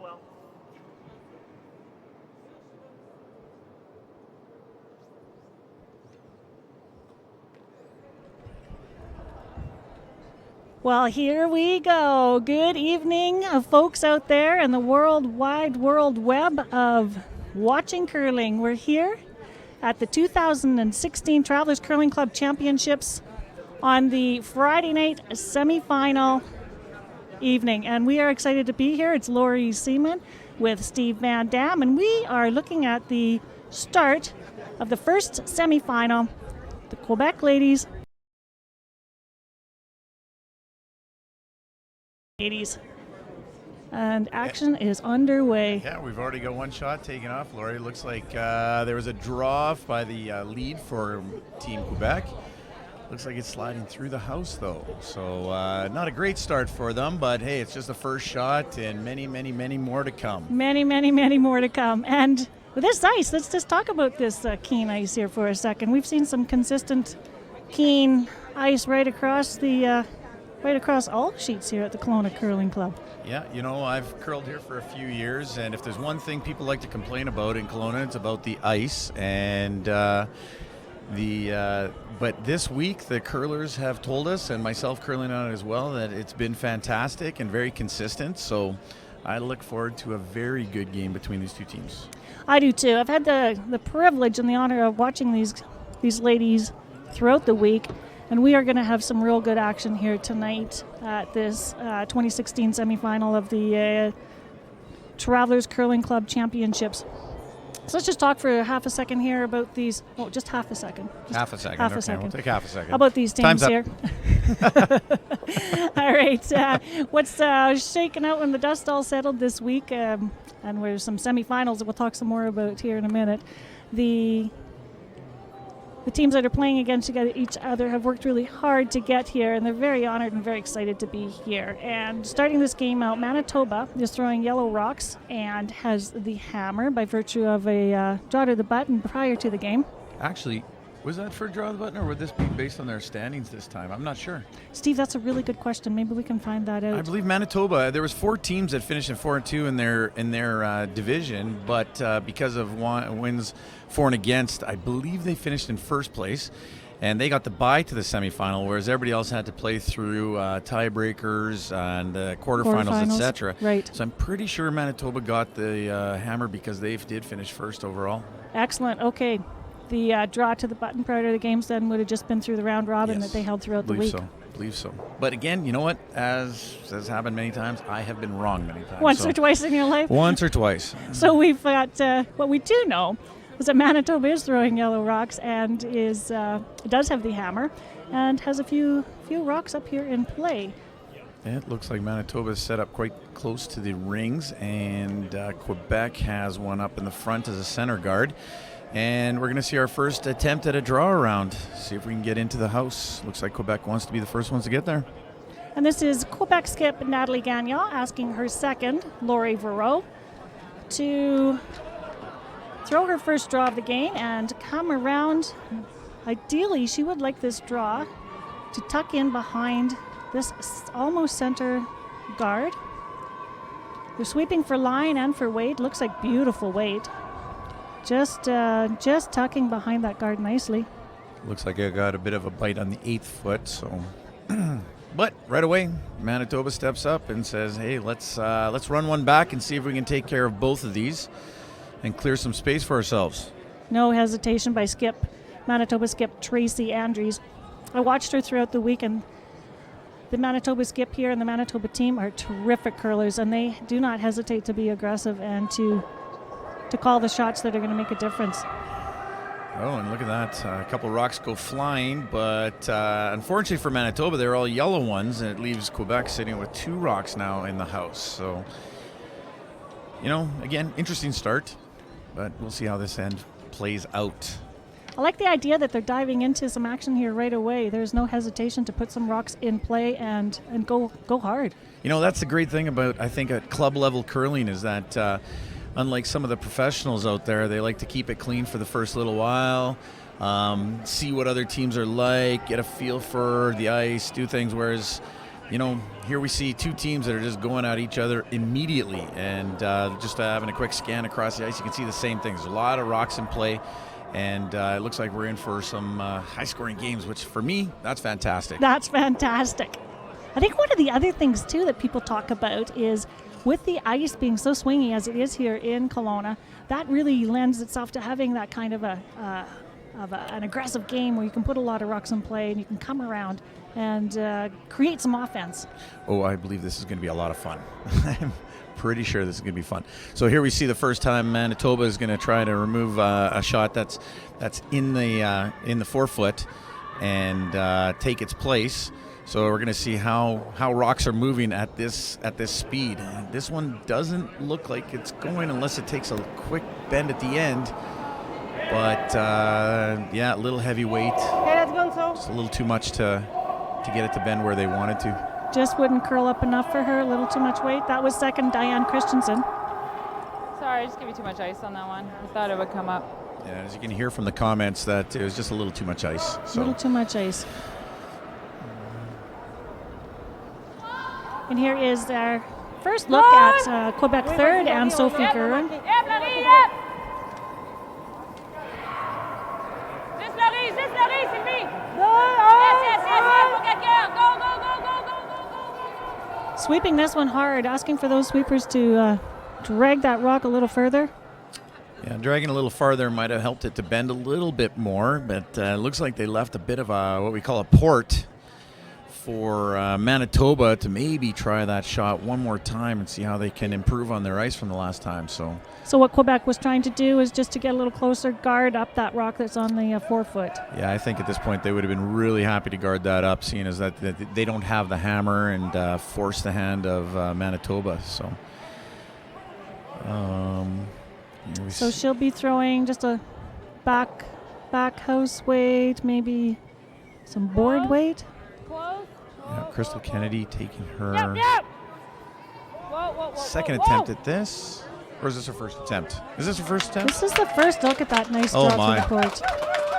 well. Well, here we go. Good evening, folks out there in the world web of watching curling. We're here at the 2016 Travelers Curling Club Championships on the Friday night semifinal evening, and we are excited to be here. It's Lori Seaman with Steve Van Dam, and we are looking at the start of the first semifinal, the Quebec ladies. And action is underway. Yeah, we've already got one shot taken off, Lori. Looks like there was a draw by the lead for Team Quebec. Looks like it's sliding through the house, though. So not a great start for them, but hey, it's just the first shot and many, many, many more to come. Many, many, many more to come. And with this ice, let's just talk about this keen ice here for a second. We've seen some consistent keen ice right across all sheets here at the Kelowna Curling Club. Yeah, you know, I've curled here for a few years, and if there's one thing people like to complain about in Kelowna, it's about the ice. And but this week the curlers have told us, and myself curling on it as well, that it's been fantastic and very consistent. So I look forward to a very good game between these two teams. I do too. I've had the privilege and the honor of watching these ladies throughout the week. And we are going to have some real good action here tonight at this 2016 semifinal of the Travelers Curling Club Championships. So let's just talk for half a second here about these. Oh, just half a second. Half a second. Half okay, a second. We'll take half a second. About these teams Time's up. here. All right. What's shaking out when the dust all settled this week? And there's some semifinals that we'll talk some more about here in a minute. The teams that are playing against each other have worked really hard to get here, and they're very honored and very excited to be here. And starting this game out, Manitoba is throwing yellow rocks and has the hammer by virtue of a draw to the button prior to the game. Actually, was that for draw the button, or would this be based on their standings this time? I'm not sure. Steve, that's a really good question. Maybe we can find that out. I believe Manitoba, there was 4 teams that finished in 4-2 in their division, but because of wins for and against, I believe they finished in first place, and they got the bye to the semifinal, whereas everybody else had to play through tiebreakers and quarterfinals, etc. Right. So I'm pretty sure Manitoba got the hammer because they did finish first overall. Excellent. Okay. The draw to the button prior to the games then would have just been through the round robin that they held throughout the week. Believe so. But again, you know what? As has happened many times, I have been wrong many times. Once or twice in your life? Once or twice. So we've got, what we do know is that Manitoba is throwing yellow rocks and does have the hammer and has a few rocks up here in play. It looks like Manitoba is set up quite close to the rings, and Quebec has one up in the front as a center guard. And we're going to see our first attempt at a draw around. See if we can get into the house. Looks like Quebec wants to be the first ones to get there. And this is Quebec skip Natalie Gagnon asking her second, Lori Verreau, to throw her first draw of the game and come around. Ideally, she would like this draw to tuck in behind this almost center guard. They're sweeping for line and for weight. Looks like beautiful weight. Just tucking behind that guard nicely. Looks like I got a bit of a bite on the 8th foot, so. But right away, Manitoba steps up and says, "Hey, let's run one back and see if we can take care of both of these and clear some space for ourselves." No hesitation by Manitoba skip Tracy Andrews. I watched her throughout the week, and the Manitoba skip here and the Manitoba team are terrific curlers, and they do not hesitate to be aggressive and to call the shots that are going to make a difference. Oh, and look at that. A couple rocks go flying, but unfortunately for Manitoba, they're all yellow ones, and it leaves Quebec sitting with 2 rocks now in the house. So, you know, again, interesting start, but we'll see how this end plays out. I like the idea that they're diving into some action here right away. There's no hesitation to put some rocks in play and go hard. You know, that's the great thing about, I think, at club level curling is that unlike some of the professionals out there, they like to keep it clean for the first little while, see what other teams are like, get a feel for the ice, do things, whereas here we see two teams that are just going at each other immediately. And just having a quick scan across the ice, you can see the same things. There's a lot of rocks in play. And it looks like we're in for some high-scoring games, which for me, that's fantastic. That's fantastic. I think one of the other things, too, that people talk about is with the ice being so swingy as it is here in Kelowna, that really lends itself to having that kind of an aggressive game where you can put a lot of rocks in play and you can come around and create some offense. Oh, I believe this is going to be a lot of fun. I'm pretty sure this is going to be fun. So here we see the first time Manitoba is going to try to remove a shot that's in the forefoot and take its place. So we're going to see how rocks are moving at this speed. This one doesn't look like it's going unless it takes a quick bend at the end. But a little heavy weight. Just a little too much to get it to bend where they wanted to. Just wouldn't curl up enough for her, a little too much weight. That was second Diane Christensen. Sorry, I just gave you too much ice on that one. I thought it would come up. Yeah, as you can hear from the comments that it was just a little too much ice. A little too much ice. And here is our first look at Quebec third and Sophie Guerin. Sweeping this one hard, asking for those sweepers to drag that rock a little further. Yeah, dragging a little farther might have helped it to bend a little bit more, but it looks like they left a bit of what we call a port for Manitoba to maybe try that shot one more time and see how they can improve on their ice from the last time. So what Quebec was trying to do is just to get a little closer, guard up that rock that's on the forefoot. Yeah, I think at this point they would have been really happy to guard that up, seeing as that they don't have the hammer and force the hand of Manitoba. So she'll be throwing just a back house weight, maybe some board weight. Yeah, Crystal Kennedy taking her second attempt at this. Or is this her first attempt? Is this her first attempt? This is the first. Look at that nice drop to the court.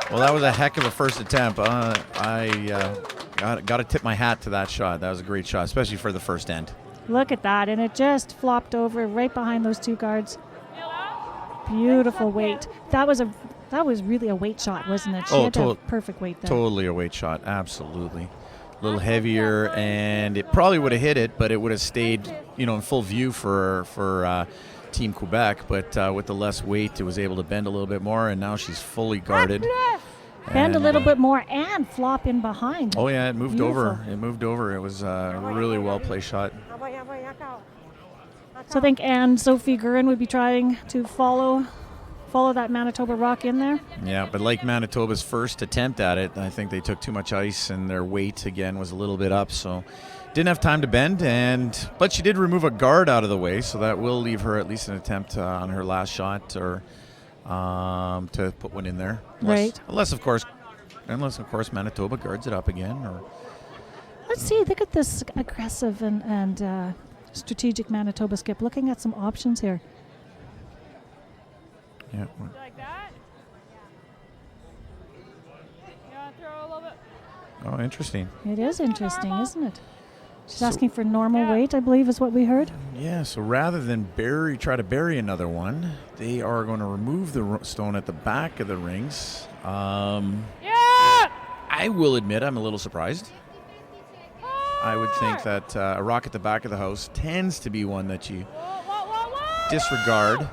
Well, that was a heck of a first attempt. I got to tip my hat to that shot. That was a great shot, especially for the first end. Look at that, and it just flopped over right behind those two guards. Beautiful weight. That was really a weight shot, wasn't it? She had to have perfect weight there. Totally a weight shot, absolutely. A little heavier, and it probably would have hit it, but it would have stayed, in full view for Team Quebec. But with the less weight, it was able to bend a little bit more, and now she's fully guarded. Bend a little bit more and flop in behind. Oh yeah, it moved over. It moved over. It was a really well placed shot. So I think Sophie Guerin would be trying to follow that Manitoba rock in there. Yeah, but like Manitoba's first attempt at it, I think they took too much ice and their weight again was a little bit up, so didn't have time to bend. But she did remove a guard out of the way, so that will leave her at least an attempt on her last shot or to put one in there. Unless of course Manitoba guards it up again. Or let's see. Look at this aggressive and strategic Manitoba skip. Looking at some options here. Yeah. Like that? You want to throw a little bit? Oh, interesting. It is interesting, isn't it? She's asking for normal weight, I believe, is what we heard. Yeah, so rather than try to bury another one, they are going to remove the stone at the back of the rings. I will admit I'm a little surprised. I would think that a rock at the back of the house tends to be one that you disregard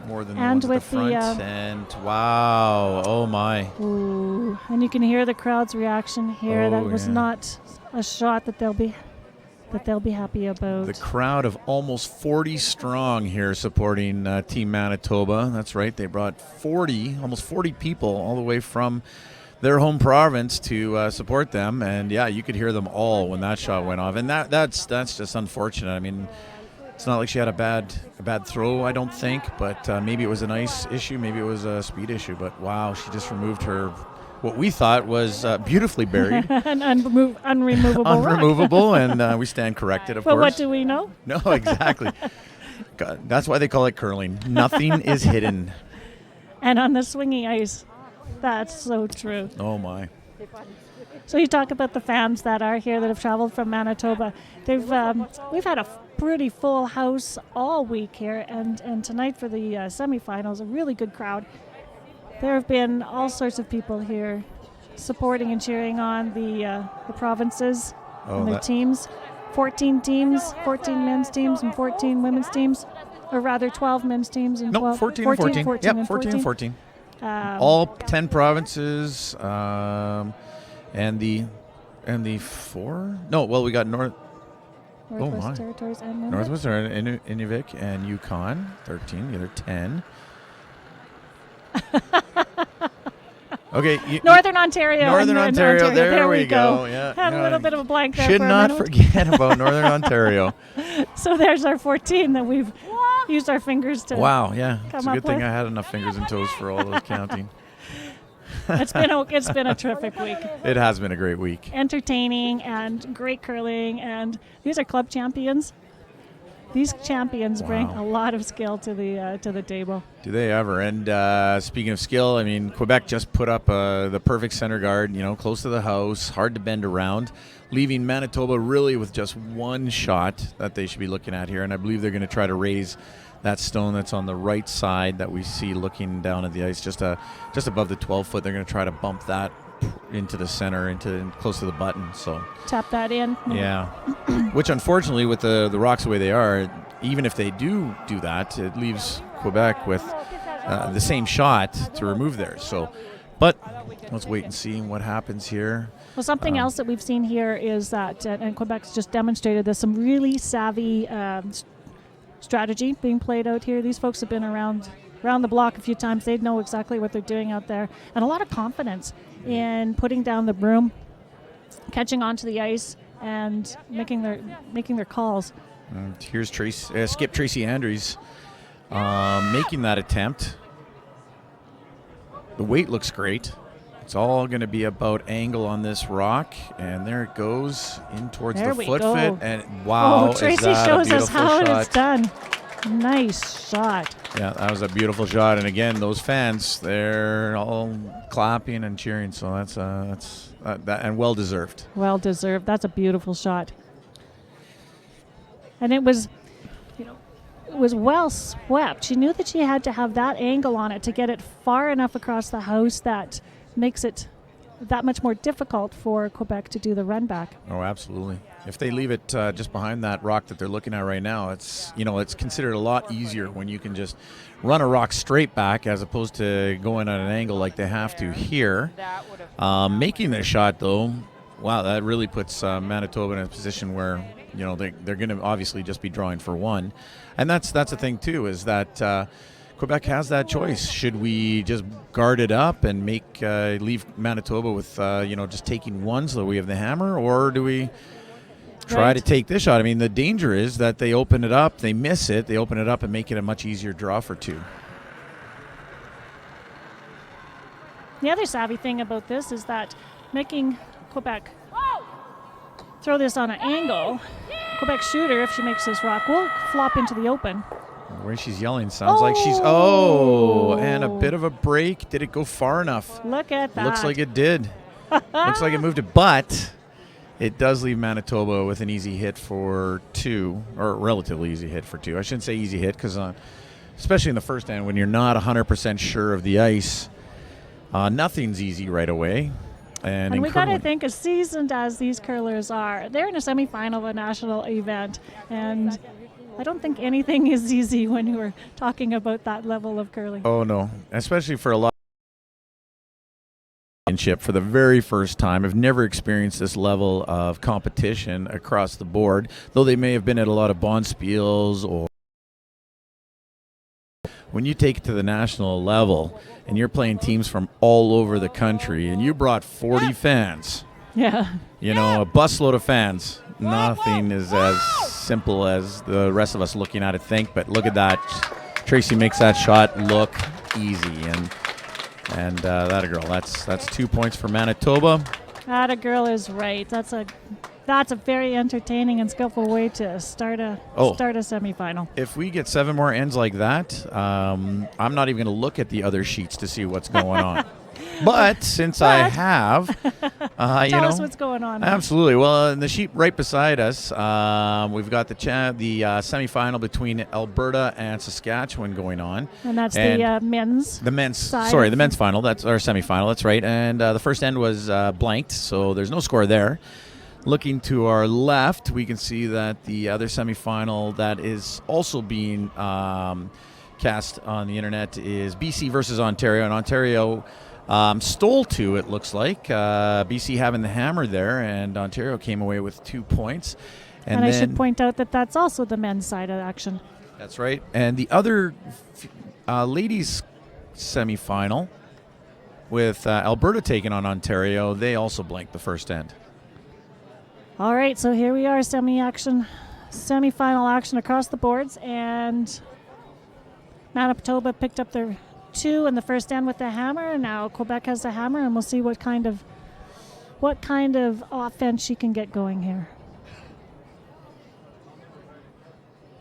more than the ones at the front. And wow, oh my. Ooh, and you can hear the crowd's reaction here. That was not a shot that they'll be happy about. The crowd of almost 40 strong here supporting Team Manitoba. That's right. They brought almost 40 people all the way from their home province to support them. And yeah, you could hear them all when that shot went off. And that's just unfortunate. I mean, it's not like she had a bad throw, I don't think, but maybe it was an ice issue, maybe it was a speed issue. But wow, she just removed her, what we thought was beautifully buried. An unremovable rock. And we stand corrected, of course. But what do we know? No, exactly. God, that's why they call it curling. Nothing is hidden. And on the swingy ice, that's so true. Oh, my. So you talk about the fans that are here that have traveled from Manitoba. We've had a pretty full house all week here, and tonight for the semifinals, a really good crowd. There have been all sorts of people here supporting and cheering on the provinces and their teams. 14 teams, 14 men's teams and 14 women's teams, or rather 12 men's teams and 12. 14 and 14. 14 Yep, 14 and 14. All 10 provinces, and the 4. No, well, we got Northwest Territories and Nunavut. Northwest Territories, Inuvik and Yukon, 13. The other 10. Okay. Northern Ontario. Northern Ontario. There we go. Yeah. Had a little bit of a blank there. Should not forget about Northern Ontario. So there's our 14 that we've used our fingers to. Wow. Yeah. It's a good thing with. I had enough fingers and toes for all those counting. It's been a terrific week. It has been a great week. Entertaining and great curling, and these are club champions. These champions bring a lot of skill to the table. Do they ever? And speaking of skill, I mean, Quebec just put up the perfect center guard, close to the house, hard to bend around, leaving Manitoba really with just one shot that they should be looking at here. And I believe they're going to try to raise that stone that's on the right side that we see looking down at the ice, just above the 12-foot. They're going to try to bump that into the center, close to the button. So tap that in. Yeah. Which unfortunately, with the rocks the way they are, even if they do that, it leaves Quebec with the same shot to remove theirs. So, but let's wait and see what happens here. Well, something else that we've seen here is that, and Quebec's just demonstrated this, some really savvy strategy being played out here. These folks have been around the block a few times. They know exactly what they're doing out there, and a lot of confidence in putting down the broom, catching onto the ice, and making their calls. And here's Skip Tracy Andrews making that attempt. The weight looks great. It's all going to be about angle on this rock, and there it goes in towards the foot fit. And wow, Tracy shows us how it's done. Nice shot. Yeah, that was a beautiful shot, and again, those fans, they're all clapping and cheering, so that's and well deserved. Well deserved. That's a beautiful shot. And it was well swept. She knew that she had to have that angle on it to get it far enough across the house that makes it that much more difficult for Quebec to do the run back. Oh, absolutely. If they leave it just behind that rock that they're looking at right now, it's considered a lot easier when you can just run a rock straight back as opposed to going at an angle like they have to here. Making the shot, though, wow, that really puts Manitoba in a position where they're going to obviously just be drawing for one, and that's the thing too, is that Quebec has that choice. Should we just guard it up and leave Manitoba with just taking one so that we have the hammer, or do we try to take this shot? I mean, the danger is that they open it up, they miss it, they open it up and make it a much easier draw for two. The other savvy thing about this is that making Quebec throw this on an angle, Quebec shooter, if she makes this rock, will flop into the open. The way she's yelling sounds like she's and a bit of a break. Did it go far enough? Look at that. Looks like it did. Looks like it moved it, but it does leave Manitoba with an easy hit for two, or a relatively easy hit for two. I shouldn't say easy hit because especially in the first end when you're not 100% sure of the ice, nothing's easy right away. And we got to think, as seasoned as these curlers are, they're in a semifinal of a national event, and I don't think anything is easy when you're talking about that level of curling. Oh, no, especially for a lot of for the very first time. I've never experienced this level of competition across the board, though they may have been at a lot of bonspiels. Or when you take it to the national level and you're playing teams from all over the country and you brought 40 fans, a busload of fans, nothing is as simple as the rest of us looking at it think. But look at that. Tracy makes that shot look easy, and that a girl. That's 2 points for Manitoba. That a girl is right. That's a very entertaining and skillful way to start a semifinal. If we get 7 more ends like that, I'm not even going to look at the other sheets to see what's going on. But since I have, Tell us what's going on. Absolutely. Well, in the sheet right beside us, we've got the semifinal between Alberta and Saskatchewan going on. And that's the men's. The men's. Side. Sorry, the men's final. That's our semifinal. That's right. And the first end was blanked, so there's no score there. Looking to our left, we can see that the other semifinal that is also being cast on the internet is BC versus Ontario, and Ontario stole two, it looks like. BC having the hammer there, and Ontario came away with 2 points. And I should point out that that's also the men's side of action. That's right. And the other ladies semifinal with Alberta taking on Ontario, they also blanked the first end. All right, so here we are, semifinal action across the boards, and Manitoba picked up their 2 in the first end with the hammer, and now Quebec has the hammer, and we'll see what kind of offense she can get going here.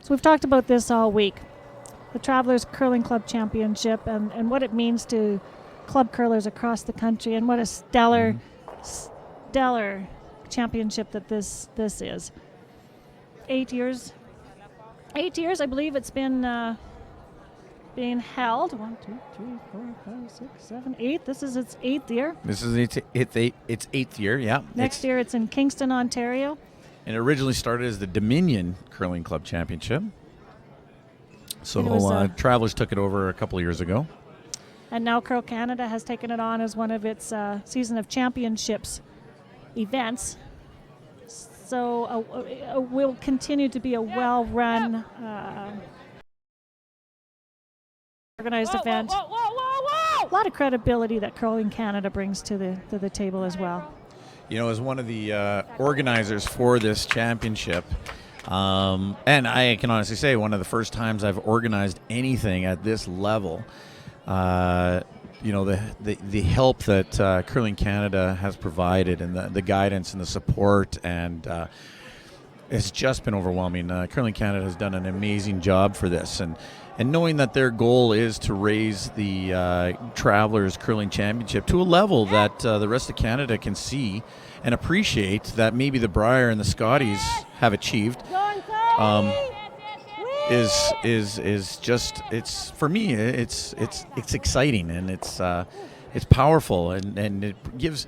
So we've talked about this all week, the Travelers Curling Club Championship, and what it means to club curlers across the country, and what a stellar championship that this is. 8 years, I believe it's been being held. 1, 2, 3, 4, 5, 6, 7, 8. This is its 8th year. This is its 8th year, yeah. Next year it's in Kingston, Ontario. And it originally started as the Dominion Curling Club Championship. So Travelers took it over a couple of years ago. And now Curl Canada has taken it on as one of its season of championships events. So it will continue to be a well-run, organized event. A lot of credibility that Curling Canada brings to the table as well. You know, as one of the organizers for this championship, and I can honestly say one of the first times I've organized anything at this level, you know, the help that Curling Canada has provided, and the guidance and the support, and it's just been overwhelming. Curling Canada has done an amazing job for this, and knowing that their goal is to raise the Travelers Curling Championship to a level that the rest of Canada can see and appreciate that maybe the Brier and the Scotties have achieved, is just, it's, for me, it's exciting, and it's powerful, and it gives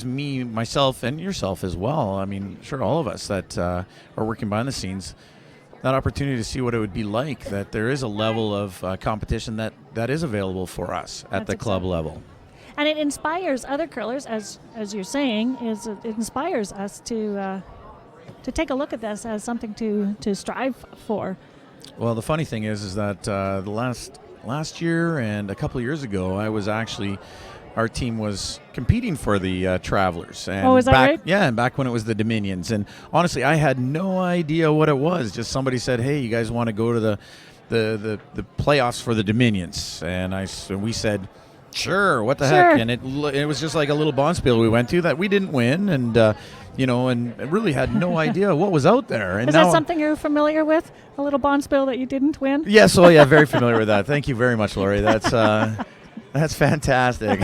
me, myself, and yourself as well, I mean, sure, all of us that are working behind the scenes, that opportunity to see what it would be like, that there is a level of competition that is available for us at the club level. And it inspires other curlers, as you're saying, it inspires us to take a look at this as something to strive for. Well, the funny thing is that the last year and a couple of years ago, our team was competing for the Travelers. And is that right? Yeah, and back when it was the Dominions. And honestly, I had no idea what it was. Just somebody said, "Hey, you guys want to go to the playoffs for the Dominions?" And we said, "Sure, what the heck?" And it was just like a little bonspiel we went to that we didn't win, and you know, and really had no idea what was out there. And is that something you're familiar with? A little bonspiel that you didn't win? Yes, oh yeah, very familiar with that. Thank you very much, Lori. That's fantastic.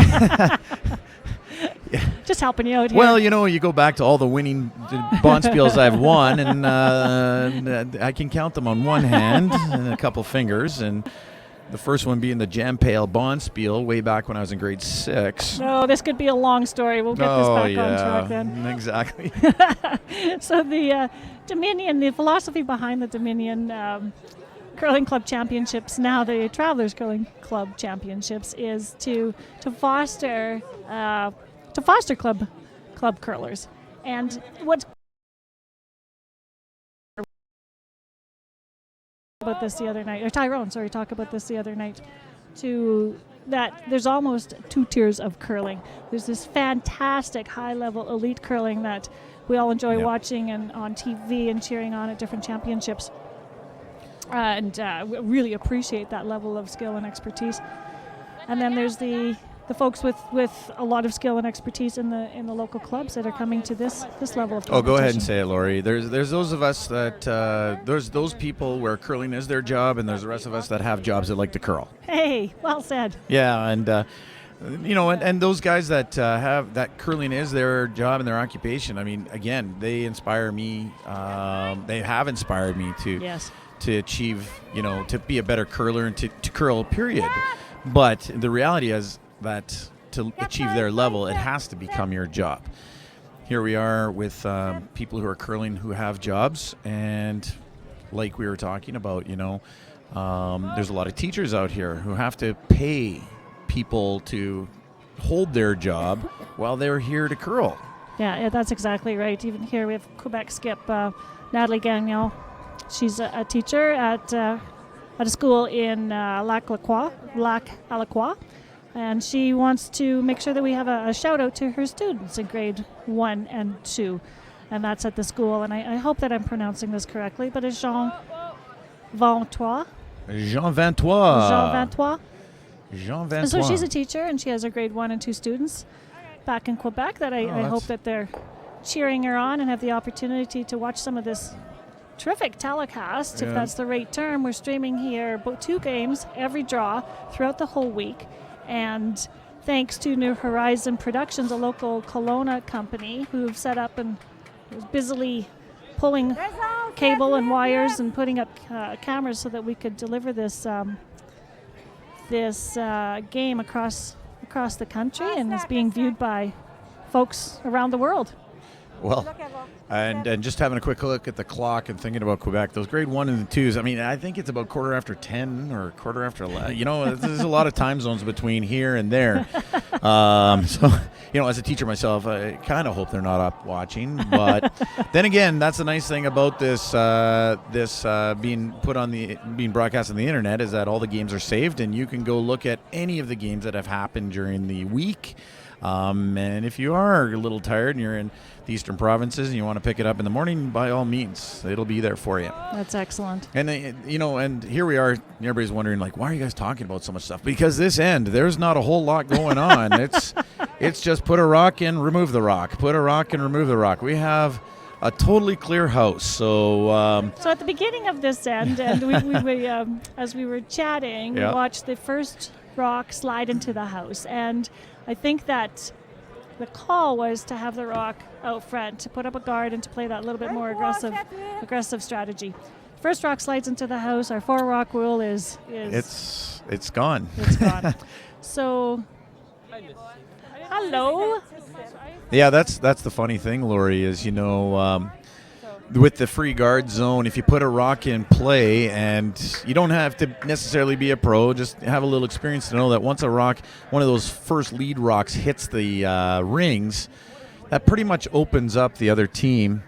Just helping you out here. Well, you know, you go back to all the winning bonspiels I've won, and I can count them on one hand and a couple fingers, and the first one being the Jam Pail bonspiel way back when I was in grade 6. No, this could be a long story. We'll get this back on track then. Exactly. So the Dominion, the philosophy behind the Dominion Curling Club Championships, now the Travelers Curling Club Championships, is to foster club curlers. And what's about this the other night, or Tyrone, sorry, talk about this the other night, to that there's almost 2 tiers of curling. There's this fantastic high-level elite curling that we all enjoy watching and on TV and cheering on at different championships. And we really appreciate that level of skill and expertise. And then there's the folks with a lot of skill and expertise in the local clubs that are coming to this level of competition. Oh, go ahead and say it, Lori. There's those of us that there's those people where curling is their job, and there's the rest of us that have jobs that like to curl. Hey, well said. Yeah, and And those guys that have that curling is their job and their occupation. I mean, again, they inspire me. They have inspired me to achieve, to be a better curler and to curl, period. But the reality is that to achieve their level, it has to become your job. Here we are with people who are curling who have jobs, and like we were talking about, there's a lot of teachers out here who have to pay people to hold their job while they're here to curl. Yeah, that's exactly right. Even here we have Quebec skip Natalie Gagnon. She's a teacher at a school in Lac-Alaqua, and she wants to make sure that we have a shout out to her students in grade 1 and 2, and that's at the school. And I hope that I'm pronouncing this correctly, but it's Jean Vantois. And so she's a teacher, and she has her grade 1 and 2 students back in Quebec that I hope that they're cheering her on and have the opportunity to watch some of this terrific telecast, if that's the right term. We're streaming here about 2 games every draw throughout the whole week. And thanks to New Horizon Productions, a local Kelowna company who've set up and was busily pulling cable and wires and putting up cameras so that we could deliver this game across the country, and is being viewed by folks around the world. Well, and just having a quick look at the clock and thinking about Quebec, those grade 1 and 2s, I mean, I think it's about 10:15 or 11:15. There's a lot of time zones between here and there. So, as a teacher myself, I kind of hope they're not up watching. But then again, that's the nice thing about this being broadcast on the internet, is that all the games are saved, and you can go look at any of the games that have happened during the week. And if you are a little tired and you're in the eastern provinces and you want to pick it up in the morning, by all means, it'll be there for you. That's excellent. And, and here we are. Everybody's wondering, why are you guys talking about so much stuff? Because this end, there's not a whole lot going on. It's just put a rock in, remove the rock. Put a rock in, remove the rock. We have a totally clear house. So so at the beginning of this end, and we as we were chatting, we watched the first rock slide into the house. And I think that the call was to have the rock out front, to put up a guard and to play that little bit more aggressive strategy. First rock slides into the house. Our 4 rock rule is it's gone. It's gone. So, hello. Yeah, that's the funny thing, Lori, is with the free guard zone, if you put a rock in play, and you don't have to necessarily be a pro, just have a little experience to know that once a rock, one of those first lead rocks hits the rings, that pretty much opens up the other team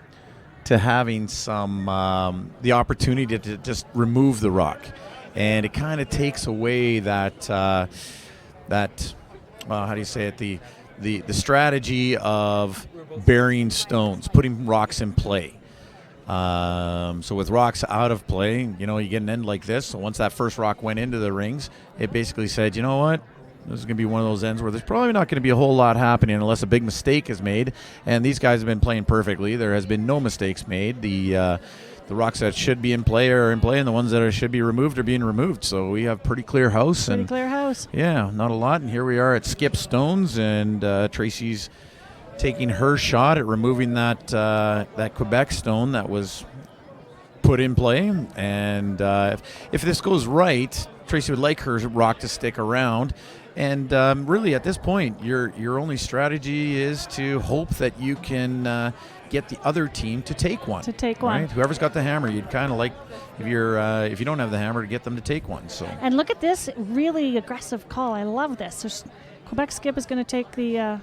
to having the opportunity to just remove the rock. And it kind of takes away that how do you say it, the strategy of burying stones, putting rocks in play. So with rocks out of play, you get an end like this. So once that first rock went into the rings, it basically said, you know what? This is going to be one of those ends where there's probably not going to be a whole lot happening unless a big mistake is made. And these guys have been playing perfectly. There has been no mistakes made. The rocks that should be in play are in play, and the ones that should be removed are being removed. So we have pretty clear house. Clear house. Yeah, not a lot. And here we are at Skip Stones, and Tracy's taking her shot at removing that Quebec stone that was put in play. And if this goes right, Tracy would like her rock to stick around. And really, at this point, your only strategy is to hope that you can get the other team to take one. Right? Whoever's got the hammer, you'd kind of like, if you don't have the hammer, to get them to take one. So. And look at this really aggressive call. I love this. So Quebec Skip is going to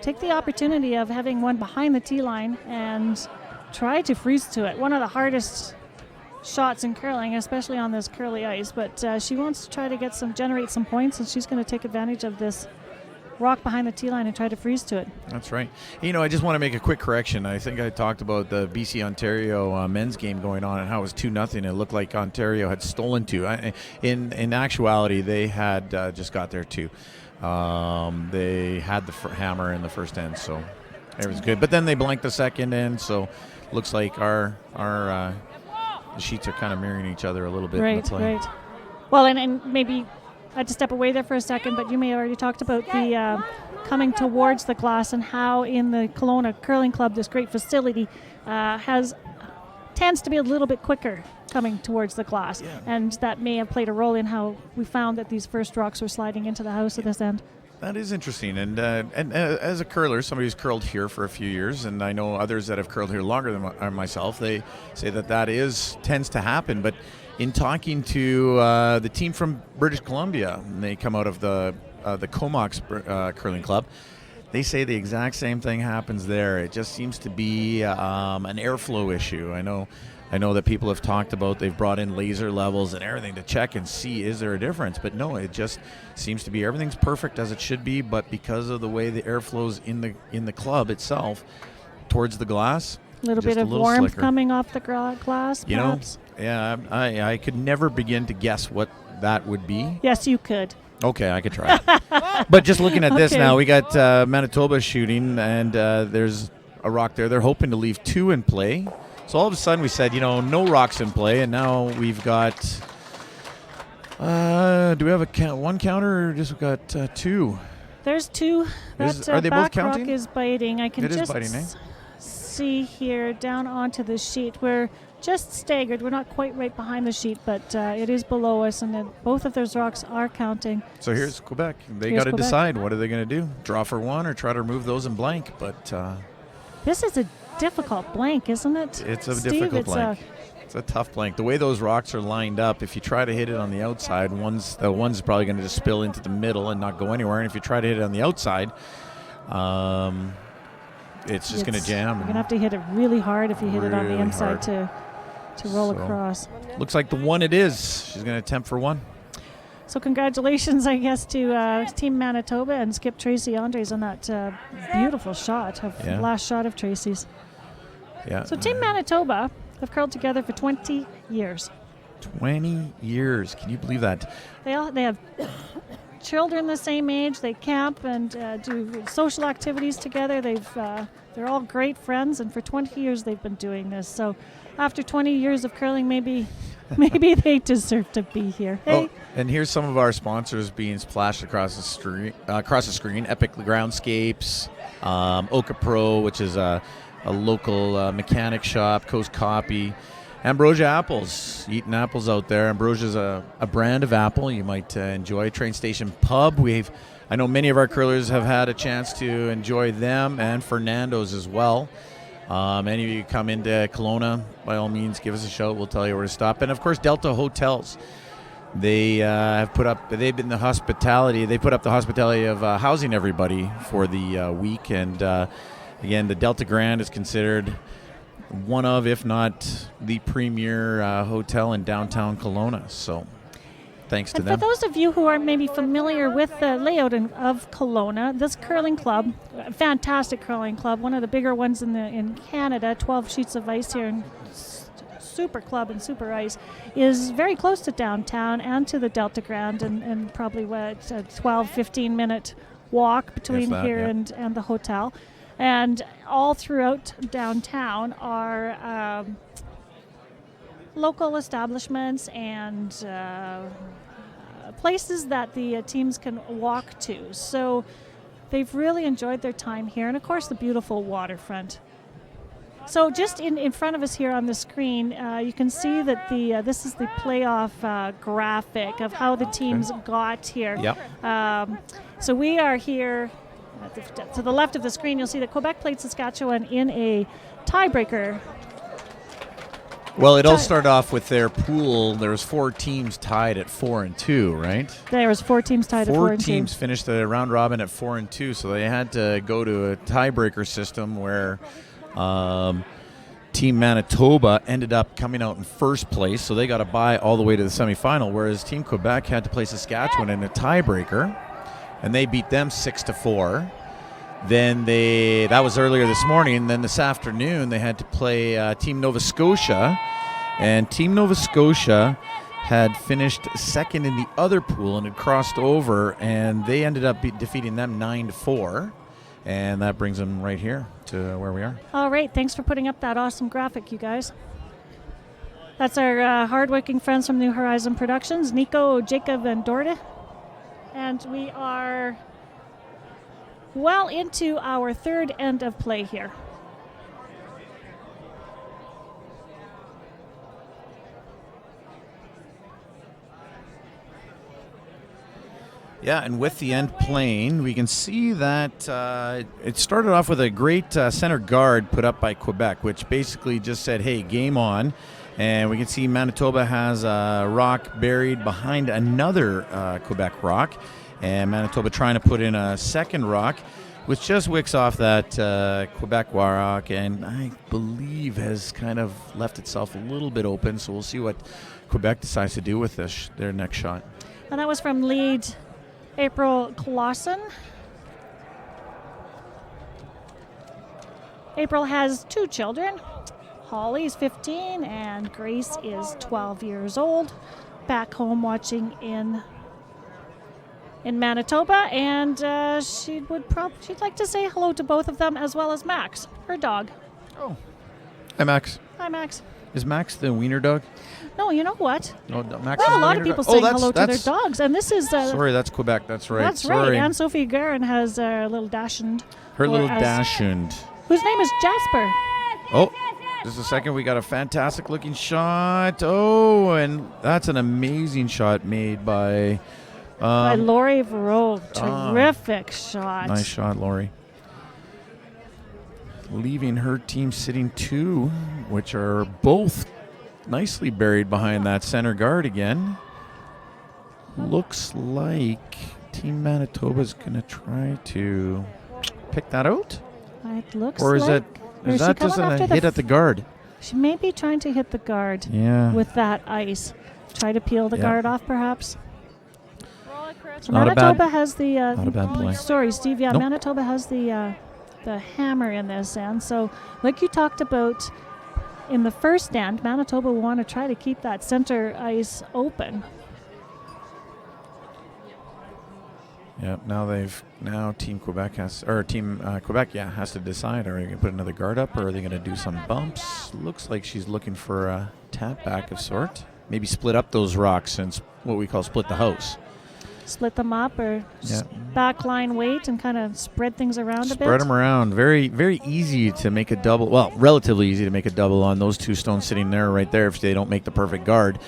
take the opportunity of having one behind the tee line and try to freeze to it. One of the hardest shots in curling, especially on this curly ice, but she wants to try to generate some points, and she's going to take advantage of this rock behind the tee line and try to freeze to it. That's right. I just want to make a quick correction. I think I talked about the BC-Ontario men's game going on and how it was 2-0. It looked like Ontario had stolen 2. In actuality, they had just got there 2. They had the hammer in the first end, so it was good. But then they blanked the second end, so looks like our the sheets are kind of mirroring each other a little bit. Right. Well, and maybe I had to step away there for a second, but you may have already talked about the coming towards the glass and how in the Kelowna Curling Club, this great facility, tends to be a little bit quicker coming towards the glass. Yeah. And that may have played a role in how we found that these first rocks were sliding into the house at this end. That is interesting, and as a curler, somebody who's curled here for a few years, and I know others that have curled here longer than myself, they say that tends to happen. But in talking to the team from British Columbia, and they come out of the Comox Curling Club, they say the exact same thing happens there. It just seems to be an airflow issue. I know that people have talked about they've brought in laser levels and everything to check and see is there a difference, but no, it just seems to be everything's perfect as it should be, but because of the way the air flows in the club itself towards the glass, a little bit of warmth slicker. Coming off the glass, perhaps? Yeah, I could never begin to guess what that would be. Yes, you could. Okay, I could try. But just looking at this now, we got Manitoba shooting, and there's a rock there. They're hoping to leave 2 in play. So all of a sudden we said, no rocks in play, and now we've got, do we have one counter or just we've got 2? There's 2. Are they both counting? Rock is biting. I can it just biting, eh? see here down onto the sheet. We're just staggered. We're not quite right behind the sheet, but it is below us, and then both of those rocks are counting. So here's Quebec. They got to decide what are they going to do? Draw for 1 or try to remove those in blank? But this is a difficult blank, isn't it? It's a difficult blank. It's a tough blank. The way those rocks are lined up, if you try to hit it on the outside, one's probably going to just spill into the middle and not go anywhere. And if you try to hit it on the outside, it's just going to jam. You're going to have to hit it really hard if you hit it on the inside to roll across. Looks like the 1 it is. She's going to attempt for 1. So congratulations, I guess, to Team Manitoba and Skip Tracy Andres on that beautiful shot, last shot of Tracy's. Yeah. So Team Manitoba have curled together for 20 years. 20 years. Can you believe that? They have children the same age. They camp and do social activities together. They're all great friends, and for 20 years they've been doing this. So after 20 years of curling, maybe they deserve to be here. Hey. Oh, and here's some of our sponsors being splashed across the screen. EPIT GROUNDSCAPES, Oka Pro, which is a local mechanic shop, Coast Copy, Ambrosia Apples, eating apples out there. Ambrosia's a brand of apple you might enjoy. Train Station Pub, I know many of our curlers have had a chance to enjoy them, and Fernando's as well. Any of you come into Kelowna, by all means, give us a shout. We'll tell you where to stop. And of course, Delta Hotels. They've put up the hospitality of housing everybody for the week. And again, the Delta Grand is considered one of, if not the premier hotel in downtown Kelowna. So thanks to them. For those of you who aren't maybe familiar with the layout of Kelowna, this curling club, a fantastic curling club, one of the bigger ones in Canada, 12 sheets of ice here, and super club and super ice, is very close to downtown and to the Delta Grand, and probably a 12-15 minute walk between here and the hotel. And all throughout downtown are local establishments and places that the teams can walk to. So they've really enjoyed their time here. And, of course, the beautiful waterfront. So just in front of us here on the screen, you can see that this is the playoff graphic of how the teams got here. Yep. So we are here to the left of the screen. You'll see that Quebec played Saskatchewan in a tiebreaker. Well, it all started off with their pool. There was 4 teams tied at 4-2, right? There was 4 teams tied at 4-2. 4 teams finished the round robin at 4-2, so they had to go to a tiebreaker system where Team Manitoba ended up coming out in first place, so they got a bye all the way to the semifinal, whereas Team Quebec had to play Saskatchewan in a tiebreaker, and they beat them 6-4. Then that was earlier this morning, and then this afternoon they had to play Team Nova Scotia, and Team Nova Scotia had finished second in the other pool and had crossed over, and they ended up defeating them 9-4, and that brings them right here to where we are. All right, thanks for putting up that awesome graphic, you guys. That's our hardworking friends from New Horizon Productions, Nico, Jacob, and Dorda. And we are well into our third end of play here. Yeah, and with the end playing, we can see that it started off with a great center guard put up by Quebec, which basically just said, hey, game on. And we can see Manitoba has a rock buried behind another Quebec rock. And Manitoba trying to put in a second rock, which just wicks off that Quebec rock, and I believe has kind of left itself a little bit open. So we'll see what Quebec decides to do with this, their next shot. And that was from lead April Clausen. April has 2 children. Holly is 15 and Grace is 12 years old. Back home watching in Manitoba, and she'd like to say hello to both of them, as well as Max, her dog. Oh, hi Max. Hi Max. Is Max the wiener dog? No, you know what? No, Max. Well, is a lot of people saying hello to their dogs, and this is. Sorry, that's Quebec. That's right. That's Sorry. right. Anne-Sophie Guerin has a little Dachshund. Her or little as- Dachshund. Whose name is Jasper. Oh, just a second. We got a fantastic looking shot. Oh, and that's an amazing shot made by Lori Verreau. Terrific shot. Nice shot, Lori. Leaving her team sitting 2, which are both nicely buried behind that center guard again. Looks like Team Manitoba's going to try to pick that out. It looks Or is like. is that just a hit at the guard? She may be trying to hit the guard Yeah. with that ice. Try to peel the guard off, perhaps. Roll it, Chris. So Not a Manitoba bad- has the. not a bad play. Sorry, Steve. Yeah, Nope. Manitoba has the hammer in this end. So, like you talked about in the first end, Manitoba will want to try to keep that center ice open. Yeah. Now Team Quebec has to decide: are they going to put another guard up, or are they going to do some bumps? Looks like she's looking for a tap back of sort. Maybe split up those rocks and what we call split the house. Split them up or backline weight and kind of spread things around a bit. Spread them around. Very, very easy to make a double. Well, relatively easy to make a double on those 2 stones sitting there right there if they don't make the perfect guard.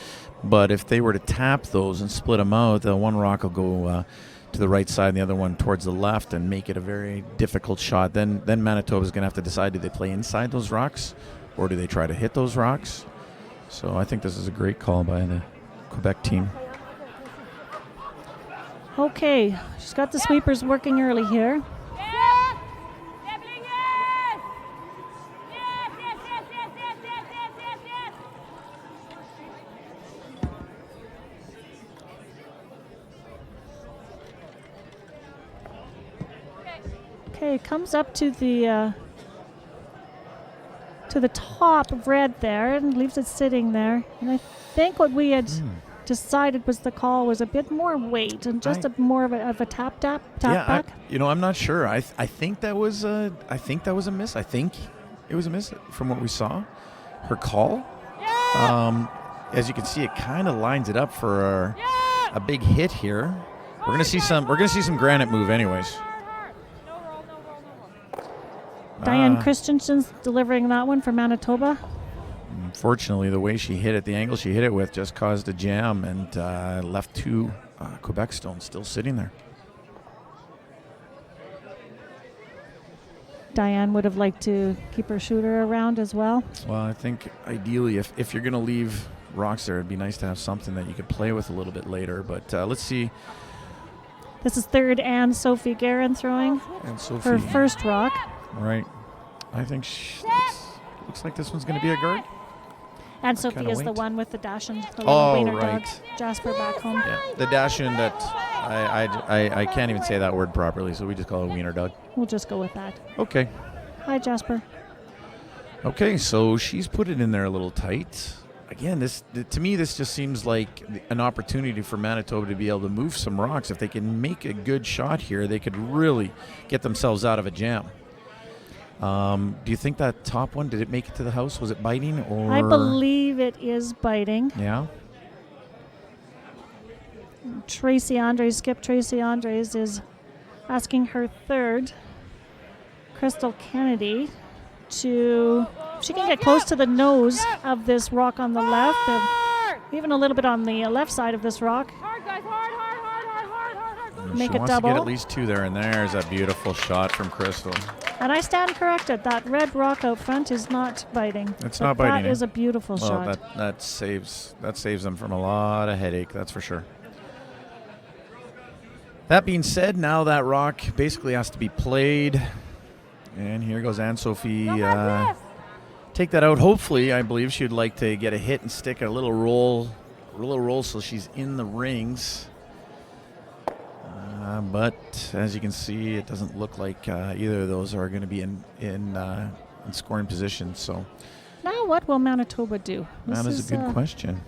But if they were to tap those and split them out, the one rock will go to the right side and the other one towards the left and make it a very difficult shot. Then Manitoba's going to have to decide, do they play inside those rocks or do they try to hit those rocks? So I think this is a great call by the Quebec team. Okay, she's got the sweepers working early here. Okay, comes up to the top of red there and leaves it sitting there. And I think what we had decided was the call was a bit more weight and just more of a tap back. I'm not sure. I think that was a miss. I think it was a miss from what we saw. Her call, as you can see, it kind of lines it up for a big hit here. We're gonna see some granite move, anyways. Diane Christensen's delivering that one for Manitoba. Unfortunately, the way she hit it, the angle she hit it with, just caused a jam and left 2 Quebec stones still sitting there. Diane would have liked to keep her shooter around as well. Well, I think ideally, if you're going to leave rocks there, it'd be nice to have something that you could play with a little bit later. But let's see. This is third Anne-Sophie Guerin throwing And Sophie, her first rock. right. I think looks like this one's going to be a guard. And Sophie Kinda is the weight. one with the Dachshund, the little wiener right. dog. Jasper back home. Yeah, the Dachshund that I can't even say that word properly, so we just call it a wiener dog. We'll just go with that. Okay. Hi, Jasper. Okay, so she's put it in there a little tight. Again, to me, this just seems like an opportunity for Manitoba to be able to move some rocks. If they can make a good shot here, they could really get themselves out of a jam. Do you think that top one, did it make it to the house? Was it biting? Or I believe it is biting. Yeah. Tracy Andres, skip Tracy Andres, is asking her third, Crystal Kennedy, to, if she can get close to the nose of this rock on the left, even a little bit on the left side of this rock. Hard, guys, hard. Make she it wants double. to get at least 2 there, and there's a beautiful shot from Crystal. And I stand corrected. That red rock out front is not biting. It's not biting. That is a beautiful shot. That saves them from a lot of headache, that's for sure. That being said, now that rock basically has to be played. And here goes Anne-Sophie. Take that out. Hopefully, I believe she'd like to get a hit and stick a little roll so she's in the rings. But as you can see, it doesn't look like either of those are going to be in scoring position. So now what will Manitoba do? That is a good question.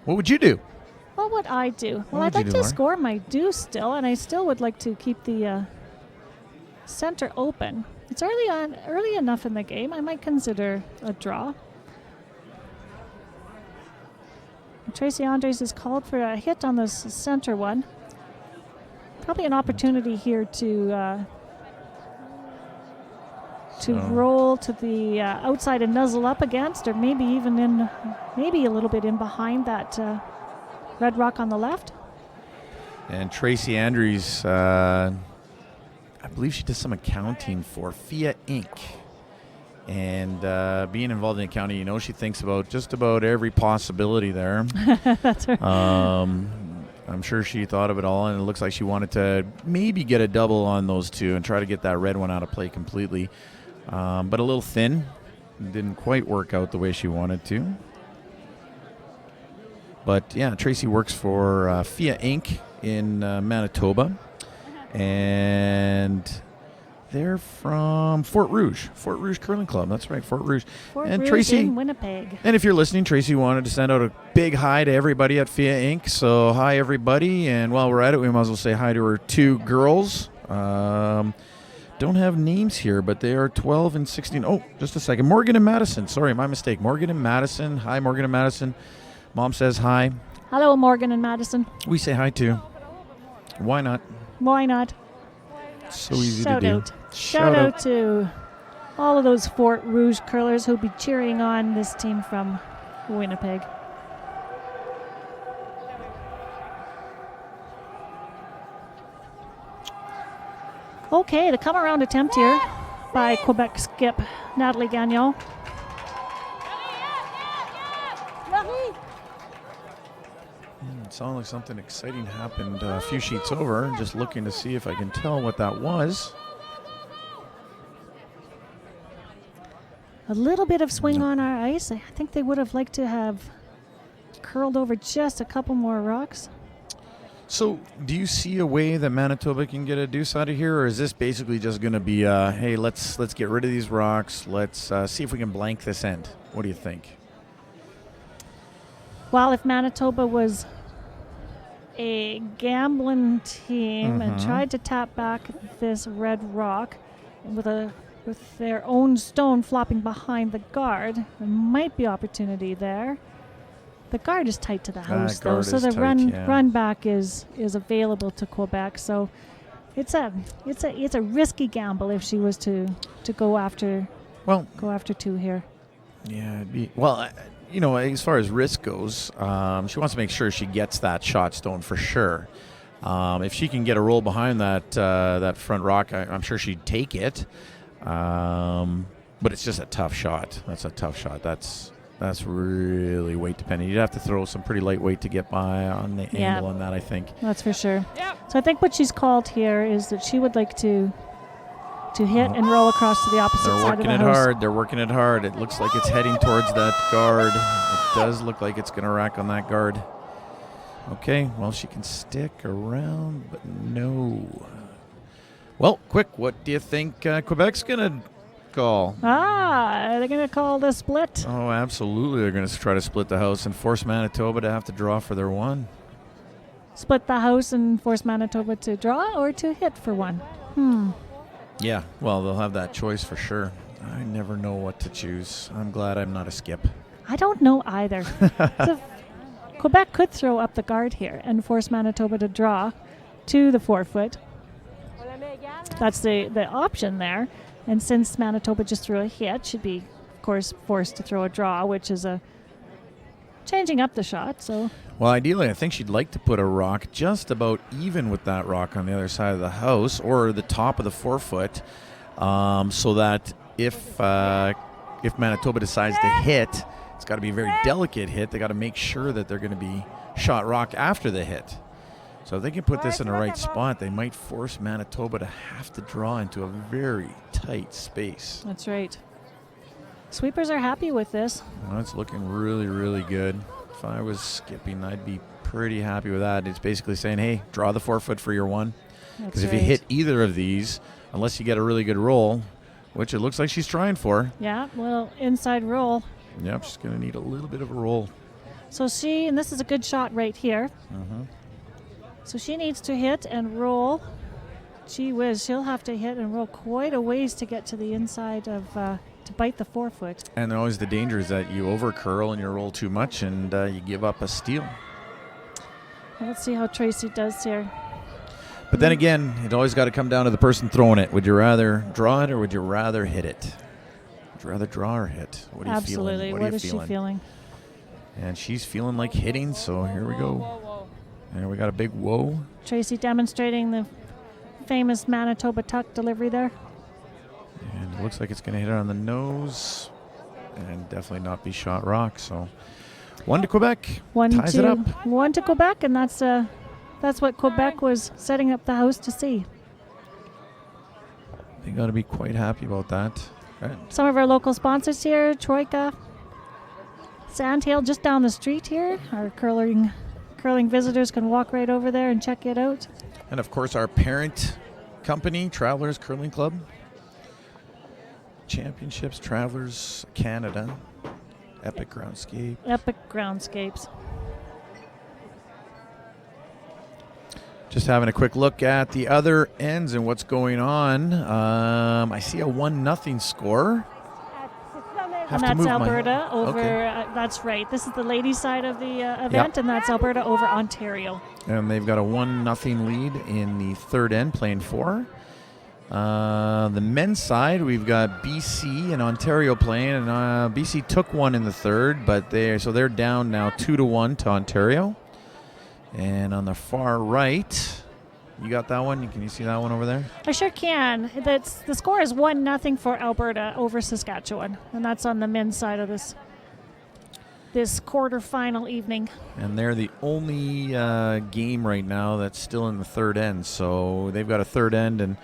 What would you do? What would I do? Well, What I'd would you like do, to Laura? score my due still, and I still would like to keep the center open. It's early enough in the game. I might consider a draw. Tracy Andres is called for a hit on this center one. Probably an opportunity here to roll to the outside and nuzzle up against, or maybe even maybe a little bit in behind that red rock on the left. And Tracy Andrews, I believe she does some accounting for FIA Inc. And being involved in accounting, she thinks about just about every possibility there. That's right. I'm sure she thought of it all, and it looks like she wanted to maybe get a double on those 2 and try to get that red one out of play completely. But a little thin. Didn't quite work out the way she wanted to. But, yeah, Tracy works for FIA Inc. in Manitoba. And they're from Fort Rouge Curling Club. That's right, Fort Rouge. Fort And Rouge Tracy, in Winnipeg. and if you're listening, Tracy wanted to send out a big hi to everybody at FIA Inc. So hi, everybody. And while we're at it, we might as well say hi to her 2 girls. Don't have names here, but they are 12 and 16. Oh, just a second. Morgan and Madison. Sorry, my mistake. Morgan and Madison. Hi, Morgan and Madison. Mom says hi. Hello, Morgan and Madison. We say hi too. Why not? Why not? So easy Shout to do. out. Shout out to all of those Fort Rouge curlers who'll be cheering on this team from Winnipeg. Okay, the come around attempt here by Quebec skip Natalie Gagnon. It sounded like something exciting happened a few sheets over. Just looking to see if I can tell what that was. A little bit of swing on our ice. I think they would have liked to have curled over just a couple more rocks. So, do you see a way that Manitoba can get a deuce out of here, or is this basically just going to be, hey, let's get rid of these rocks, let's see if we can blank this end? What do you think? Well, if Manitoba was a gambling team and tried to tap back this red rock with their own stone flopping behind the guard, there might be opportunity there. The guard is tight to the house, though, so the run back is available to Quebec. So it's a risky gamble if she was to go after 2 here. Yeah, as far as risk goes, she wants to make sure she gets that shot stone for sure. If she can get a roll behind that front rock, I'm sure she'd take it. But it's just a tough shot. That's a tough shot. That's really weight dependent. You'd have to throw some pretty light weight to get by on the angle on that, I think. That's for sure. Yep. So I think what she's called here is that she would like to hit and roll across to the opposite side of the house. They're working it hard. It looks like it's heading towards that guard. It does look like it's going to rack on that guard. Okay, well, she can stick around, but no. Well, quick, what do you think Quebec's going to call? Are they going to call the split? Oh, absolutely. They're going to try to split the house and force Manitoba to have to draw for their one. Split the house and force Manitoba to draw or to hit for one? Yeah, well, they'll have that choice for sure. I never know what to choose. I'm glad I'm not a skip. I don't know either. Quebec could throw up the guard here and force Manitoba to draw to the 4-foot. That's the option there. And since Manitoba just threw a hit, should be, of course, forced to throw a draw, which is a changing up the shot. So, well, ideally, I think she'd like to put a rock just about even with that rock on the other side of the house or the top of the 4-foot, so that if Manitoba decides to hit, it's got to be a very delicate hit. They got to make sure that they're going to be shot rock after the hit. So if they can put this in the right spot, they might force Manitoba to have to draw into a very tight space. That's right. Sweepers are happy with this. Well, it's looking really, really good. If I was skipping, I'd be pretty happy with that. It's basically saying, hey, draw the 4-foot for your 1. Because if you hit either of these, unless you get a really good roll, which it looks like she's trying for. Yeah, well, inside roll. Yep, she's going to need a little bit of a roll. So and this is a good shot right here. Mm-hmm. So she needs to hit and roll. Gee whiz, she'll have to hit and roll quite a ways to get to the inside of, to bite the 4-foot. And always the danger is that you over curl and you roll too much and you give up a steal. Well, let's see how Tracy does here. But then again, it always got to come down to the person throwing it. Would you rather draw it or would you rather hit it? Would you rather draw or hit? What are you Absolutely. feeling? What is she feeling? And she's feeling like hitting, so here we go. And we got a big whoa. Tracy demonstrating the famous Manitoba tuck delivery there. And it looks like it's going to hit her on the nose and definitely not be shot rock. So 1 to Quebec. Ties it up. 1 to Quebec, and that's what Quebec was setting up the house to see. They got to be quite happy about that. Okay. Some of our local sponsors here, Troika, Sandhill, just down the street here. Our curling visitors can walk right over there and check it out. And of course our parent company, Travelers Curling Club. Championships, Travelers Canada, EPIT Groundscapes. Just having a quick look at the other ends and what's going on. I see a 1-0 score. And that's Alberta over, that's right. This is the ladies' side of the event, and that's Alberta over Ontario. And they've got a 1-0 lead in the third end, playing 4. The men's side, we've got BC and Ontario playing, and BC took 1 in the third, but they're down now 2-1 to Ontario. And on the far right, you got that one? Can you see that one over there? I sure can. The score is 1-0 for Alberta over Saskatchewan, and that's on the men's side of this quarterfinal evening. And they're the only game right now that's still in the third end. So they've got a third end, and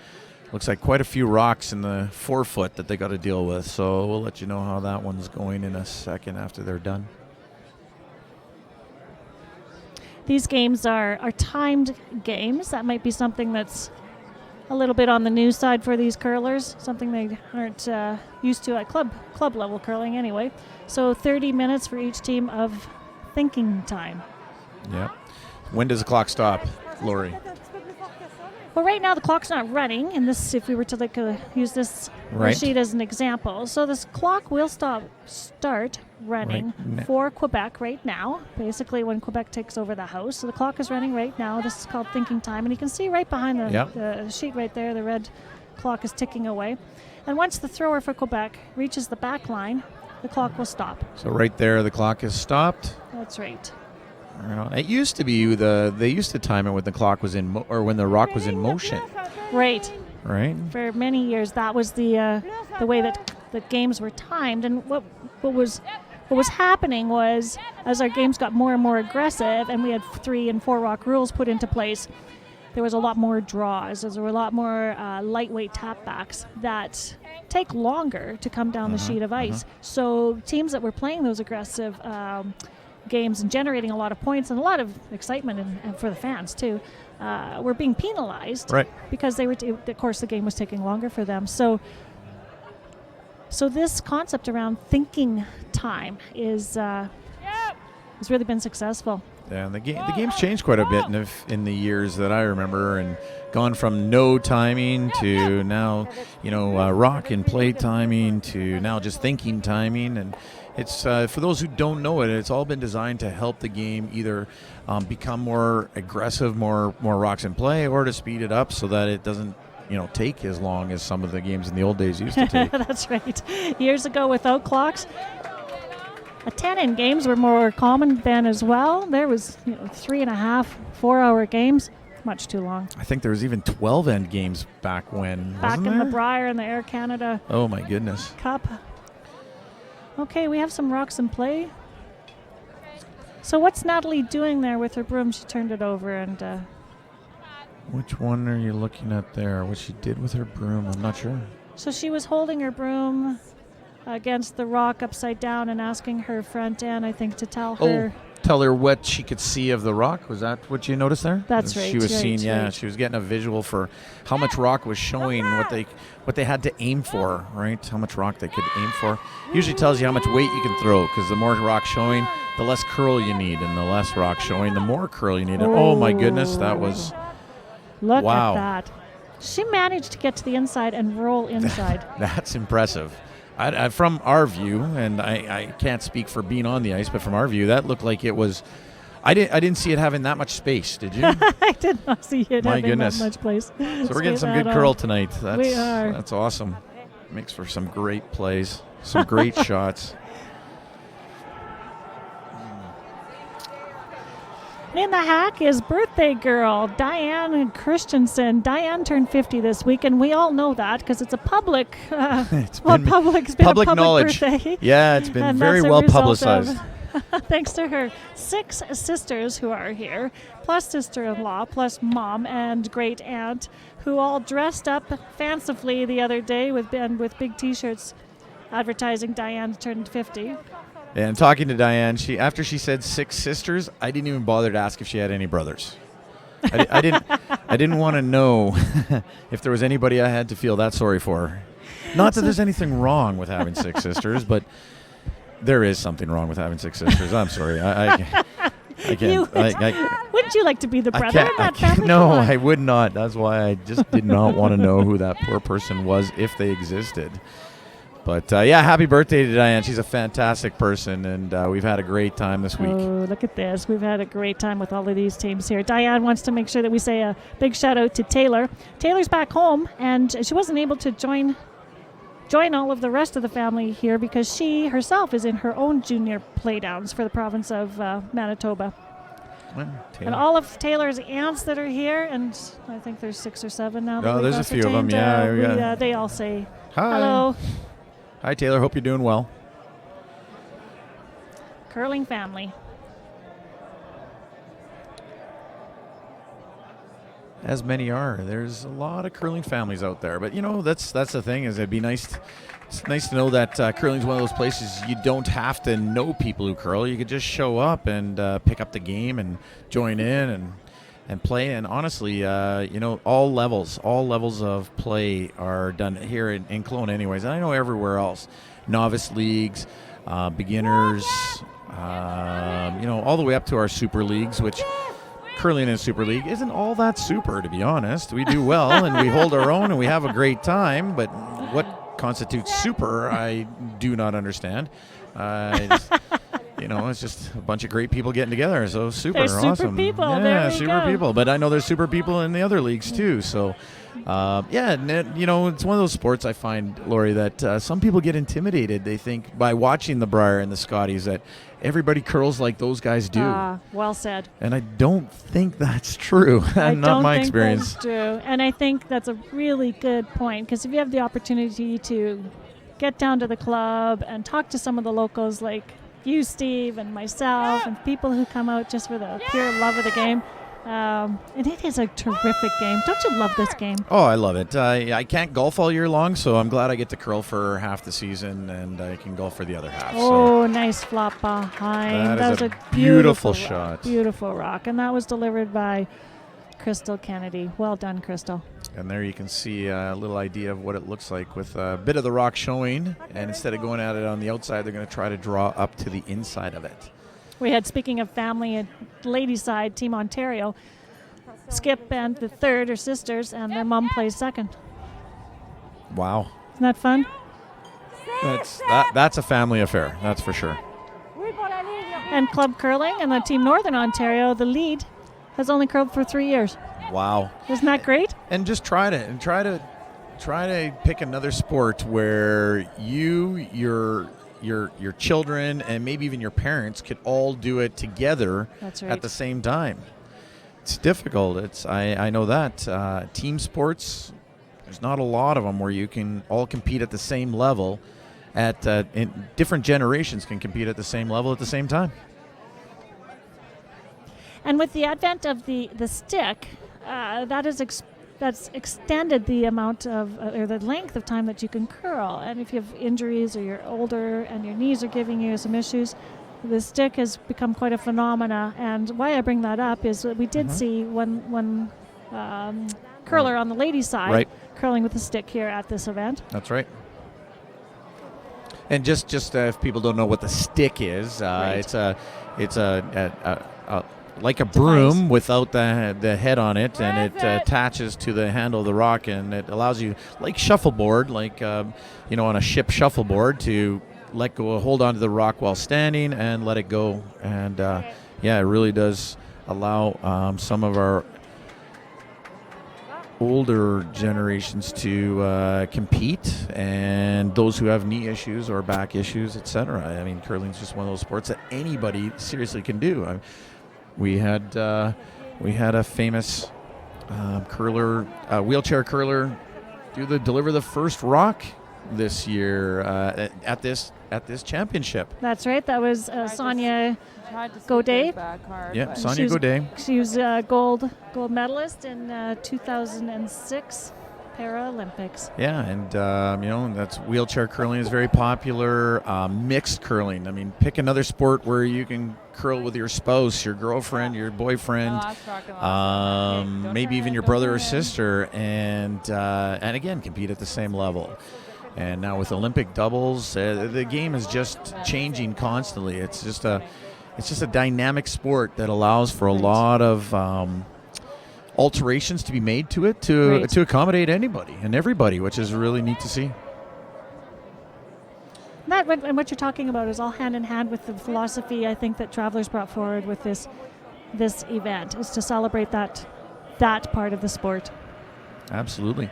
looks like quite a few rocks in the 4-foot that they got to deal with. So we'll let you know how that one's going in a second after they're done. These games are timed games. That might be something that's a little bit on the new side for these curlers, something they aren't used to at club level curling anyway. So 30 minutes for each team of thinking time. Yeah. When does the clock stop, Lori? Well, right now the clock's not running, and this, if we were to use this sheet as an example, so this clock will start running for Quebec right now. Basically, when Quebec takes over the house, so the clock is running right now. This is called thinking time, and you can see right behind the sheet right there, the red clock is ticking away. And once the thrower for Quebec reaches the back line, the clock will stop. So right there, the clock is stopped. That's right. It used to be they used to time it when the clock was in or when the rock was in motion. Right. Right. For many years, that was the way that the games were timed. And what was happening was, as our games got more and more aggressive, and we had 3 and 4 rock rules put into place, there was a lot more draws. There were a lot more lightweight tapbacks that take longer to come down the sheet of ice. So teams that were playing those aggressive games and generating a lot of points and a lot of excitement and for the fans too, were being penalized, right? Because of course the game was taking longer for them. So this concept around thinking time has really been successful. Yeah, and the game's changed quite a bit in the years that I remember, and gone from no timing to now, rock and play timing to now just thinking timing, and It's for those who don't know it, it's all been designed to help the game either become more aggressive, more rocks in play, or to speed it up so that it doesn't take as long as some of the games in the old days used to take. That's right. Years ago, without clocks, 10-in games were more common then as well. There was 3.5, 4-hour games. Much too long. I think there was even 12-end games back when. Back wasn't in there? the Brier and the Air Canada. Oh my goodness. Cup. Okay, we have some rocks in play. So what's Natalie doing there with her broom? She turned it over and... Which one are you looking at there? What she did with her broom? I'm not sure. So she was holding her broom against the rock upside down and asking her friend Anne, I think, to tell her... Tell her what she could see of the rock. Was that what you noticed there? That's right. She was seeing, right. She was getting a visual for how much rock was showing, what they had to aim for, right? How much rock they could aim for. Usually tells you how much weight you can throw, because the more rock showing, the less curl you need, and the less rock showing, the more curl you need. And oh my goodness, that was... Look wow. at that. She managed to get to the inside and roll inside. That's impressive. I, from our view, and I can't speak for being on the ice, but from our view, that looked like it was. I didn't see it having that much space. Did you? I did not see it My having goodness. that much place. So we're getting some good curl tonight. We are. That's awesome. Makes for some great plays, some great shots. In the hack is birthday girl Diane Christensen. Diane turned 50 this week, and we all know that because it's a public, it's been public knowledge. Birthday. Yeah, it's been And very that's a well result publicized. Thanks to her 6 sisters who are here, plus sister-in-law, plus mom and great aunt, who all dressed up fancifully the other day with big T-shirts advertising Diane turned 50. And talking to Diane, after she said 6 sisters, I didn't even bother to ask if she had any brothers. I didn't want to know if there was anybody I had to feel that sorry for. Not that there's anything wrong with having 6 sisters, but there is something wrong with having 6 sisters. I'm sorry. I can't. Wouldn't you like to be the brother in that family? No, I would not. That's why I just did not want to know who that poor person was if they existed. But, happy birthday to Diane. She's a fantastic person, and we've had a great time this week. Oh, look at this. We've had a great time with all of these teams here. Diane wants to make sure that we say a big shout-out to Taylor. Taylor's back home, and she wasn't able to join all of the rest of the family here because she herself is in her own junior playdowns for the province of Manitoba. And all of Taylor's aunts that are here, and I think there's 6 or 7 now. Oh, there's a few of them, yeah. They all say hi. Hello. Hi, Taylor. Hope you're doing well. Curling family. As many are. There's a lot of curling families out there. But, that's the thing, is it'd be nice. It's nice to know that curling is one of those places you don't have to know people who curl. You could just show up and pick up the game and join in and play. And honestly, all levels of play are done here in Kelowna anyways. And I know everywhere else. Novice leagues, beginners, all the way up to our super leagues, which curling in Super League isn't all that super, to be honest. We do well and we hold our own and we have a great time, but what constitutes super, I do not understand. It's just a bunch of great people getting together. So super, There's awesome. Super people. Yeah, there we super go. people. But I know there's super people in the other leagues too. So, it's one of those sports I find, Lori, that some people get intimidated. They think by watching the Brier and the Scotties that everybody curls like those guys do. Well said. And I don't think that's true. Not my experience. That's true. And I think that's a really good point, because if you have the opportunity to get down to the club and talk to some of the locals like you, Steve, and myself, and people who come out just for the pure love of the game, and it is a terrific game. Don't you love this game? Oh, I love it. I can't golf all year long, so I'm glad I get to curl for half the season, and I can golf for the other half. Oh, nice flop behind. That was is a beautiful rock, shot. Beautiful rock. And that was delivered by Crystal Kennedy. Well done, Crystal. And there you can see a little idea of what it looks like with a bit of the rock showing. And instead of going at it on the outside, they're going to try to draw up to the inside of it. We had, speaking of family, and ladies' side, Team Ontario, Skip and the third are sisters, and their mom plays second. Wow. Isn't that fun? That's a family affair, that's for sure. And club curling and the Team Northern Ontario, the lead, has only curled for 3 years. Wow. Isn't that great? And just try to pick another sport where your children, and maybe even your parents could all do it together. That's right. At the same time. It's difficult. I know that. Team sports, there's not a lot of them where you can all compete at the same level. In different generations can compete at the same level at the same time. And with the advent of the stick, that's extended the amount of or the length of time that you can curl. And if you have injuries or you're older and your knees are giving you some issues, the stick has become quite a phenomena. And why I bring that up is that we did see one curler on the ladies' side curling with a stick here at this event. That's right. And just if people don't know what the stick is, it's a like a broom without the head on it, and it attaches to the handle of the rock, and it allows you, like shuffleboard, like on a ship shuffleboard, to let go, hold on to the rock while standing, and let it go. And it really does allow some of our older generations to compete, and those who have knee issues or back issues, etc. I mean, curling is just one of those sports that anybody seriously can do. We had a famous wheelchair curler deliver the first rock this year at this championship. That's right. That was Sonia Godet. Yeah, Sonia Godet. She was a gold medalist in 2006 Paralympics. Yeah, and that's wheelchair curling is very popular. Mixed curling. I mean, pick another sport where you can curl with your spouse, your girlfriend, your boyfriend, maybe even your brother or sister, and again compete at the same level. And now with Olympic doubles, the game is just changing constantly. It's just a dynamic sport that allows for a lot of alterations to be made to it to accommodate anybody and everybody, which is really neat to see. That and what you're talking about is all hand in hand with the philosophy I think that Travelers brought forward with this event, is to celebrate that part of the sport. Absolutely.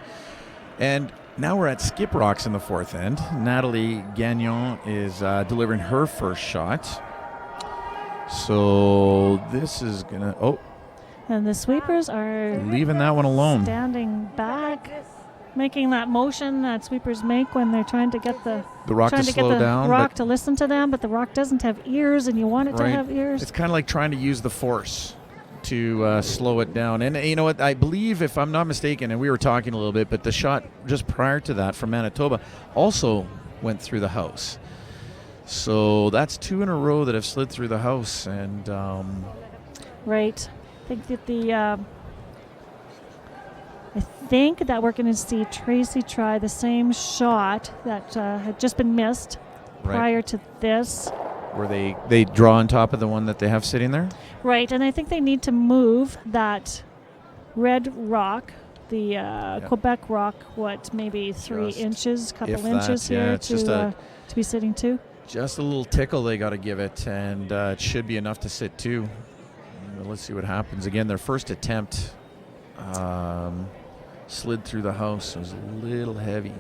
And now we're at skip rocks in the fourth end. Natalie Gagnon is delivering her first shot. So this is gonna and the sweepers are leaving that one alone, standing back, making that motion that sweepers make when they're trying to get the rock to slow down, rock to listen to them, but the rock doesn't have ears, and you want it to have ears. It's kind of like trying to use the force to slow it down. And you know what, I believe, if I'm not mistaken, and we were talking a little bit, but the shot just prior to that from Manitoba also went through the house. So that's 2 in a row that have slid through the house. And right. I think that we're going to see Tracy try the same shot that had just been missed prior to this. Where they draw on top of the one that they have sitting there? Right, and I think they need to move that red rock, the Quebec rock, maybe 3 inches, couple inches here to be sitting to. Just a little tickle they got to give it, and it should be enough to sit too. Let's see what happens. Again, their first attempt slid through the house. It was a little heavy.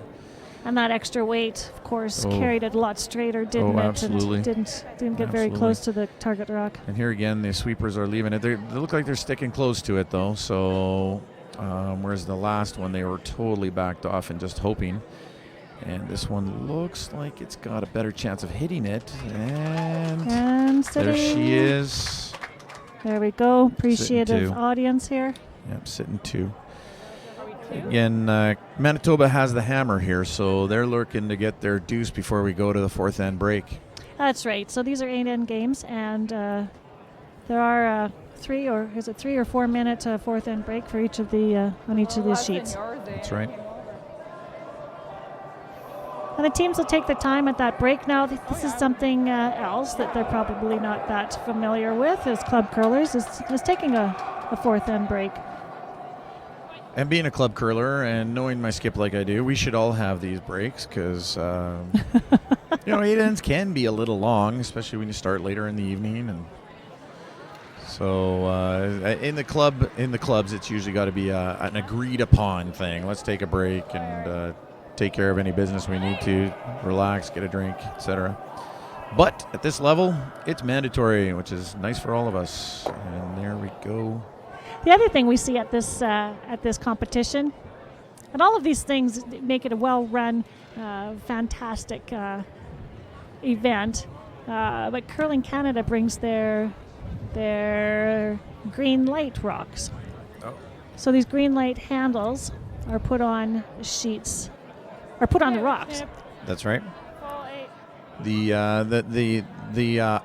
And that extra weight, of course, carried it a lot straighter, didn't it? Absolutely. And didn't get very close to the target rock. And here again, the sweepers are leaving it. They look like they're sticking close to it, though. So whereas the last one, they were totally backed off and just hoping. And this one looks like it's got a better chance of hitting it. And there she is. There we go. Appreciative audience here. Yep, sitting 2. Again, Manitoba has the hammer here, so they're looking to get their deuce before we go to the fourth end break. That's right. So these are 8-end games, and there are 3 or 4 minute fourth end break for each of the on each of these sheets. That's right. And the teams will take the time at that break. Now, this is something else that they're probably not that familiar with as club curlers, is taking a fourth end break. And being a club curler and knowing my skip like I do, we should all have these breaks because, 8 ends can be a little long, especially when you start later in the evening. And so in the clubs, it's usually got to be an agreed upon thing. Let's take a break and take care of any business we need to, relax, get a drink, etc. But at this level, it's mandatory, which is nice for all of us. And there we go. The other thing we see at this competition, and all of these things make it a well-run, fantastic event. But Curling Canada brings their green light rocks. Oh. So these green light handles are put on sheets, or put on the rocks. That's right. The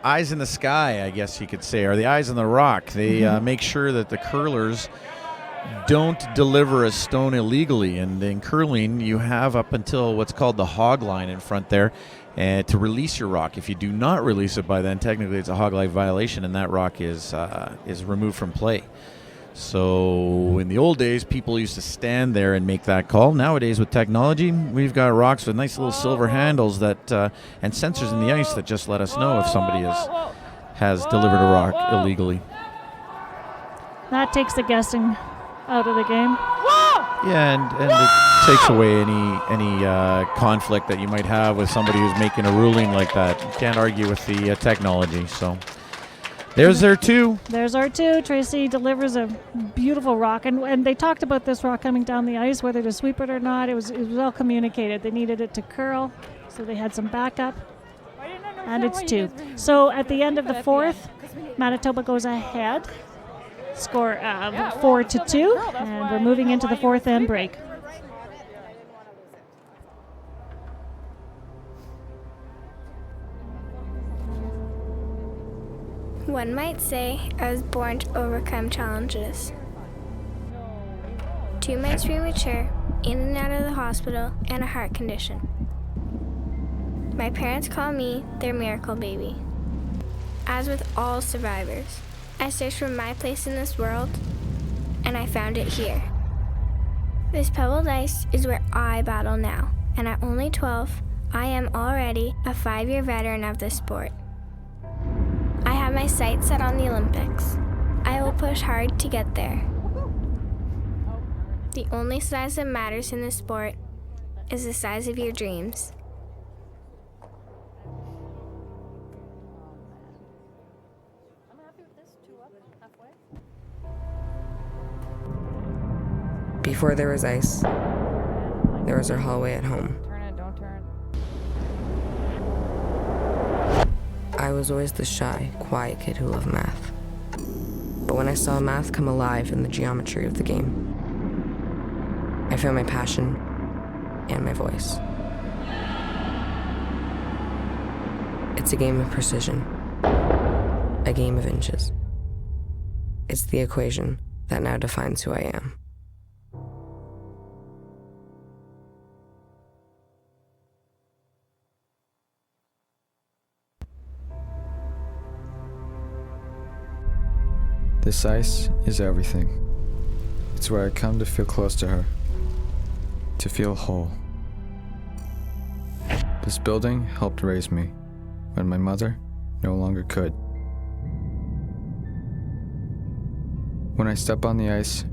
eyes in the sky, I guess you could say, or the eyes in the rock. They make sure that the curlers don't deliver a stone illegally. And in curling, you have up until what's called the hog line in front there to release your rock. If you do not release it by then, technically it's a hog line violation, and that rock is removed from play. So in the old days, people used to stand there and make that call. Nowadays, with technology, we've got rocks with nice little silver handles that and sensors in the ice that just let us know if somebody has delivered a rock illegally. That takes the guessing out of the game. Yeah, and it takes away any conflict that you might have with somebody who's making a ruling like that. You can't argue with the technology, so... There's our two. There's our two. Tracy delivers a beautiful rock. And they talked about this rock coming down the ice, whether to sweep it or not. It was well communicated. They needed it to curl, so they had some backup. And it's two. So at the end of the fourth, Manitoba goes ahead. Score 4-2. And we're moving into the fourth end break. One might say I was born to overcome challenges. 2 months premature, in and out of the hospital, and a heart condition. My parents call me their miracle baby. As with all survivors, I searched for my place in this world, and I found it here. This pebbled ice is where I battle now, and at only 12, I am already a 5-year veteran of this sport. I have my sights set on the Olympics. I will push hard to get there. The only size that matters in this sport is the size of your dreams. Before there was ice, there was our hallway at home. Don't turn. I was always the shy, quiet kid who loved math. But when I saw math come alive in the geometry of the game, I found my passion and my voice. It's a game of precision, a game of inches. It's the equation that now defines who I am. This ice is everything. It's where I come to feel close to her, to feel whole. This building helped raise me when my mother no longer could. When I step on the ice,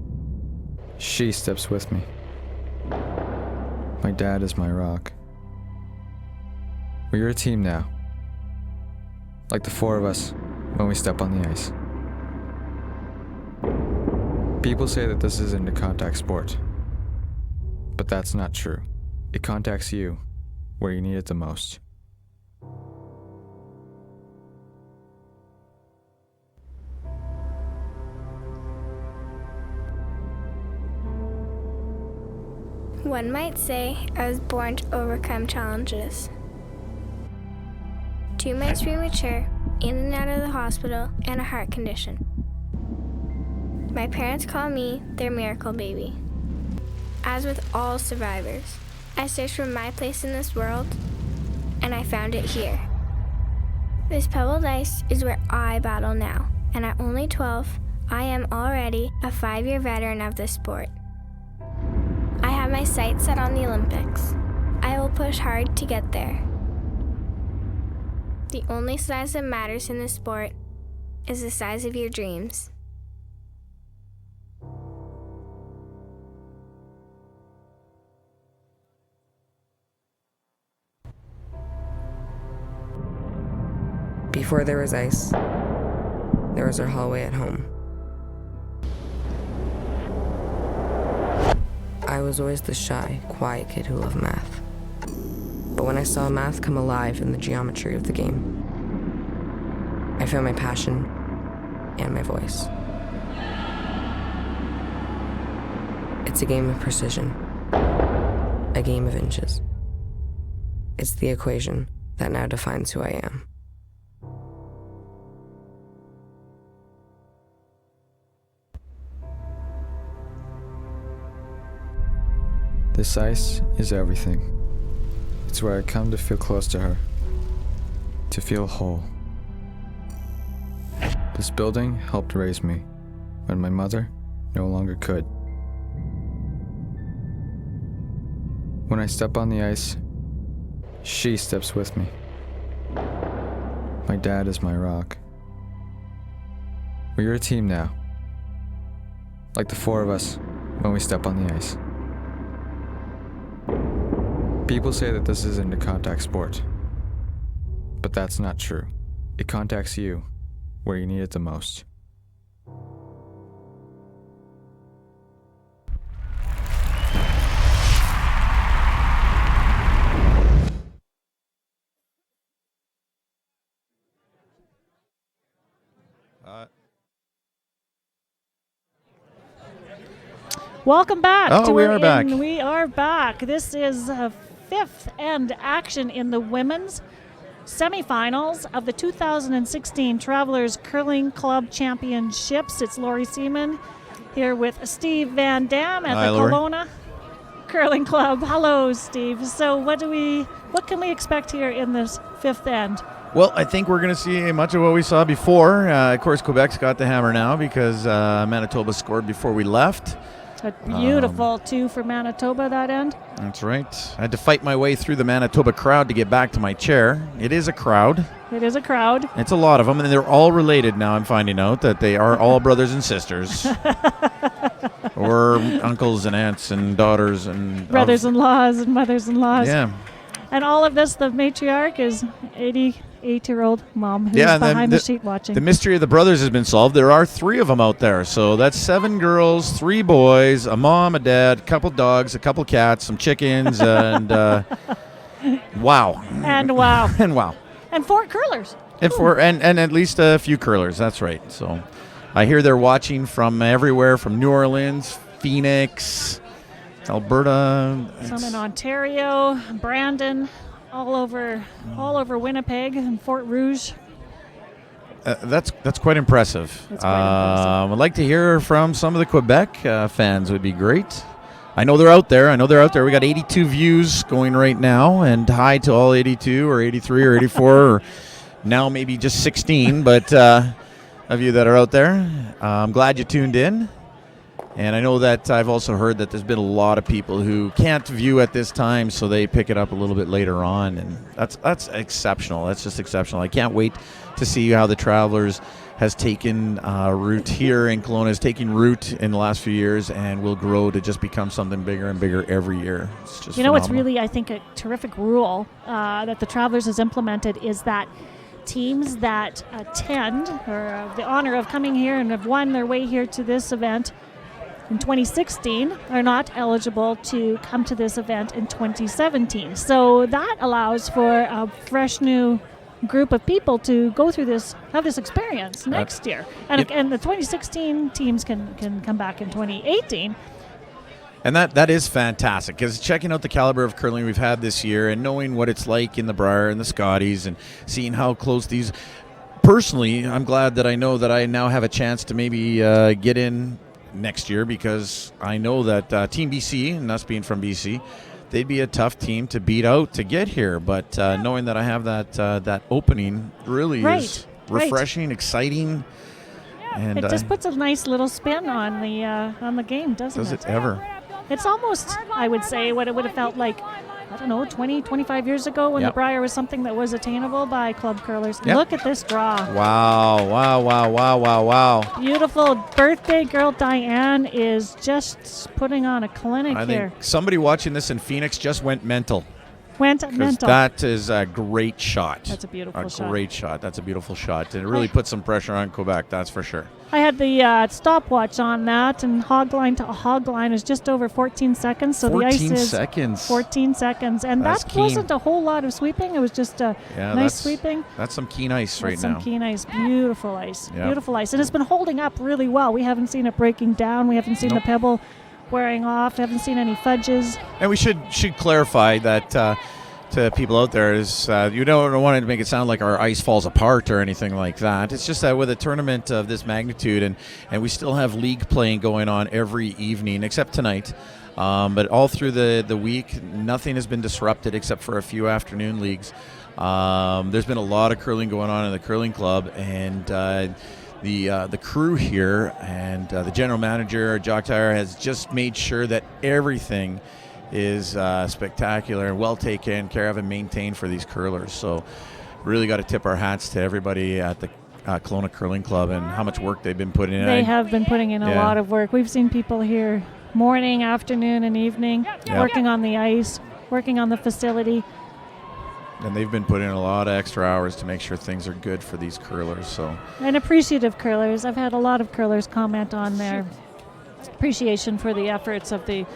she steps with me. My dad is my rock. We're a team now, like the 4 of us when we step on the ice. People say that this isn't a contact sport, but that's not true. It contacts you where you need it the most. One might say I was born to overcome challenges. 2 months premature, in and out of the hospital, and a heart condition. My parents call me their miracle baby. As with all survivors, I searched for my place in this world, and I found it here. This pebbled ice is where I battle now, and at only 12, I am already a 5-year veteran of this sport. have my sights set on the Olympics. I will push hard to get there. The only size that matters in this sport is the size of your dreams. Before there was ice, there was our hallway at home. I was always the shy, quiet kid who loved math. But when I saw math come alive in the geometry of the game, I found my passion and my voice. It's a game of precision, a game of inches. It's the equation that now defines who I am. This ice is everything. It's where I come to feel close to her, to feel whole. This building helped raise me when my mother no longer could. When I step on the ice, she steps with me. My dad is my rock. We're a team now, like the four of us when we step on the ice. People say that this isn't a contact sport, but that's not true. It contacts you where you need it the most. Welcome back. Oh, we are back. We are back. This is fifth end action in the women's semifinals of the 2016 Travelers Curling Club Championships. It's Lori Seaman here with Steve Van Dam at the Lori. Kelowna Curling Club. Hello, Steve. So what can we expect here in this fifth end? Well, I think we're going to see much of what we saw before. Of course, Quebec's got the hammer now because Manitoba scored before we left. A beautiful two for Manitoba, that end. That's right. I had to fight my way through the Manitoba crowd to get back to my chair. It is a crowd. It is a crowd. It's a lot of them, and they're all related now. I'm finding out that they are all brothers and sisters. Or uncles and aunts and daughters and... Brothers-in-laws and mothers-in-laws. Yeah. And all of this, the matriarch is 88-year-old mom who's behind the sheet watching. The mystery of the brothers has been solved. There are 3 of them out there. So that's 7 girls, 3 boys, a mom, a dad, a couple dogs, a couple cats, some chickens, and wow. And wow. And wow. And 4 curlers. And at least a few curlers. That's right. So I hear they're watching from everywhere, from New Orleans, Phoenix, Alberta. Some in Ontario, Brandon, all over Winnipeg and Fort Rouge. That's quite impressive. It's quite impressive. I'd like to hear from some of the Quebec fans. Would be great. I know they're out there. We got 82 views going right now, and hi to all 82 or 83 or 84 or now maybe just 16, but of you that are out there. I'm glad you tuned in. And I know that I've also heard that there's been a lot of people who can't view at this time, so they pick it up a little bit later on, and that's exceptional. That's just exceptional. I can't wait to see how the Travelers has taken root here in Kelowna, has taken root in the last few years, and will grow to just become something bigger and bigger every year. It's just phenomenal. What's really, I think, a terrific rule that the Travelers has implemented is that teams that attend or have the honor of coming here and have won their way here to this event in 2016 are not eligible to come to this event in 2017. So that allows for a fresh new group of people to go through this, have this experience next year. And the 2016 teams can come back in 2018. And that is fantastic, because checking out the caliber of curling we've had this year and knowing what it's like in the Brier and the Scotties and seeing how close these... Personally, I'm glad that I know that I now have a chance to maybe get in next year, because I know that Team BC, and us being from BC, they'd be a tough team to beat out to get here. But knowing that I have that opening really is refreshing, exciting, and it just puts a nice little spin on the game, doesn't it? Does it ever? It's almost, I would say, what it would have felt like, I don't know, 20, 25 years ago when the Brier was something that was attainable by club curlers. Yep. Look at this draw. Wow, wow, wow, wow, wow, wow. Beautiful birthday girl Diane is just putting on a clinic I here. think somebody watching this in Phoenix just went mental. Went 'Cause mental. that is a great shot. That's a beautiful shot. A great shot. That's a beautiful shot. And it really puts some pressure on Quebec, that's for sure. I had the stopwatch on that, and hog line to hog line is just over 14 seconds. So the ice 14 is seconds. 14 seconds. And That's that keen. wasn't a whole lot of sweeping. It was just a nice sweeping. That's some keen ice right That's now. some keen ice. Beautiful ice. Yeah. Beautiful ice. And it's been holding up really well. We haven't seen it breaking down. We haven't seen the pebble wearing off. We haven't seen any fudges. And we should clarify that to people out there is you don't want to make it sound like our ice falls apart or anything like that. It's just that with a tournament of this magnitude, and we still have league playing going on every evening except tonight. But all through the week, nothing has been disrupted except for a few afternoon leagues. There's been a lot of curling going on in the curling club, and the crew here and the general manager, Jock Tyre, has just made sure that everything is spectacular and well taken care of and maintained for these curlers. So really got to tip our hats to everybody at the Kelowna Curling Club and how much work they've been putting in. They have been putting in a lot of work. We've seen people here morning, afternoon, and evening working on the ice, working on the facility. And they've been putting in a lot of extra hours to make sure things are good for these curlers. So, and appreciative curlers. I've had a lot of curlers comment on their appreciation for the efforts of the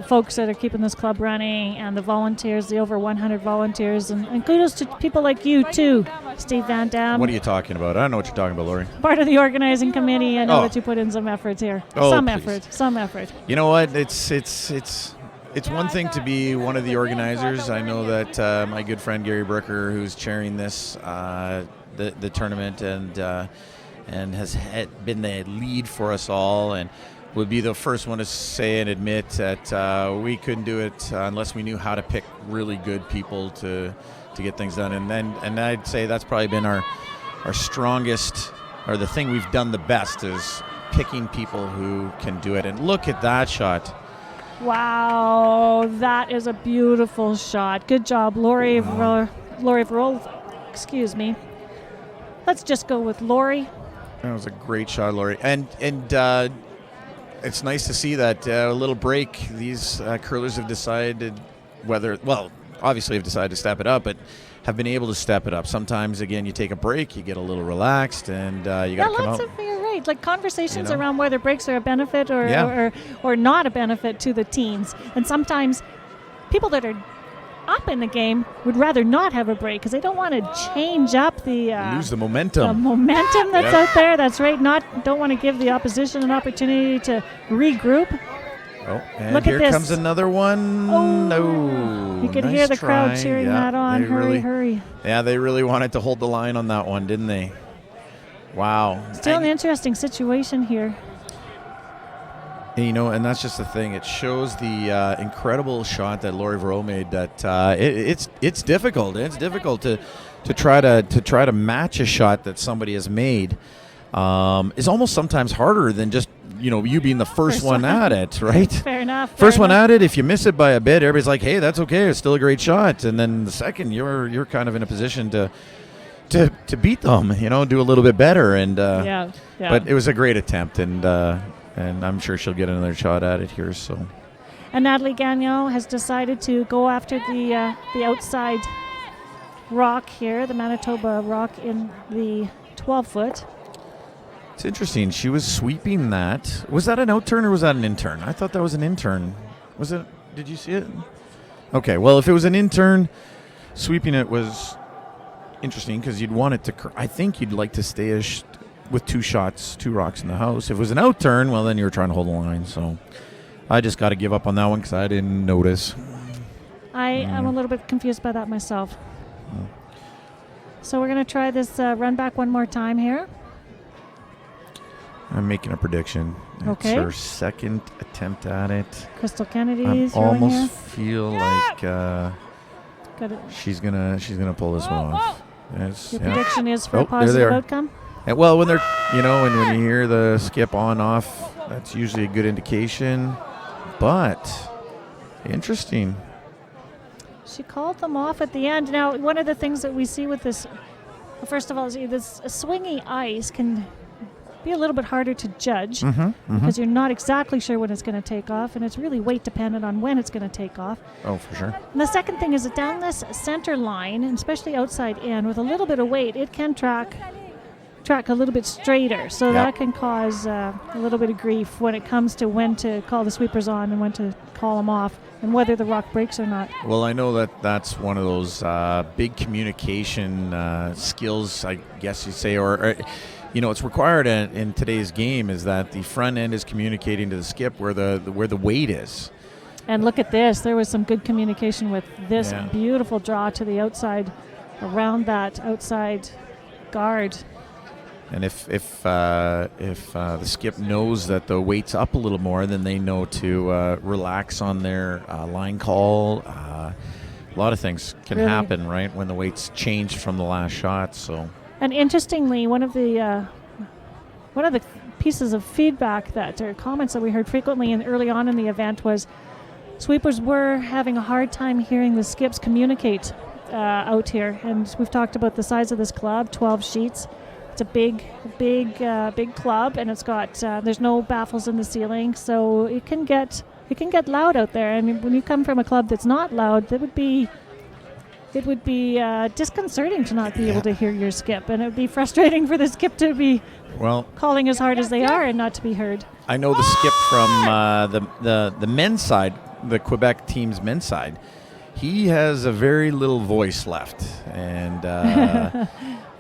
folks that are keeping this club running, and the volunteers, the over 100 volunteers, and kudos to people like you too, Steve Van Dam. What are you talking about? I don't know what you're talking about, Lori. Part of the organizing committee. I know that you put in some efforts here. Some effort. You know what? It's one thing to be one of the organizers. I know that my good friend Gary Brooker, who's chairing this the tournament and has been the lead for us all, and would be the first one to say and admit that we couldn't do it unless we knew how to pick really good people to get things done. And I'd say that's probably been our strongest, or the thing we've done the best, is picking people who can do it. And look at that shot. Wow, that is a beautiful shot. Good job, Lori Verol. Excuse me. Let's just go with Lori. That was a great shot, Lori. And it's nice to see that a little break. These curlers have decided obviously have decided to step it up, but have been able to step it up. Sometimes, again, you take a break, you get a little relaxed, and you got to come out. You're right. Like conversations around whether breaks are a benefit or not a benefit to the teams. And sometimes people that are up in the game would rather not have a break because they don't want to change up lose the momentum. The momentum that's out there. That's right. Don't want to give the opposition an opportunity to regroup. Oh, and look here at this. Comes another one. Oh, no. You could Nice hear the try. crowd cheering that on. Hurry. Yeah, they really wanted to hold the line on that one, didn't they? Wow. Still an interesting situation here. And that's just the thing. It shows the incredible shot that Lori Verot made. That it's difficult. It's difficult to try to match a shot that somebody has made. Is almost sometimes harder than just you being the first one at it, right? Fair enough. First one at it. If you miss it by a bit, everybody's like, "Hey, that's okay. It's still a great shot." And then the second, you're kind of in a position to beat them. Do a little bit better. And but it was a great attempt, and I'm sure she'll get another shot at it here. So. And Natalie Gagnon has decided to go after the outside rock here, the Manitoba rock in the 12-foot. It's interesting. She was sweeping that. Was that an out-turn or was that an in-turn? I thought that was an in-turn. Was it? Did you see it? Okay. Well, if it was an in-turn, sweeping it was interesting because you'd want it to. I think you'd like to stay with two rocks in the house. If it was an out-turn, well, then you were trying to hold the line. So I just got to give up on that one because I didn't notice. I am a little bit confused by that myself. So we're going to try this run back one more time here. I'm making a prediction. Okay. It's her second attempt at it. Crystal Kennedy's I almost here. feel like she's gonna pull this one off. Yes, Your prediction is for a positive outcome? And well, when they're when you hear the skip on off, that's usually a good indication. but interesting. She called them off at the end. Now, one of the things that we see with this, first of all, is this swingy ice can be a little bit harder to judge because you're not exactly sure when it's going to take off, and it's really weight dependent on when it's going to take off. Oh, for sure. And the second thing is that down this center line, and especially outside in, with a little bit of weight, it can track a little bit straighter. So that can cause a little bit of grief when it comes to when to call the sweepers on and when to call them off, and whether the rock breaks or not. Well, I know that's one of those big communication skills, I guess you say, or it's required in today's game, is that the front end is communicating to the skip where the weight is. And look at this. There was some good communication with this beautiful draw to the outside, around that outside guard. And if the skip knows that the weight's up a little more, then they know to relax on their line call. A lot of things can happen, right, when the weight's changed from the last shot. So. And interestingly, one of the pieces of feedback or comments that we heard frequently and early on in the event was sweepers were having a hard time hearing the skips communicate out here. And we've talked about the size of this club, 12 sheets. It's a big club, and it's got there's no baffles in the ceiling, so it can get loud out there. I mean, when you come from a club that's not loud, it would be disconcerting to not be able to hear your skip, and it would be frustrating for the skip to be calling as hard as they are and not to be heard. I know the skip from the men's side, the Quebec team's men's side. He has a very little voice left, and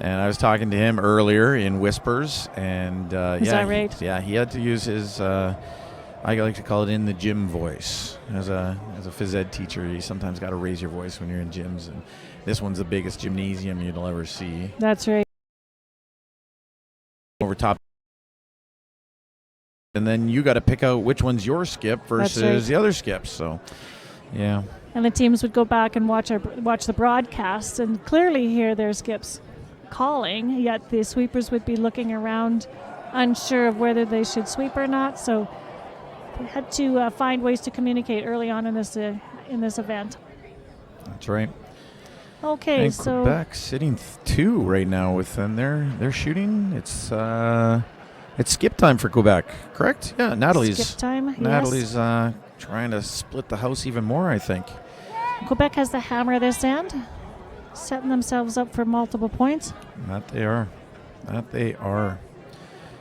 and I was talking to him earlier in whispers, and is that right? He had to use his I like to call it in the gym voice. As a phys ed teacher, you sometimes got to raise your voice when you're in gyms, and this one's the biggest gymnasium you'll ever see. That's right. Over top. And then you got to pick out which one's your skip versus the other skips. So, yeah. And the teams would go back and watch the broadcasts and clearly hear their skips calling, yet the sweepers would be looking around unsure of whether they should sweep or not. So we had to find ways to communicate early on in this event. That's right. Okay, and so Quebec sitting 2 right now within their shooting. It's skip time for Quebec, correct? Yeah, Natalie's skip time. Natalie's trying to split the house even more, I think. Quebec has the hammer this end, setting themselves up for multiple points. That they are.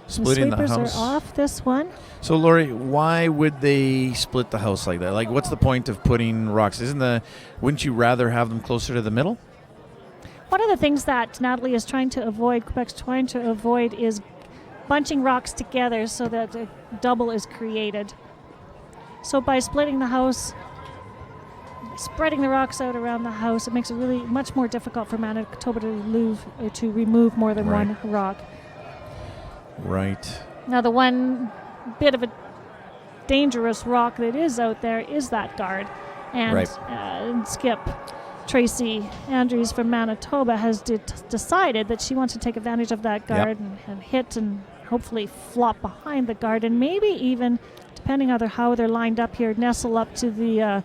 Splitting the house. The sweepers are off this one. So, Lori, why would they split the house like that? Like, what's the point of putting rocks? Wouldn't you rather have them closer to the middle? One of the things that Natalie is trying to avoid, Quebec's trying to avoid, is bunching rocks together so that a double is created. So by splitting the house, spreading the rocks out around the house, it makes it really much more difficult for Manitoba to remove more than one rock. Right. Now, the one bit of a dangerous rock that is out there is that guard. And skip Tracy Andrews from Manitoba has decided that she wants to take advantage of that guard and hit and hopefully flop behind the guard, and maybe even, depending on how they're lined up here, nestle up to the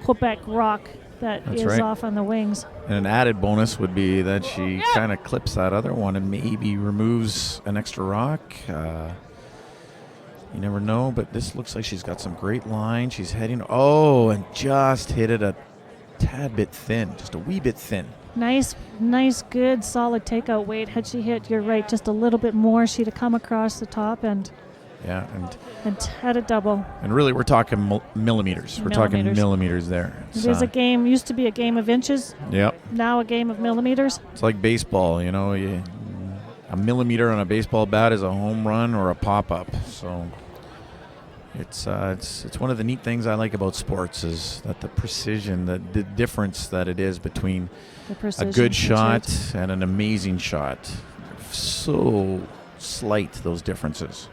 Quebec rock that is off on the wings. And an added bonus would be that she kind of clips that other one and maybe removes an extra rock. You never know, but this looks like she's got some great line. She's heading, and just hit it a tad bit thin, just a wee bit thin. Nice, good, solid takeout weight. Had she hit, you're right, just a little bit more, she'd have come across the top and had a double. And really, we're talking millimeters. We're talking millimeters there. It is used to be a game of inches. Yep. Now a game of millimeters. It's like baseball, a millimeter on a baseball bat is a home run or a pop-up. So it's one of the neat things I like about sports is that the precision, the difference that it is between a good shot and an amazing shot. So slight, those differences.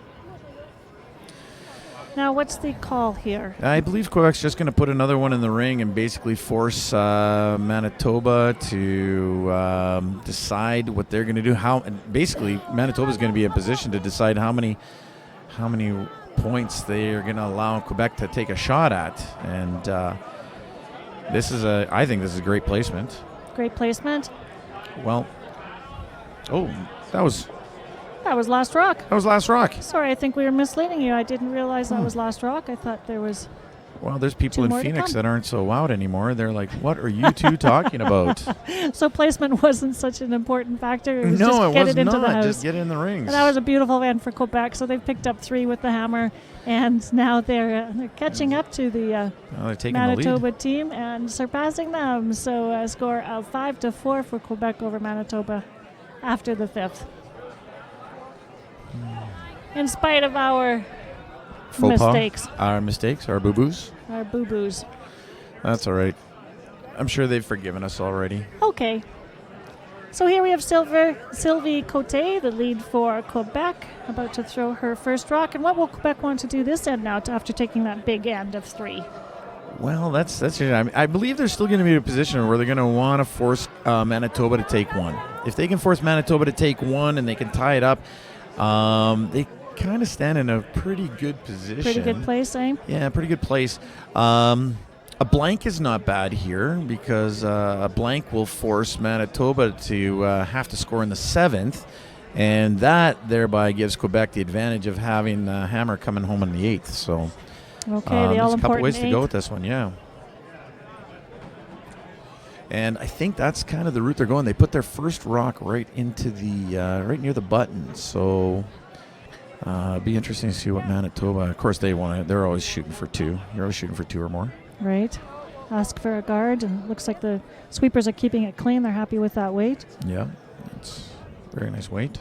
Now, what's the call here? I believe Quebec's just going to put another one in the ring and basically force Manitoba to decide what they're going to do. Basically, Manitoba's going to be in position to decide how many points they are going to allow Quebec to take a shot at. And I think this is a great placement. Great placement. Well, that was Last Rock. That was Last Rock. Sorry, I think we were misleading you. I didn't realize that was Last Rock. I thought there was... Well, there's people two in more to Phoenix come. that aren't so wowed anymore. They're like, what are you two talking about? So placement wasn't such an important factor. It was No, just it get was it into the not. house. Just get in the rings. And that was a beautiful win for Quebec. So they've picked up 3 with the hammer, and now they're catching up to the Well, they're taking Manitoba the lead. team and surpassing them. So a score of 5-4 for Quebec over Manitoba after the 5th. In spite of our Faux pas. mistakes, Our mistakes, our boo-boos. our boo-boos. That's all right. I'm sure they've forgiven us already. Okay. So here we have Sylvie Cote, the lead for Quebec, about to throw her first rock. And what will Quebec want to do this end now after taking that big end of 3? Well, that's it. I believe they're still going to be in a position where they're going to want to force Manitoba to take one. If they can force Manitoba to take one and they can tie it up, they kind of stand in a pretty good position. Pretty good place, eh? Yeah, pretty good place. A blank is not bad here because a blank will force Manitoba to have to score in the 7th, and that thereby gives Quebec the advantage of having Hammer coming home in the 8th. So, Okay, the there's a couple all-important ways to go 8th. with this one, yeah. And I think that's kind of the route they're going. They put their first rock right into the right near the button. So. It'd be interesting to see what Manitoba. Of course, they're always shooting for 2. You're always shooting for 2 or more. Right. Ask for a guard, and it looks like the sweepers are keeping it clean. They're happy with that weight. Yeah, it's very nice weight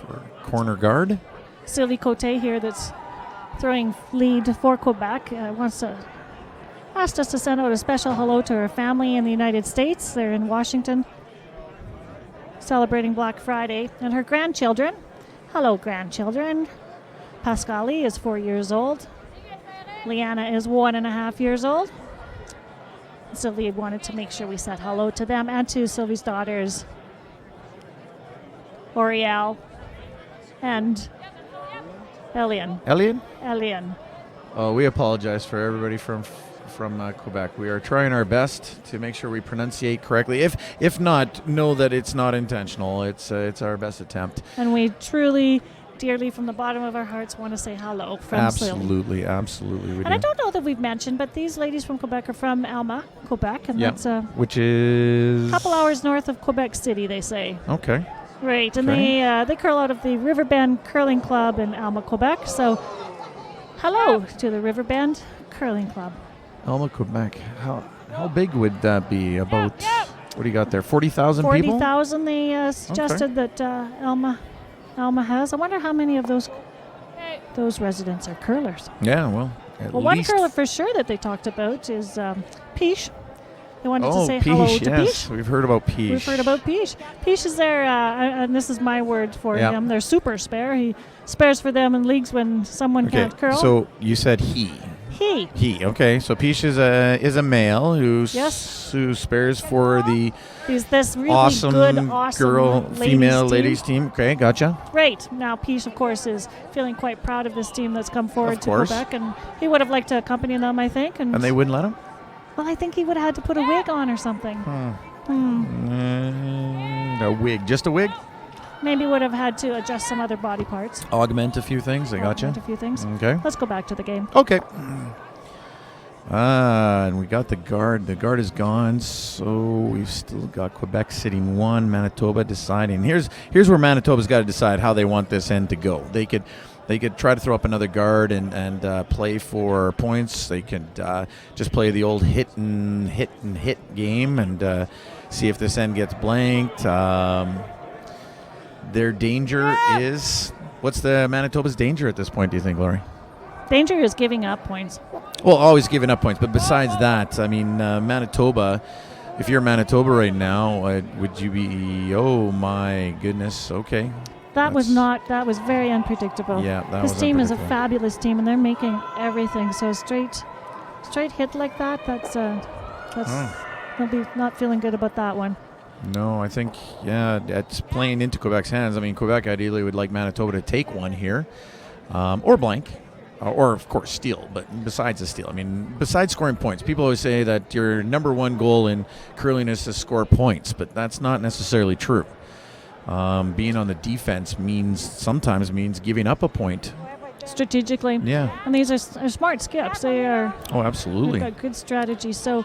for corner guard. Sylvie Cote here, that's throwing lead for Quebec, asked us to send out a special hello to her family in the United States. They're in Washington celebrating Black Friday, and her grandchildren. Hello, grandchildren. Pascali is 4 years old. Liana is 1.5 years old. Sylvie wanted to make sure we said hello to them and to Sylvie's daughters, Oriel and Elian. Elian? Oh, we apologize for everybody from Quebec. We are trying our best to make sure we pronunciate correctly. If not, know that it's not intentional. It's our best attempt. And we truly, dearly, from the bottom of our hearts, want to say hello from Sylvie. Absolutely. We And I don't know that we've mentioned, but these ladies from Quebec are from Alma, Quebec, and that's a which is couple hours north of Quebec City, they say. Okay. Right, and Okay. they curl out of the Riverbend Curling Club in Alma, Quebec. So, hello to the Riverbend Curling Club. Alma, Quebec. How big would that be? About what do you got there? 40,000 people. 40,000 they suggested that Alma has. I wonder how many of those residents are curlers. Yeah, well, One curler for sure that they talked about is Piche. They wanted to say Piche, hello to yes. Piche. We've heard about Piche. We've heard about Piche. Piche is their, and this is my word for him, their super spare. He spares for them in leagues when someone can't curl. So you said he. He. Okay. So Piche is a male who Yes. who spares for the He's this really awesome good, awesome girl, female team. ladies team. Okay, gotcha. Right. Now, Piche, of course, is feeling quite proud of this team that's come forward Of to course. Quebec, and he would have liked to accompany them, I think. And they wouldn't let him? Well, I think he would have had to put a wig on or something. A wig. Just a wig? Maybe would have had to adjust some other body parts. Augment a few things. I gotcha. Augment a few things. Okay. Let's go back to the game. Okay. And we got the guard. The guard is gone, so we've still got Quebec sitting 1, Manitoba deciding. Here's where Manitoba's got to decide how they want this end to go. They could try to throw up another guard and play for points. They could just play the old hit and hit game and see if this end gets blanked. Their danger is... What's the Manitoba's danger at this point, do you think, Laurie? Danger is giving up points. Well, always giving up points. But besides that, I mean, Manitoba, if you're Manitoba right now, would you be, oh, my goodness, okay. That was very unpredictable. Yeah, that This was team is a unpredictable. fabulous team, and they're making everything. So straight hit like that, they'll be not feeling good about that one. No, I think, it's playing into Quebec's hands. I mean, Quebec ideally would like Manitoba to take one here, or blank. or of course steal, but besides the steal, I mean, besides scoring points, people always say that your number one goal in curling is to score points, but that's not necessarily true. Being on the defense sometimes means giving up a point. Strategically. Yeah. And these are smart skips. They are. Oh, absolutely. They've got good strategy. So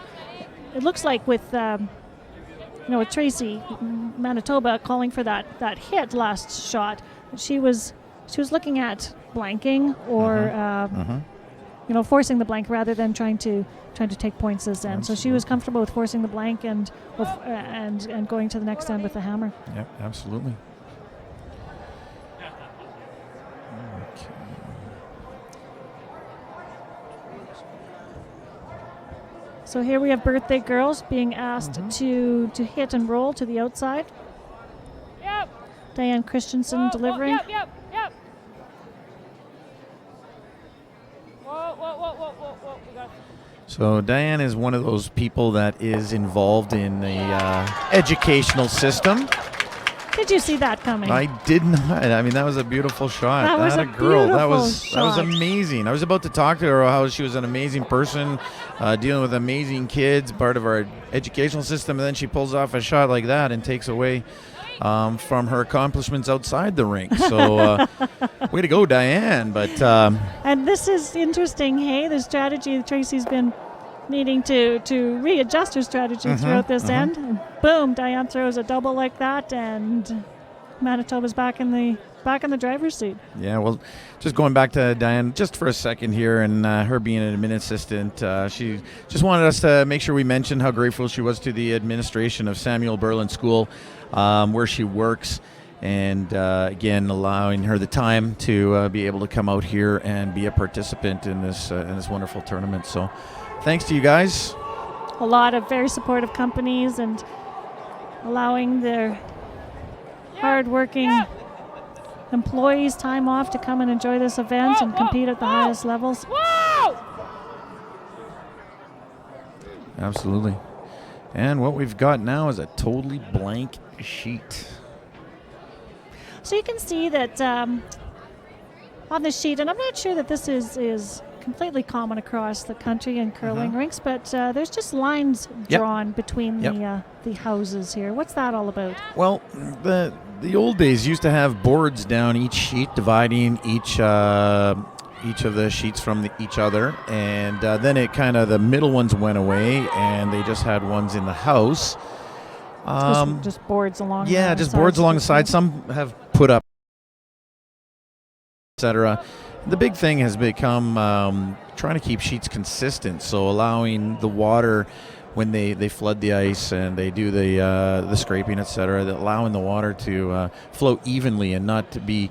it looks like with with Tracy, Manitoba calling for that hit last shot, she was looking at blanking or forcing the blank rather than trying to take points this end. So she was comfortable with forcing the blank and going to the next end with the hammer. Yep, absolutely. So here we have birthday girls being asked to hit and roll to the outside. Yep. Diane Christensen delivering. Yep. Whoa. We got So Diane is one of those people that is involved in the educational system. Did you see that coming? I did not. I mean, that was a beautiful shot. That was a girl. That was shot. amazing. I was about to talk to her how she was an amazing person, dealing with amazing kids, part of our educational system, and then she pulls off a shot like that and takes away from her accomplishments outside the rink. So way to go, Diane. But and this is interesting, hey, the strategy that Tracy's been needing to readjust her strategy throughout this end. And boom, Diane throws a double like that, and Manitoba's back in the driver's seat. Yeah, well, just going back to Diane just for a second here, and her being an admin assistant, she just wanted us to make sure we mentioned how grateful she was to the administration of Samuel Berlin School, where she works, and again, allowing her the time to be able to come out here and be a participant in this wonderful tournament. So thanks to you guys. A lot of very supportive companies and allowing their hard-working employees time off to come and enjoy this event and compete at the highest levels. Whoa! Absolutely. And what we've got now is a totally blank sheet. So you can see that on the sheet, and I'm not sure that this is completely common across the country in curling rinks, but there's just lines drawn between the houses here. What's that all about? Well, the old days used to have boards down each sheet, dividing each of the sheets from each other, and then it kind of the middle ones went away, and they just had ones in the house. Just boards along. Yeah, just boards along the side. Some have put up, etc. The big thing has become trying to keep sheets consistent, so allowing the water when they flood the ice and they do the scraping, etc., allowing the water to flow evenly and not to be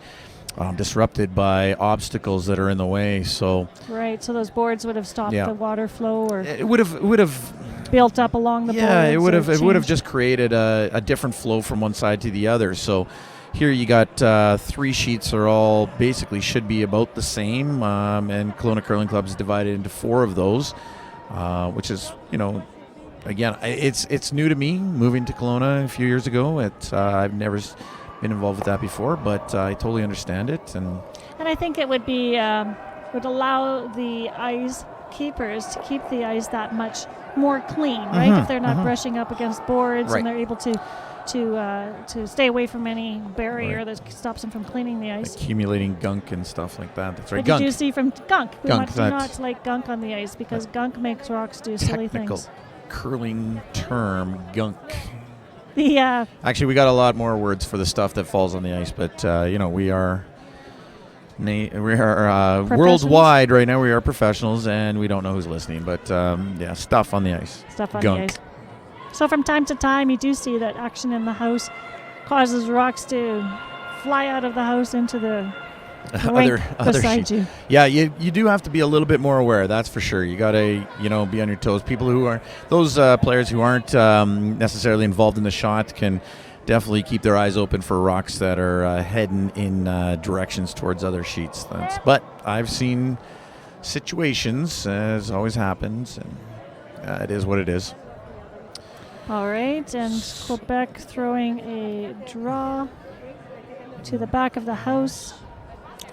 disrupted by obstacles that are in the way. So right, so those boards would have stopped the water flow, or it would have built up along the boards. Yeah, it would have just created a different flow from one side to the other. So here you got 3 sheets are all basically should be about the same, and Kelowna Curling Club is divided into 4 of those, which is, again, it's new to me moving to Kelowna a few years ago. I've never been involved with that before, but I totally understand it. And I think it would be would allow the ice keepers to keep the ice that much more clean, right? If they're not brushing up against boards, and they're able to stay away from any barrier that stops them from cleaning the ice. Accumulating gunk and stuff like that. That's right. What did you see from gunk? We Gunk, do not like gunk on the ice because gunk makes rocks do silly technical things. curling term, gunk. Actually, we got a lot more words for the stuff that falls on the ice, but we are worldwide right now. We are professionals, and we don't know who's listening. But stuff on the ice. Stuff on gunk. the ice. So from time to time, you do see that action in the house causes rocks to fly out of the house into the rink beside sheet. you. Yeah, you do have to be a little bit more aware. That's for sure. You got to be on your toes. People who are those players who aren't necessarily involved in the shot can definitely keep their eyes open for rocks that are heading in directions towards other sheets. But I've seen situations, as always happens, and it is what it is. All right, and Quebec throwing a draw to the back of the house.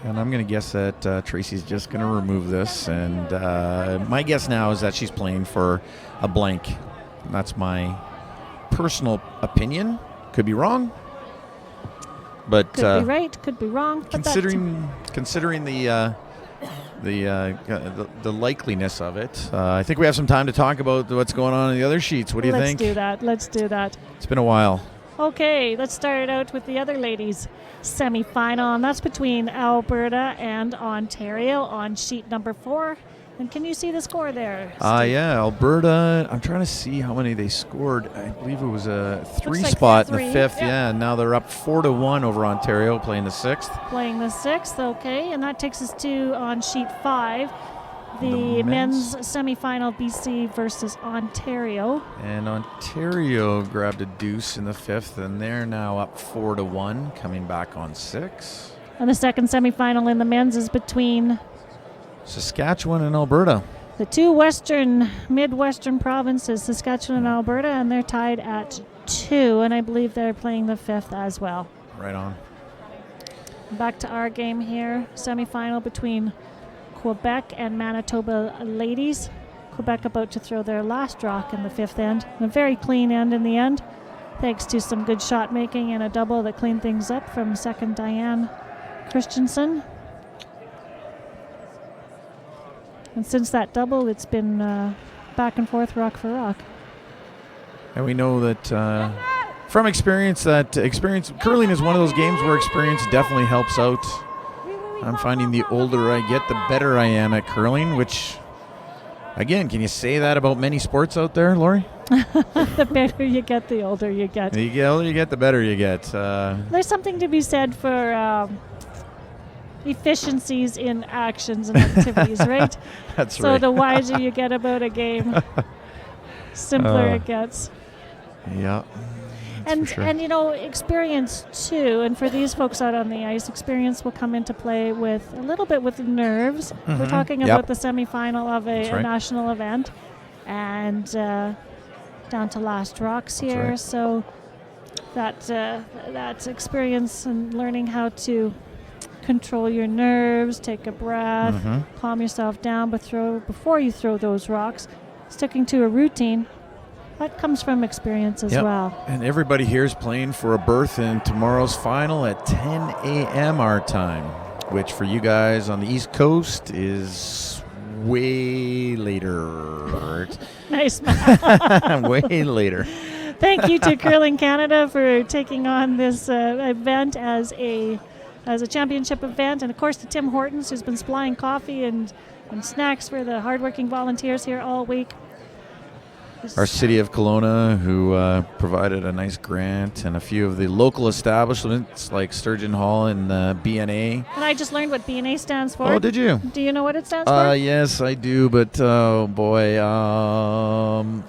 And I'm going to guess that Tracy's just going to remove this. And my guess now is that she's playing for a blank. That's my personal opinion. Could be wrong. But Could be right, could be wrong. But considering the likeliness of it, I think we have some time to talk about what's going on in the other sheets. What do you think? Let's do that. It's been a while. Okay, let's start it out with the other ladies' semi-final, and that's between Alberta and Ontario on sheet number 4. And can you see the score there, Steve? Yeah, Alberta. I'm trying to see how many they scored. I believe it was a 3 like spot 3, in the 5th. yeah. Yeah, and now they're up 4-1 over Ontario, playing the 6th. Playing the 6th, okay, and that takes us to on sheet 5. The men's semi-final, BC versus Ontario. And Ontario grabbed a deuce in the 5th, and they're now up 4-1, coming back on 6. And the second semi-final in the men's is between Saskatchewan and Alberta. the two Midwestern provinces, Saskatchewan and Alberta, and they're tied at 2, and I believe they're playing the 5th as well. Right on. Back to our game here, semi-final between Quebec and Manitoba ladies. Quebec about to throw their last rock in the 5th end. A very clean end in the end, thanks to some good shot making and a double that cleaned things up from second Diane Christensen. And since that double, it's been back and forth, rock for rock. And we know that from experience, curling is one of those games where experience definitely helps out. I'm finding the older I get, the better I am at curling, which, again, can you say that about many sports out there, Lori? The better you get, the older you get. The older you get, the better you get. There's something to be said for efficiencies in actions and activities, right? That's so right. The wiser you get about a game, simpler it gets. Yeah. And experience too. And for these folks out on the ice, experience will come into play with a little bit with nerves. Mm-hmm. We're talking about the semifinal of a national event, and down to last rocks here. Right. So that experience and learning how to control your nerves, take a breath, calm yourself down, before you throw those rocks, sticking to a routine. That comes from experience as well. And everybody here is playing for a berth in tomorrow's final at 10 a.m. our time, which for you guys on the East Coast is way later. Nice, man. Way later. Thank you to Curling Canada for taking on this event as a championship event, and of course to Tim Hortons, who's been supplying coffee and snacks for the hardworking volunteers here all week. Our city of Kelowna, who provided a nice grant, and a few of the local establishments like Sturgeon Hall and BNA. And I just learned what BNA stands for. Oh, did you? Do you know what it stands for? Yes, I do, but oh boy.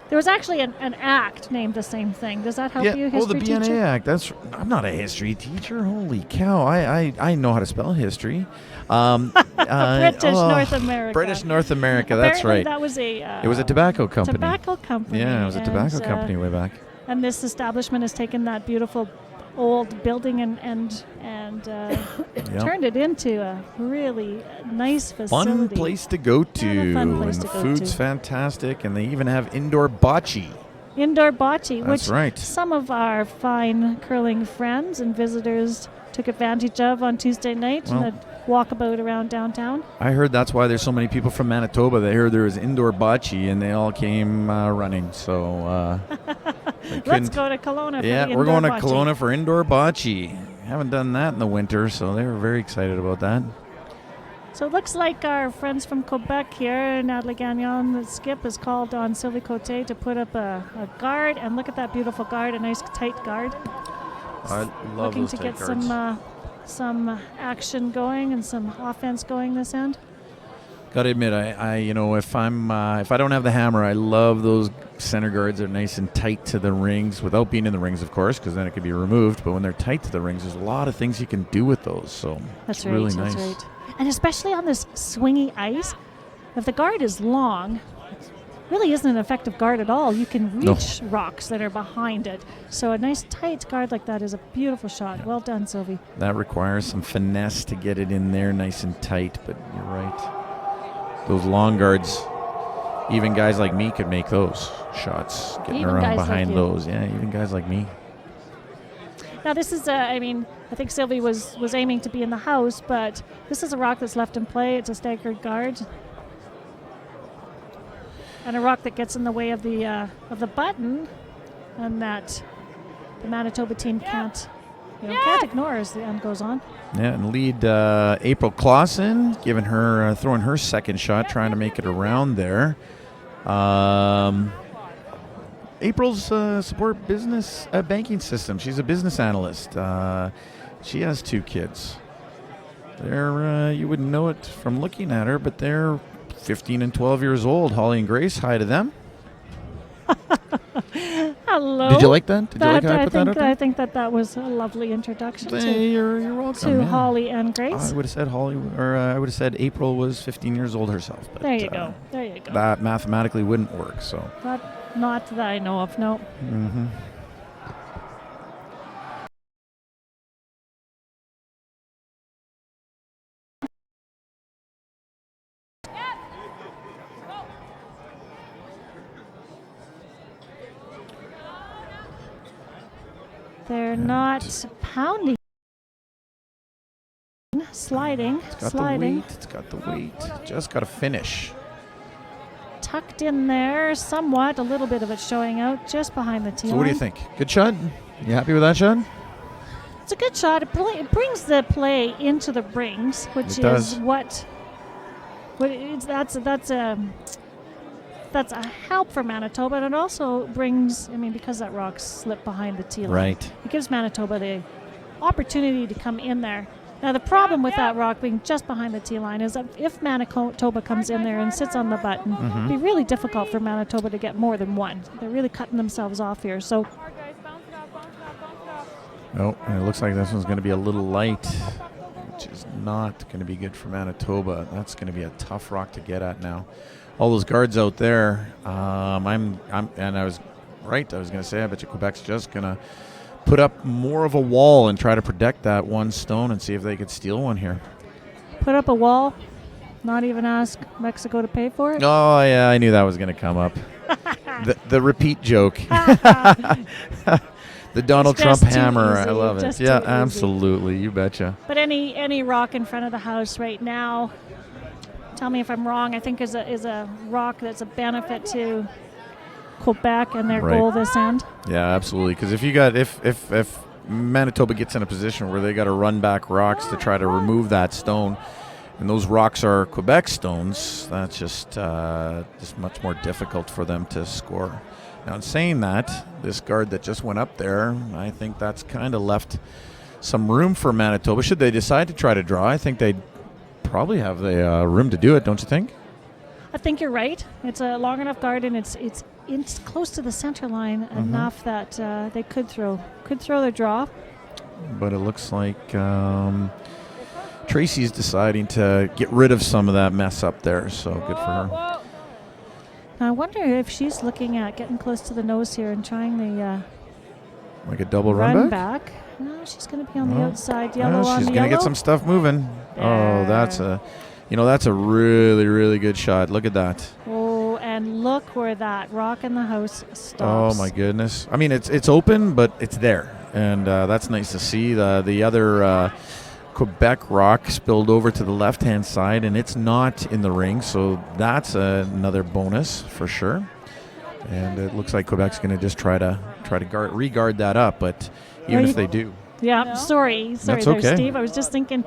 There was actually an act named the same thing. Does that help you, history teacher? Oh, the BNA Act. I'm not a history teacher. Holy cow! I know how to spell history. British North America. British North America. Apparently that's right. That was it was a tobacco company. Tobacco company. Yeah, it was a tobacco company way back. And this establishment has taken that beautiful old building and turned it into a really nice facility. Fun place to go to. And a fun place to go food's to. fantastic, and they even have indoor bocce. Indoor bocce, That's which right. some of our fine curling friends and visitors took advantage of on Tuesday night in a walkabout around downtown. I heard that's why there's so many people from Manitoba. They heard there was indoor bocce, and they all came running. So Let's go to Kelowna for the indoor we're going to bocce. Kelowna for indoor bocce. Haven't done that in the winter, so they were very excited about that. So it looks like our friends from Quebec here, Natalie Gagnon, the skip, has called on Sylvie Cote to put up a guard, and look at that beautiful guard, a nice tight guard. I love Looking those to tight get guards. some action going and some offense going this end. Got to admit, if I don't have the hammer, I love those center guards. They're nice and tight to the rings, without being in the rings, of course, because then it can be removed. But when they're tight to the rings, there's a lot of things you can do with those. So That's it's right. really That's nice. right. And especially on this swingy ice, if the guard is long, really isn't an effective guard at all. You can reach rocks that are behind it. So a nice tight guard like that is a beautiful shot. Well done, Sylvie. That requires some finesse to get it in there nice and tight, but you're right. Those long guards, even guys like me could make those shots, getting Even around guys like behind you. those. Yeah, even guys like me. Now this is, I think Sylvie was aiming to be in the house, but this is a rock that's left in play. It's a staggered guard. And a rock that gets in the way of the button, and that the Manitoba team can't ignore as the end goes on. Yeah, and lead April Clausen, giving her throwing her second shot, trying to make it around there. April's support business banking system. She's a business analyst. She has 2 kids. They're you wouldn't know it from looking at her, but they're 15 and 12 years old. Holly and Grace, hi to them. Hello. Did you like that? Did you like how I put that up there? I think that was a lovely introduction You're welcome. to yeah. Holly and Grace. I would have said I would have said April was 15 years old herself. But, There you go. There you go. That mathematically wouldn't work. So. Not that I know of. No. Mm-hmm. They're not pounding. Sliding. It's got sliding. the weight. It's got the weight. Just got to finish. Tucked in there somewhat. A little bit of it showing out just behind the tee So what do you think? Good shot? You happy with that shot? It's a good shot. It brings the play into the rings, which It does. is what that's a help for Manitoba, and it also brings, because that rock slipped behind the tee line. Right. It gives Manitoba the opportunity to come in there. Now, the problem with that rock being just behind the tee line is that if Manitoba comes in there and sits on the button, it'd be really difficult for Manitoba to get more than one. They're really cutting themselves off here. So, Oh, and it looks like this one's going to be a little light, which is not going to be good for Manitoba. That's going to be a tough rock to get at now. All those guards out there. And I was right. I was going to say, I bet you Quebec's just going to put up more of a wall and try to protect that one stone and see if they could steal one here. put up a wall, not even ask Mexico to pay for it. Oh, yeah, I knew that was going to come up. the repeat joke. The Donald It's Trump just too hammer. easy, I love it. just Yeah, too easy. absolutely. You betcha. But any rock in front of the house right now, tell me if I'm wrong, I think is a rock that's a benefit to Quebec and their Right. goal this end. Yeah, absolutely. Because if Manitoba gets in a position where they got to run back rocks to try to remove that stone, and those rocks are Quebec stones, that's just much more difficult for them to score. Now, in saying that, this guard that just went up there, I think that's kind of left some room for Manitoba. Should they decide to try to draw, I think they'd probably have the room to do it, don't you think? I think you're right. It's a long enough guard, and it's close to the center line enough that they could throw their draw. But it looks like Tracy's deciding to get rid of some of that mess up there, so good for her. Now, I wonder if she's looking at getting close to the nose here and trying the Like a double run run back? back. No, she's going to be on the No. outside. Yeah, Yellow on she's the going to yellow. get some stuff moving. There. Oh, that's a really, really good shot. Look at that. Oh, and look where that rock in the house Oh, stops. my goodness. I mean, it's open, but it's there. And that's nice to see. The other Quebec rock spilled over to the left-hand side, and it's not in the ring. So that's another bonus for sure. And it looks like Quebec's going to just try to re-guard that up. But even if they do. Yeah, No? sorry That's there, okay. Steve. I was just thinking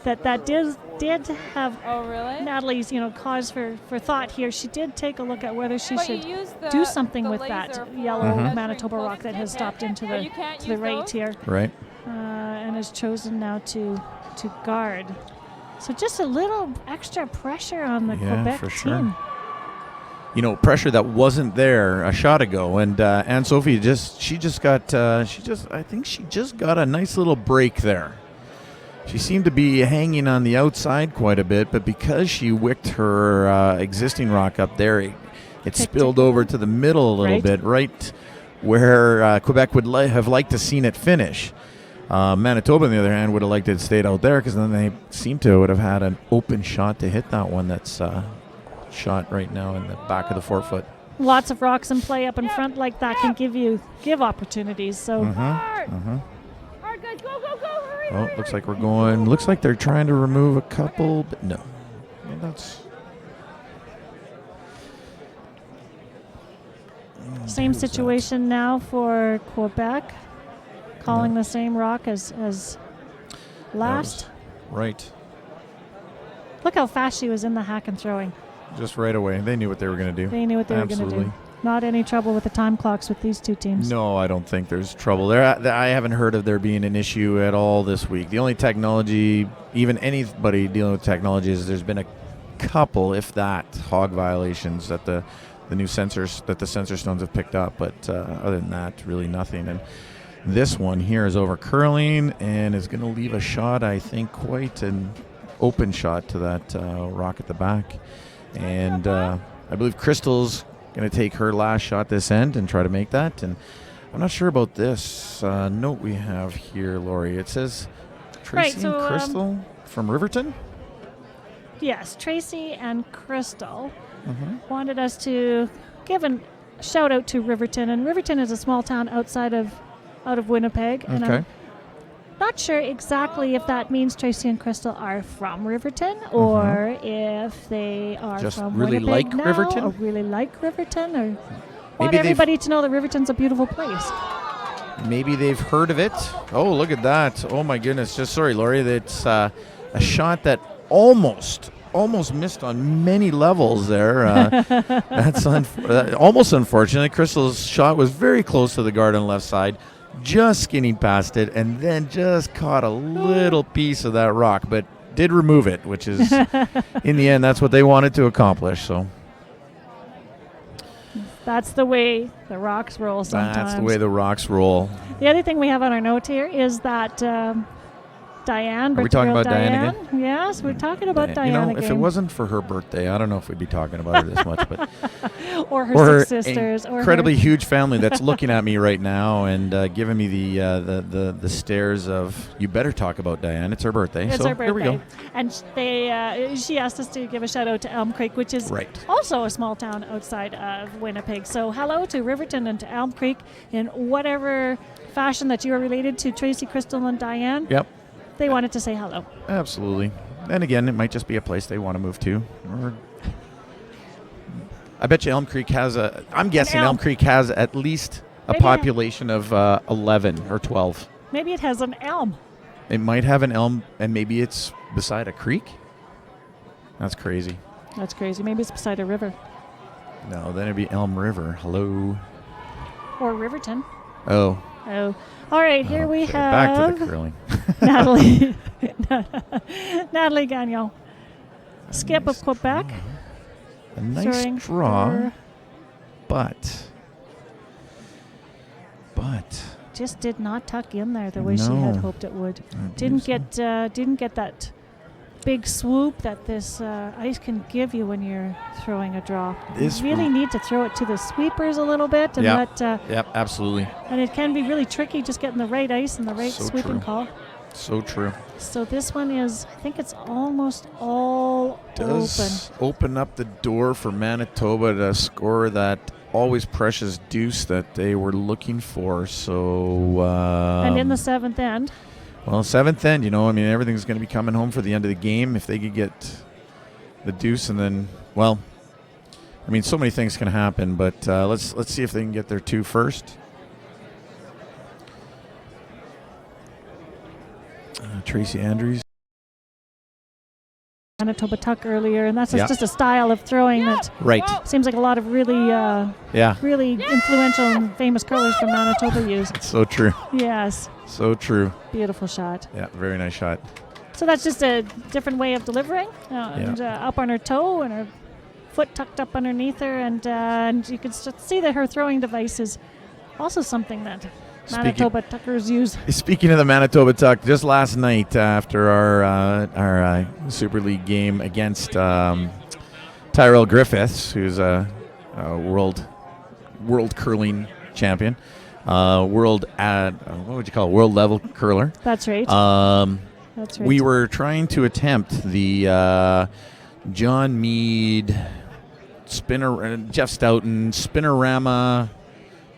that did have Oh, really? Natalie's, cause for thought here. She did take a look at whether she But should you use do the something with that laser for yellow Mhm. Manitoba measuring rock that has closeness. stopped into But you can't the use right those? here, Right. and has chosen now to guard. So just a little extra pressure on the Yeah, Quebec for sure. team. Pressure that wasn't there a shot ago, and Anne-Sophie I think she just got a nice little break there. She seemed to be hanging on the outside quite a bit, but because she wicked her existing rock up there, it it spilled over to the middle a little bit, right where Quebec would have liked to seen it finish. Manitoba, on the other hand, would have liked it stayed out there because then they seem to would have had an open shot to hit that one that's shot right now in the back of the forefoot. Lots of rocks in play up in front like that can give opportunities. So Hard, guys, go, go, go, hurry, Oh, looks like we're going. Looks like they're trying to remove a couple, but no. Well, that's same situation now for Quebec, calling the same rock as last. Right. Look how fast she was in the hack and throwing. Just right away. They knew what they were going to do. They knew what they were going to do. Not any trouble with the time clocks with these two teams. No, I don't think there's trouble there. I haven't heard of there being an issue at all this week. The only technology, even anybody dealing with technology, is there's been a couple, if that, hog violations that the new sensors, that the sensor stones have picked up. But other than that, really nothing. And this one here is over curling and is going to leave a shot, I think, quite an open shot to that rock at the back. And I believe Crystal's going to take her last shot this end and try to make that. And I'm not sure about this note we have here, Lori. It says Tracy and Crystal from Riverton? Yes, Tracy and Crystal wanted us to give a shout out to Riverton. And Riverton is a small town outside of Winnipeg. And I'm not sure exactly if that means Tracy and Crystal are from Riverton or if they are just from really Winnipeg like now, Riverton, or really like Riverton, or want maybe everybody to know that Riverton's a beautiful place. Maybe they've heard of it. Oh, look at that. Oh, my goodness. Just sorry, Lori. That's a shot that almost missed on many levels there. That's almost unfortunate. Crystal's shot was very close to the guard on the left side, just skinning past it, and then just caught a little piece of that rock, but did remove it, which is, in the end, that's what they wanted to accomplish. So that's the way the rocks roll sometimes. That's the way the rocks roll. The other thing we have on our note here is that Diane. Are we talking about Diane again? Yes, we're talking about Diane again. If it wasn't for her birthday, I don't know if we'd be talking about her this much. But or her six sisters. Or incredibly huge family that's looking at me right now and giving me the stares of, you better talk about Diane. It's her birthday. It's so her birthday. There we go. And she asked us to give a shout out to Elm Creek, which is also a small town outside of Winnipeg. So hello to Riverton and to Elm Creek in whatever fashion that you are related to Tracy, Crystal, and Diane. Yep. They wanted to say hello. Absolutely. And again, it might just be a place they want to move to. Or I bet you Elm Creek has I'm guessing Elm Creek has at least a population of 11 or 12. Maybe it has an elm. It might have an elm, and maybe it's beside a creek. That's crazy. That's crazy. Maybe it's beside a river. No, then it'd be Elm River. Hello. Or Riverton. Oh. All right, here we have back to the curling. Natalie Gagnon. Skip of Quebec. A nice draw, but just did not tuck in there the way she had hoped it would. Didn't get that big swoop that this ice can give you when you're throwing a draw. You really need to throw it to the sweepers a little bit, and Yep, absolutely. And it can be really tricky just getting the right ice and the right sweeping call. So true. So this one is, I think it's almost all open up the door for Manitoba to score that always precious deuce that they were looking for. So and in the seventh end. Well, seventh end, everything's going to be coming home for the end of the game. If they could get the deuce, and then, so many things can happen. But let's see if they can get their two first. Tracy Andrews. Manitoba tuck earlier, and that's just a style of throwing that seems like a lot of really influential and famous curlers from Manitoba use. It's so true. Yes. So true. Beautiful shot. Yeah, very nice shot. So that's just a different way of delivering, and up on her toe and her foot tucked up underneath her, and you can see that her throwing device is also something that Manitoba tuckers use. Speaking of the Manitoba tuck, just last night after our Super League game against Tyrell Griffiths, who's a world curling champion, world level curler. That's right. That's right. We were trying to attempt the John Meade Jeff Stoughton Spinorama.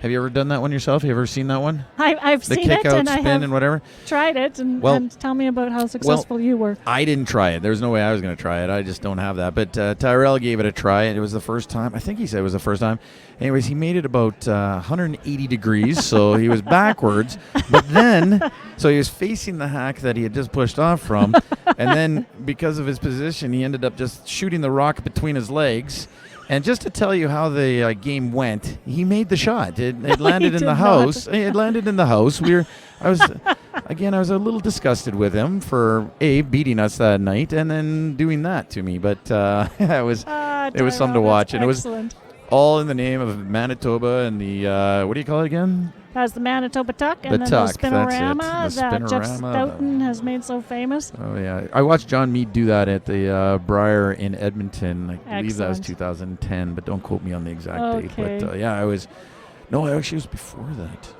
Have you ever done that one yourself? Have you ever seen that one? I've the seen kick it, out, and spin, I have and whatever. tried it, and tell me about how successful you were. I didn't try it. There's no way I was going to try it. I just don't have that. But Tyrell gave it a try, and it was the first time. I think he said it was the first time. Anyways, he made it about 180 degrees, so he was backwards. But then, so he was facing the hack that he had just pushed off from, and then because of his position, he ended up just shooting the rock between his legs. And just to tell you how the game went, he made the shot. It landed in the house. It landed in the house. I was a little disgusted with him for beating us that night and then doing that to me. But it was something to watch, and excellent. It was all in the name of Manitoba and the what do you call it again? That's the Manitoba tuck, and the then tuck, the spinorama that's it. The that Jeff spinorama. Stoughton has made so famous. Oh yeah, I watched John Meade do that at the Briar in Edmonton. I believe that was Excellent. 2010, but don't quote me on the exact date. Okay. But yeah, actually it was before that.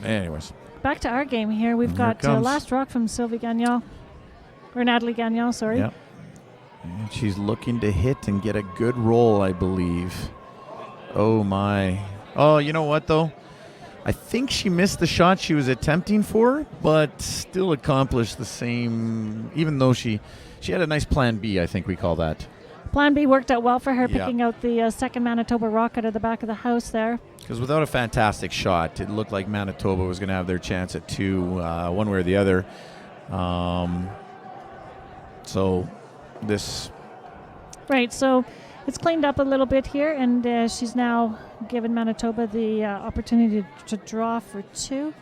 Anyways, Back to our game here. We've Here got it comes. last rock from Sylvie Gagnon, or Natalie Gagnon, sorry. yeah. And she's looking to hit and get a good roll, I believe. Oh my. Oh, you know what though? I think she missed the shot she was attempting for, but still accomplished the same, even though she had a nice plan B, I think we call that. Plan B worked out well for her, Yeah. picking out the second Manitoba rock out of the back of the house there. Because without a fantastic shot, it looked like Manitoba was going to have their chance at two, one way or the other. So this... Right, so it's cleaned up a little bit here, and she's now given Manitoba the opportunity to draw for two.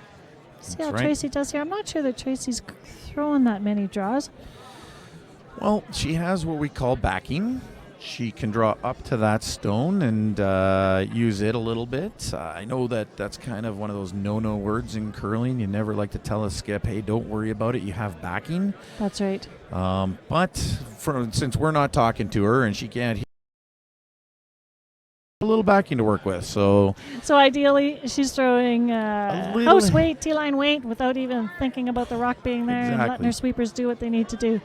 See That's how right. Tracy does here? I'm not sure that Tracy's throwing that many draws. Well, she has what we call backing. She can draw up to that stone and use it a little bit. I know that that's kind of one of those no-no words in curling. You never like to tell a skip, hey, don't worry about it, you have backing. That's right. But since we're not talking to her and she can't hear, a little backing to work with. So ideally, she's throwing little- house weight, T-line weight, without even thinking about the rock being there and letting Exactly. her sweepers do what they need to do.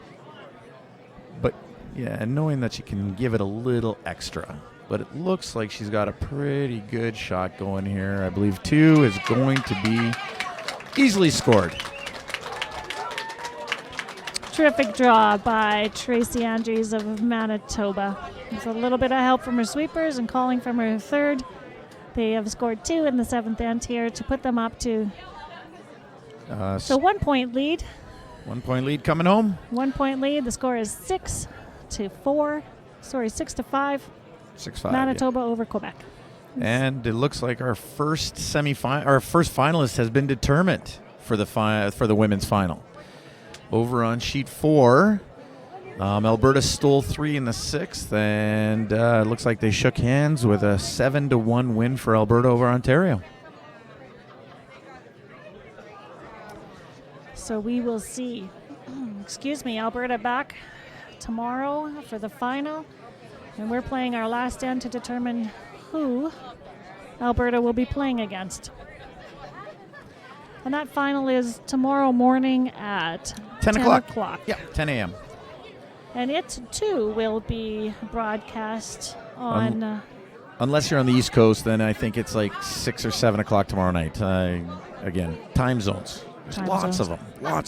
But yeah, and knowing that she can give it a little extra. But it looks like she's got a pretty good shot going here. I believe two is going to be easily scored. Terrific draw by Tracy Andrews of Manitoba. With a little bit of help from her sweepers and calling from her third. They have scored two in the seventh end here to put them up to so 1 point lead. 1 point lead coming home. 1 point lead. The score is 6 to 5. 6-5. Manitoba over Quebec. And it looks like our first finalist has been determined for the women's final. Over on sheet 4, Alberta stole 3 in the 6th, and it looks like they shook hands with a 7-1 win for Alberta over Ontario. So we will see, Alberta back tomorrow for the final. And we're playing our last end to determine who Alberta will be playing against. And that final is tomorrow morning at 10 o'clock. Yeah, 10 a.m. And it, too, will be broadcast on... Unless you're on the East Coast, then I think it's like 6 or 7 o'clock tomorrow night. Again, time zones. There's lots of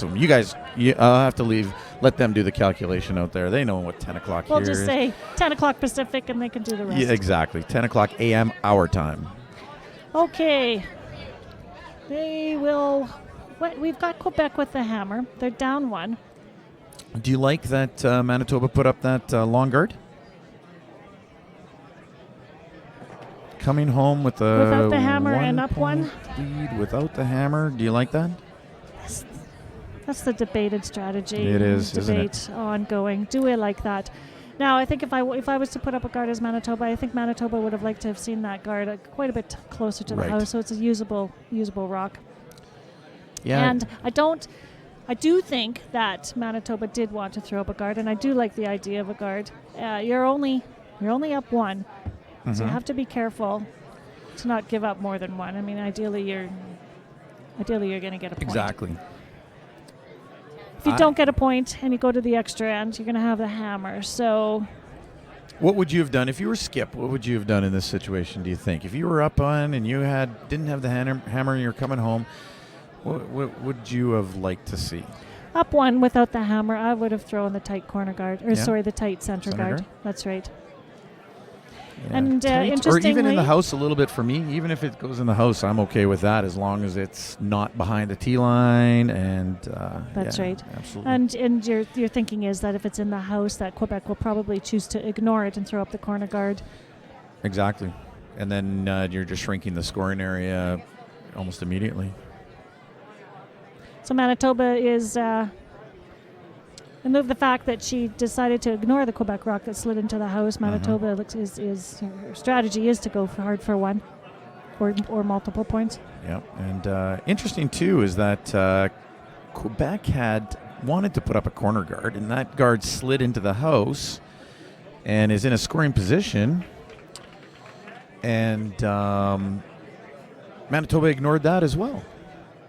them. You guys, I'll have to let them do the calculation out there. They know what 10 o'clock here is. We'll just say 10 o'clock Pacific, and they can do the rest. Yeah, exactly. 10 o'clock a.m. our time. Okay. We've got Quebec with the hammer. They're down 1. Do you like that Manitoba put up that long guard? Coming home with a Without the hammer and up 1? Lead without the hammer. Do you like that? That's the debated strategy. It is, isn't it? Debate ongoing. Do we like that? Now, I think if I was to put up a guard as Manitoba, I think Manitoba would have liked to have seen that guard quite a bit closer to the Right. house, so it's a usable rock. Yeah. And I do think that Manitoba did want to throw up a guard, and I do like the idea of a guard. You're only up 1. So you have to be careful to not give up more than one. I mean, ideally you're going to get a point. Exactly. If you don't get a point and you go to the extra end, you're going to have the hammer. So what would you have done if you were Skip? What would you have done in this situation, do you think? If you were up on and you didn't have the hammer and you're coming home, what would you have liked to see? Up one without the hammer, I would have thrown the tight corner guard, the tight center guard. That's right. Yeah. And or interestingly, even in the house a little bit for me. Even if it goes in the house, I'm okay with that as long as it's not behind the tee line. And that's right. Absolutely. And your thinking is that if it's in the house, that Quebec will probably choose to ignore it and throw up the corner guard. Exactly. And then you're just shrinking the scoring area almost immediately. So Manitoba is, and the fact that she decided to ignore the Quebec rock that slid into the house, Manitoba is her strategy is to go hard for one or multiple points. Yeah, and interesting too is that Quebec had wanted to put up a corner guard, and that guard slid into the house and is in a scoring position, and Manitoba ignored that as well.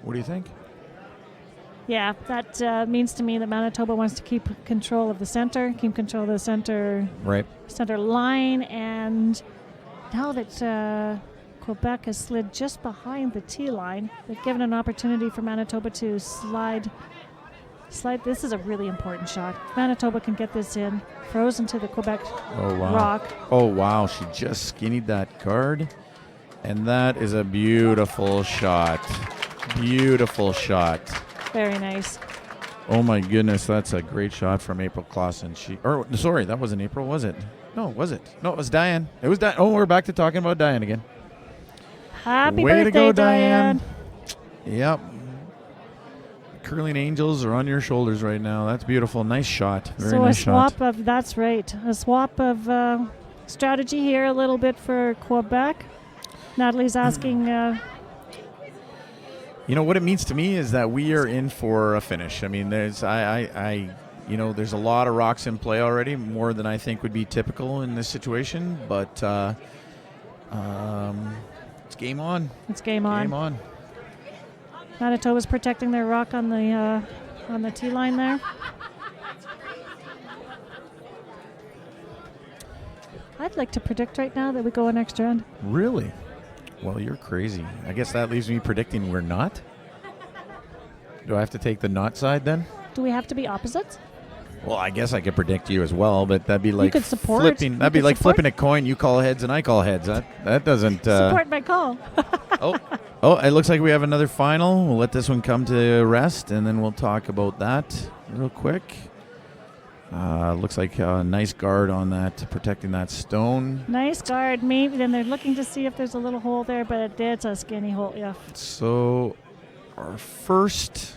What do you think? Yeah, that means to me that Manitoba wants to keep control of the center, center line, and now that Quebec has slid just behind the tee line, they've given an opportunity for Manitoba to slide. This is a really important shot. If Manitoba can get this in, frozen to the Quebec rock. Oh, wow. She just skinnied that card. And that is a beautiful shot. Beautiful shot. Very nice. Oh, my goodness. That's a great shot from April Clausen. Sorry, that wasn't April, was it? No, was it? No, it was Diane. It was Diane. Oh, we're back to talking about Diane again. Happy Way birthday, to go, Diane. Yep. Curling angels are on your shoulders right now. That's beautiful. Nice shot. Very nice shot. That's right. A swap of strategy here a little bit for Quebec. Natalie's asking. You know what it means to me is that we are in for a finish. I mean, there's there's a lot of rocks in play already, more than I think would be typical in this situation. But it's game on. It's game on. Game on. Manitoba's protecting their rock on the tee line there. I'd like to predict right now that we go an extra end. Really? Well, you're crazy. I guess that leaves me predicting we're not. Do I have to take the not side then? Do we have to be opposites? Well, I guess I could predict you as well, but that'd be like you could support. flipping. That'd be like flipping a coin. You call heads and I call heads. That doesn't support my call. Oh, it looks like we have another final. We'll let this one come to rest, and then we'll talk about that real quick. Looks like a nice guard on that, protecting that stone. Nice guard. Maybe then they're looking to see if there's a little hole there, but it's a skinny hole, yeah. So our first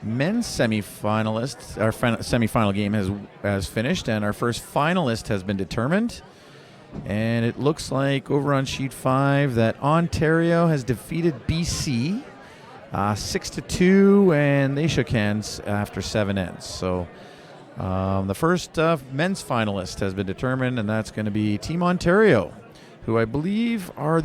men's semifinalist, our semifinal game has finished, and our first finalist has been determined. And it looks like over on sheet 5 that Ontario has defeated BC 6-2, and they shook hands after 7 ends. So the first men's finalist has been determined, and that's going to be Team Ontario, who I believe are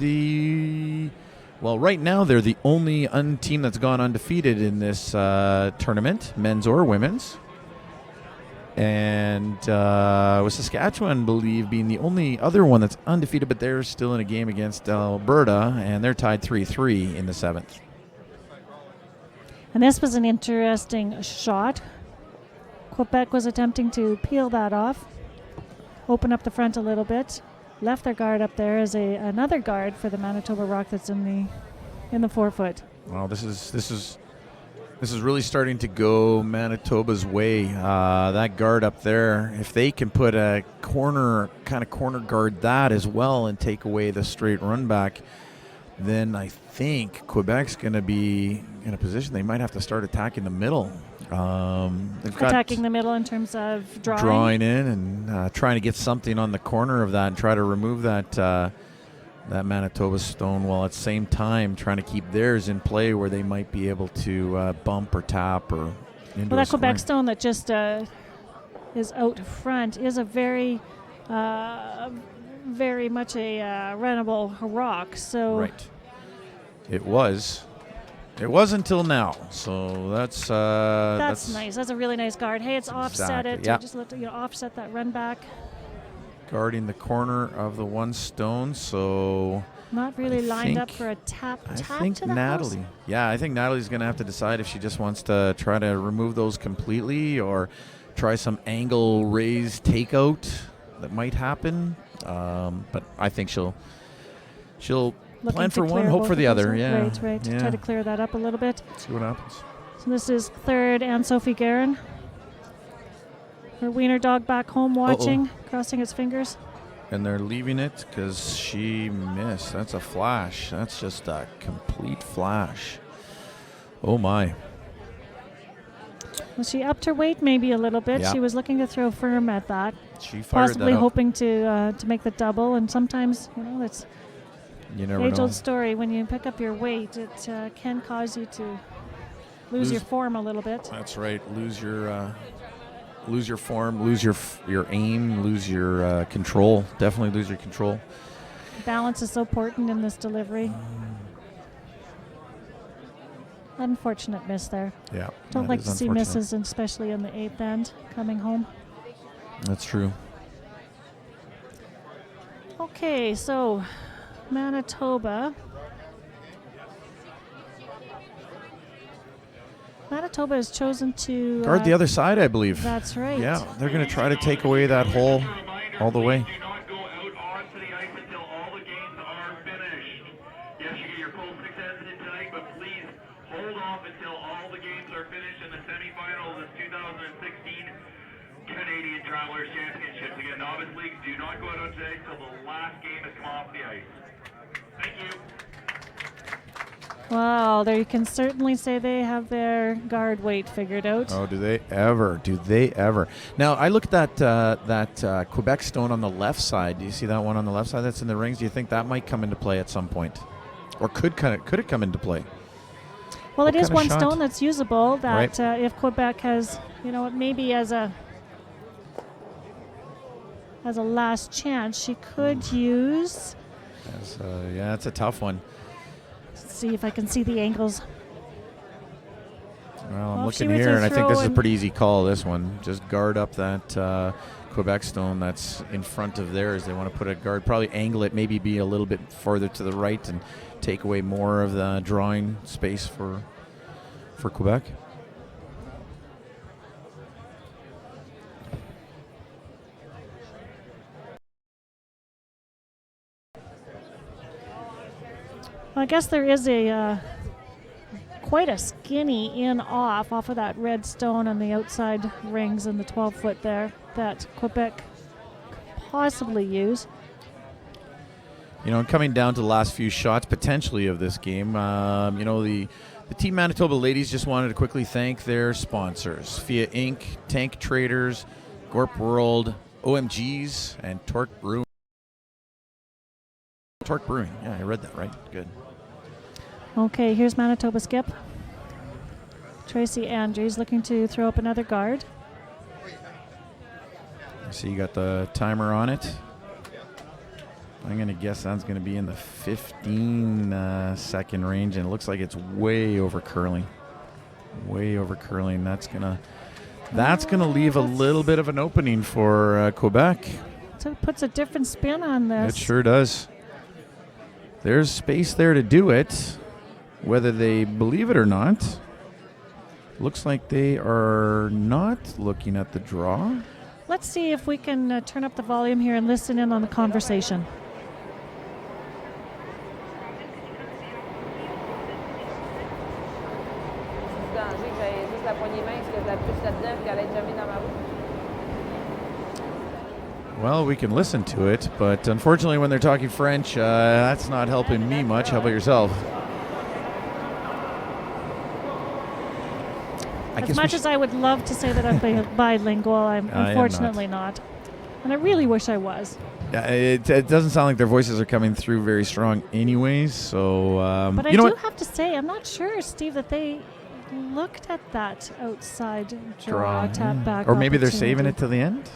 right now they're the only team that's gone undefeated in this tournament, men's or women's. And with Saskatchewan, I believe, being the only other one that's undefeated, but they're still in a game against Alberta, and they're tied 3-3 in the 7th. And this was an interesting shot. Quebec was attempting to peel that off, open up the front a little bit, left their guard up there as another guard for the Manitoba rock that's in the 4-foot. Well, this is really starting to go Manitoba's way. That guard up there, if they can put a corner guard that as well and take away the straight run back, then I think Quebec's going to be in a position they might have to start attacking the middle. Attacking the middle in terms of drawing in and trying to get something on the corner of that and try to remove that Manitoba stone, while at the same time trying to keep theirs in play where they might be able to bump or tap or into that scoring. Quebec stone that just is out front is a very very much a runnable rock. So Right. It was. It was until now. So that's nice. That's a really nice guard. Hey, it's offset it. Yeah. Just offset that run back. Guarding the corner of the one stone. So Not really I lined up think- for a tap I to think the Natalie. house. Yeah, I think Natalie's going to have to decide if she just wants to try to remove those completely or try some angle raise takeout that might happen. But I think she'll Looking plan to for one, clear hope both for of the those other. out. Yeah, Right. Yeah. Try to clear that up a little bit. See what happens. So this is third Anne-Sophie Guerin. Her wiener dog back home watching, crossing its fingers. And they're leaving it because she missed. That's a flash. That's just a complete flash. Oh my. Well, she upped her weight maybe a little bit. Yeah. She was looking to throw firm at that, She fired possibly that up. hoping to make the double. And sometimes, it's You never know. age-old story. When you pick up your weight, it can cause you to lose your form a little bit. That's right. Lose your form, lose your aim, lose your control. Definitely lose your control. Balance is so important in this delivery. Unfortunate miss there. Yeah. Don't that like is to see unfortunate. misses, and especially in the eighth end coming home. That's true. Okay, so Manitoba. Manitoba has chosen to Guard the other side, I believe. That's right. Yeah, they're going to try to take away that hole all the way. Do not go out onto the ice until all the games are finished. Yes, you get your full six ends tonight, but please hold off until all the games are finished in the semifinals of 2016 Canadian Travelers Championships. Again, novice leagues do not go out on today until the last game has come off the ice. Thank you. Wow, there you can certainly say they have their guard weight figured out. Oh, do they ever? Do they ever? Now, I look at that Quebec stone on the left side. Do you see that one on the left side that's in the rings? Do you think that might come into play at some point? Or could it come into play? Well, it What is kind of one shot? stone that's usable that Right. if Quebec has, maybe as a last chance, she could use. Yeah, it's a tough one. Let's see if I can see the angles. Well, I'm Well, if she looking was here, to and I think this is a throw pretty easy call, this one. Just guard up that Quebec stone that's in front of theirs. They want to put a guard, probably angle it, maybe be a little bit further to the right and take away more of the drawing space for Quebec. Well, I guess there is a quite a skinny in off of that red stone on the outside rings in the 12-foot there that Quebec could possibly use. Coming down to the last few shots potentially of this game, the Team Manitoba ladies just wanted to quickly thank their sponsors: FIA Inc., Tank Traders, Gorp World, OMGs, and Torque Brewing. Torque Brewing. Yeah, I read that right. Good. Okay, here's Manitoba skip. Tracy Andrews looking to throw up another guard. So you got the timer on it. I'm going to guess that's going to be in the 15-second range, and it looks like it's way over curling. Way over curling. That's going to leave a little bit of an opening for Quebec. So it puts a different spin on this. It sure does. There's space there to do it, whether they believe it or not. Looks like they are not looking at the draw. Let's see if we can turn up the volume here and listen in on the conversation. danger que j'aille juste la poignée main, parce que je la pousse là-dedans, puis qu'elle aille jamais dans ma bouche. Well, we can listen to it, but unfortunately when they're talking French, that's not helping me much. How about yourself? As much as I would love to say that I'm bilingual, I'm I am unfortunately not. And I really wish I was. Yeah, it doesn't sound like their voices are coming through very strong anyways, so... but I you know do what? have to say, I'm not sure, Steve, that they looked at that outside draw tap back Or maybe they're saving opportunity. it to the end?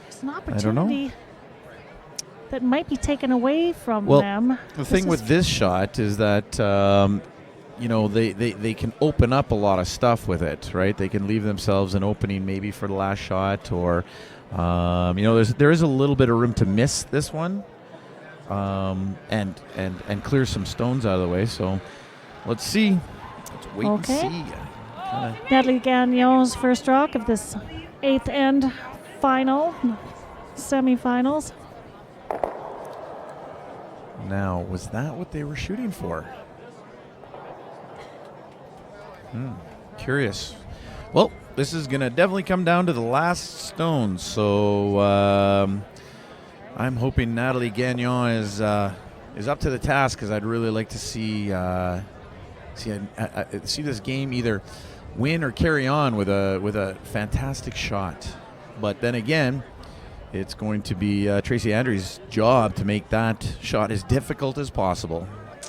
It's an I don't know. opportunity. that might be taken away from Well, them. the thing with this shot is that they can open up a lot of stuff with it, right? They can leave themselves an opening maybe for the last shot, or there is a little bit of room to miss this one, and clear some stones out of the way. So let's see. Let's wait and see. Natalie Gagnon's first rock of this 8th end semifinals. Now, was that what they were shooting for? Curious. Well, this is going to definitely come down to the last stone. So I'm hoping Natalie Gagnon is up to the task, because I'd really like to see this game either win or carry on with a fantastic shot. But then again, it's going to be Tracy Andrews' job to make that shot as difficult as possible.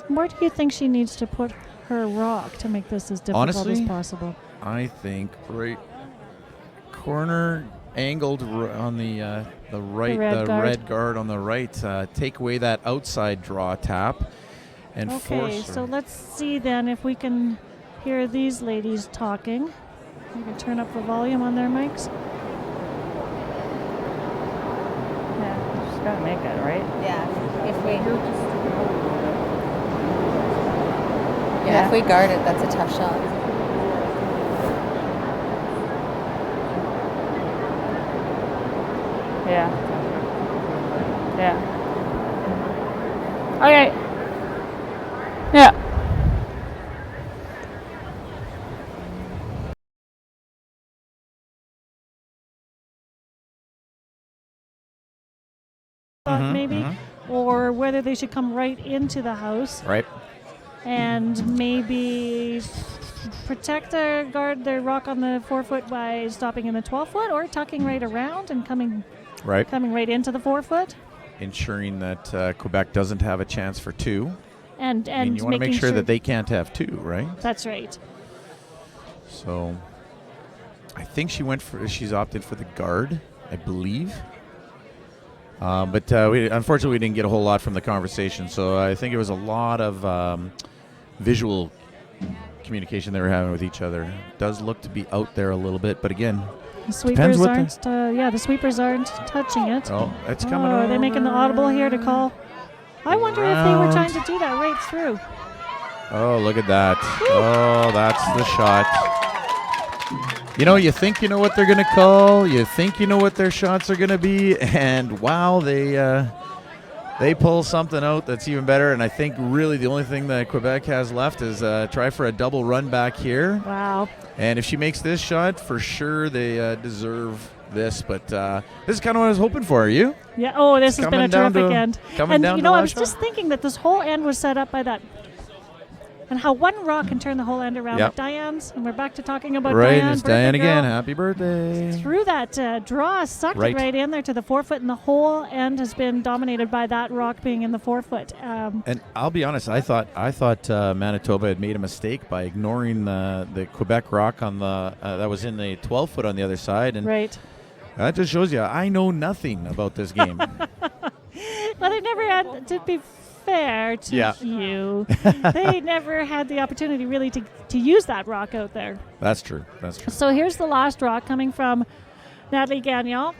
Where do you think she needs to put her rock to make this as difficult as possible? I think right corner, angled on the right, the red guard on the right. Take away that outside draw tap and force her. Okay, so let's see then if we can hear these ladies talking. You can turn up the volume on their mics. Yeah, she's got to make it, right? Yeah. If we Yeah. if we guard it, that's a tough shot. Yeah. Yeah. Okay. Yeah. Maybe, or whether they should come right into the house. Right. And maybe protect or guard their rock on the 4-foot by stopping in the 12-foot, or tucking right around and coming right into the 4-foot. Ensuring that Quebec doesn't have a chance for two. And you want to make sure that they can't have two, right? That's right. So I think she's opted for the guard, I believe. But unfortunately, we didn't get a whole lot from the conversation. So I think it was a lot of visual communication they were having with each other. It does look to be out there a little bit, but again, the sweepers the sweepers aren't touching it. Oh, it's coming. Are they making the audible here to call? I wonder if they were trying to do that right through. Oh, look at that! Woo. Oh, that's the shot. You think you know what they're going to call. You think you know what their shots are going to be. And, wow, they pull something out that's even better. And I think really the only thing that Quebec has left is try for a double run back here. Wow. And if she makes this shot, for sure they deserve this. But this is kind of what I was hoping for. Are you? Yeah. Oh, this has been a terrific end. And, I was just thinking that this whole end was set up by that. And how one rock can turn the whole end around. Yep. Diane's, and we're back to talking about Diane. Right, it's Diane again. Happy birthday. Through that draw, sucked it right in there to the 4-foot, and the whole end has been dominated by that rock being in the 4-foot. And I'll be honest, I thought Manitoba had made a mistake by ignoring the Quebec rock on the that was in the 12-foot on the other side. And right. That just shows you I know nothing about this game. Well, they never had to be fair to you. They never had the opportunity really to use that rock out there. That's true. So here's the last rock coming from Natalie Gagnon.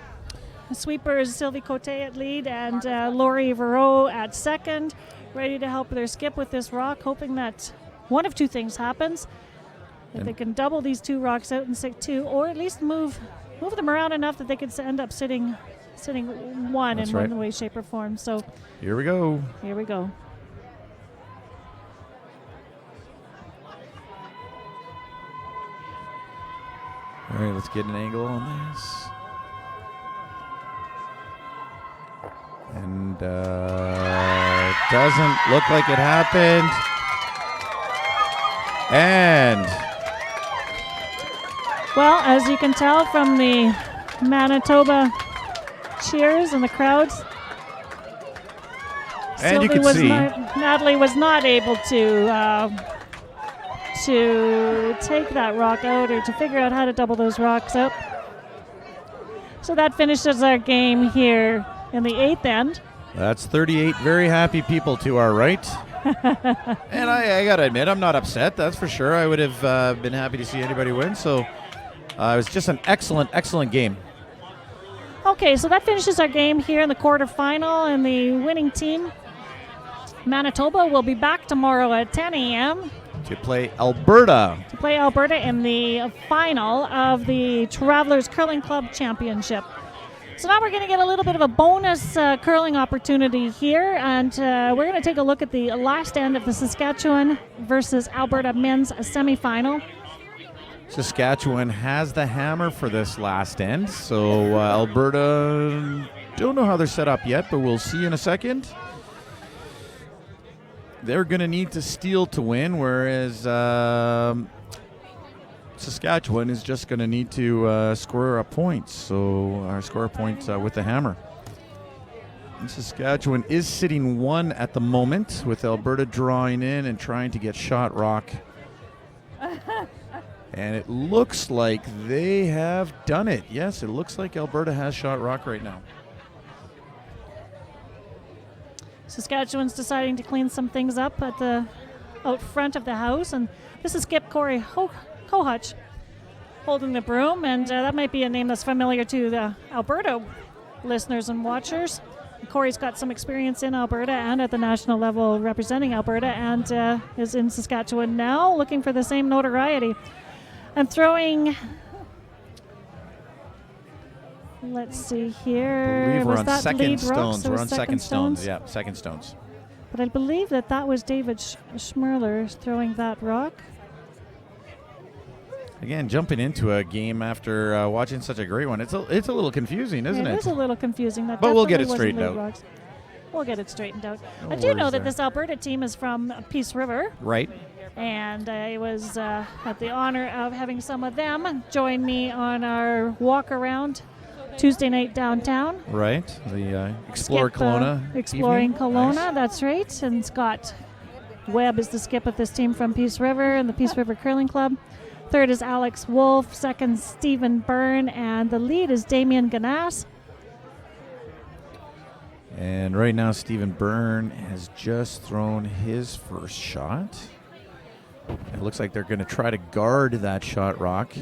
Sweepers Sylvie Cote at lead and Laurie Verreau at second, ready to help their skip with this rock, hoping that one of two things happens. That they can double these two rocks out and stick two, or at least move them around enough that they could end up sitting one in one way, shape, or form. So here we go. All right, let's get an angle on this. And doesn't look like it happened. And well, as you can tell from the Manitoba cheers and the crowds, and you can see Natalie was not able to take that rock out or to figure out how to double those rocks up. So that finishes our game here in the 8th end. That's 38 very happy people to our right. And I got to admit, I'm not upset, that's for sure. I would have been happy to see anybody win. So it was just an excellent, excellent game. Okay, so that finishes our game here in the quarterfinal, and the winning team, Manitoba, will be back tomorrow at 10 a.m. to play Alberta. In the final of the Travelers Curling Club Championship. So now we're going to get a little bit of a bonus curling opportunity here, and we're going to take a look at the last end of the Saskatchewan versus Alberta men's semifinal. Saskatchewan has the hammer for this last end, so Alberta, don't know how they're set up yet, but we'll see in a second. They're going to need to steal to win, whereas Saskatchewan is just going to need to score a point, score a point with the hammer. And Saskatchewan is sitting 1 at the moment, with Alberta drawing in and trying to get shot rock. And it looks like they have done it. Yes, it looks like Alberta has shot rock right now. Saskatchewan's deciding to clean some things up at the out front of the house, and this is skip Corey Kohutch holding the broom, and that might be a name that's familiar to the Alberta listeners and watchers. Corey's got some experience in Alberta and at the national level representing Alberta, and is in Saskatchewan now looking for the same notoriety. And throwing, let's see here. I believe we're was on that second lead rocks? stones. We're on second stones. Yeah, second stones. But I believe that was David Schmerler throwing that rock. Again, jumping into a game after watching such a great one, it's a little confusing, isn't it? It is a little confusing. That but we'll get it definitely straightened wasn't out. lead rocks. We'll get it straightened out. No I do know worries that there. this Alberta team is from Peace River. Right. And I was had the honor of having some of them join me on our walk around Tuesday night downtown. Right. The Explore Skip, Kelowna. Exploring evening. Kelowna, Nice. that's right. And Scott Webb is the skip of this team from Peace River and the Peace River Curling Club. Third is Alex Wolf. Second, Stephen Byrne. And the lead is Damien Ganas. And right now, Stephen Byrne has just thrown his first shot. It looks like they're going to try to guard that shot rock.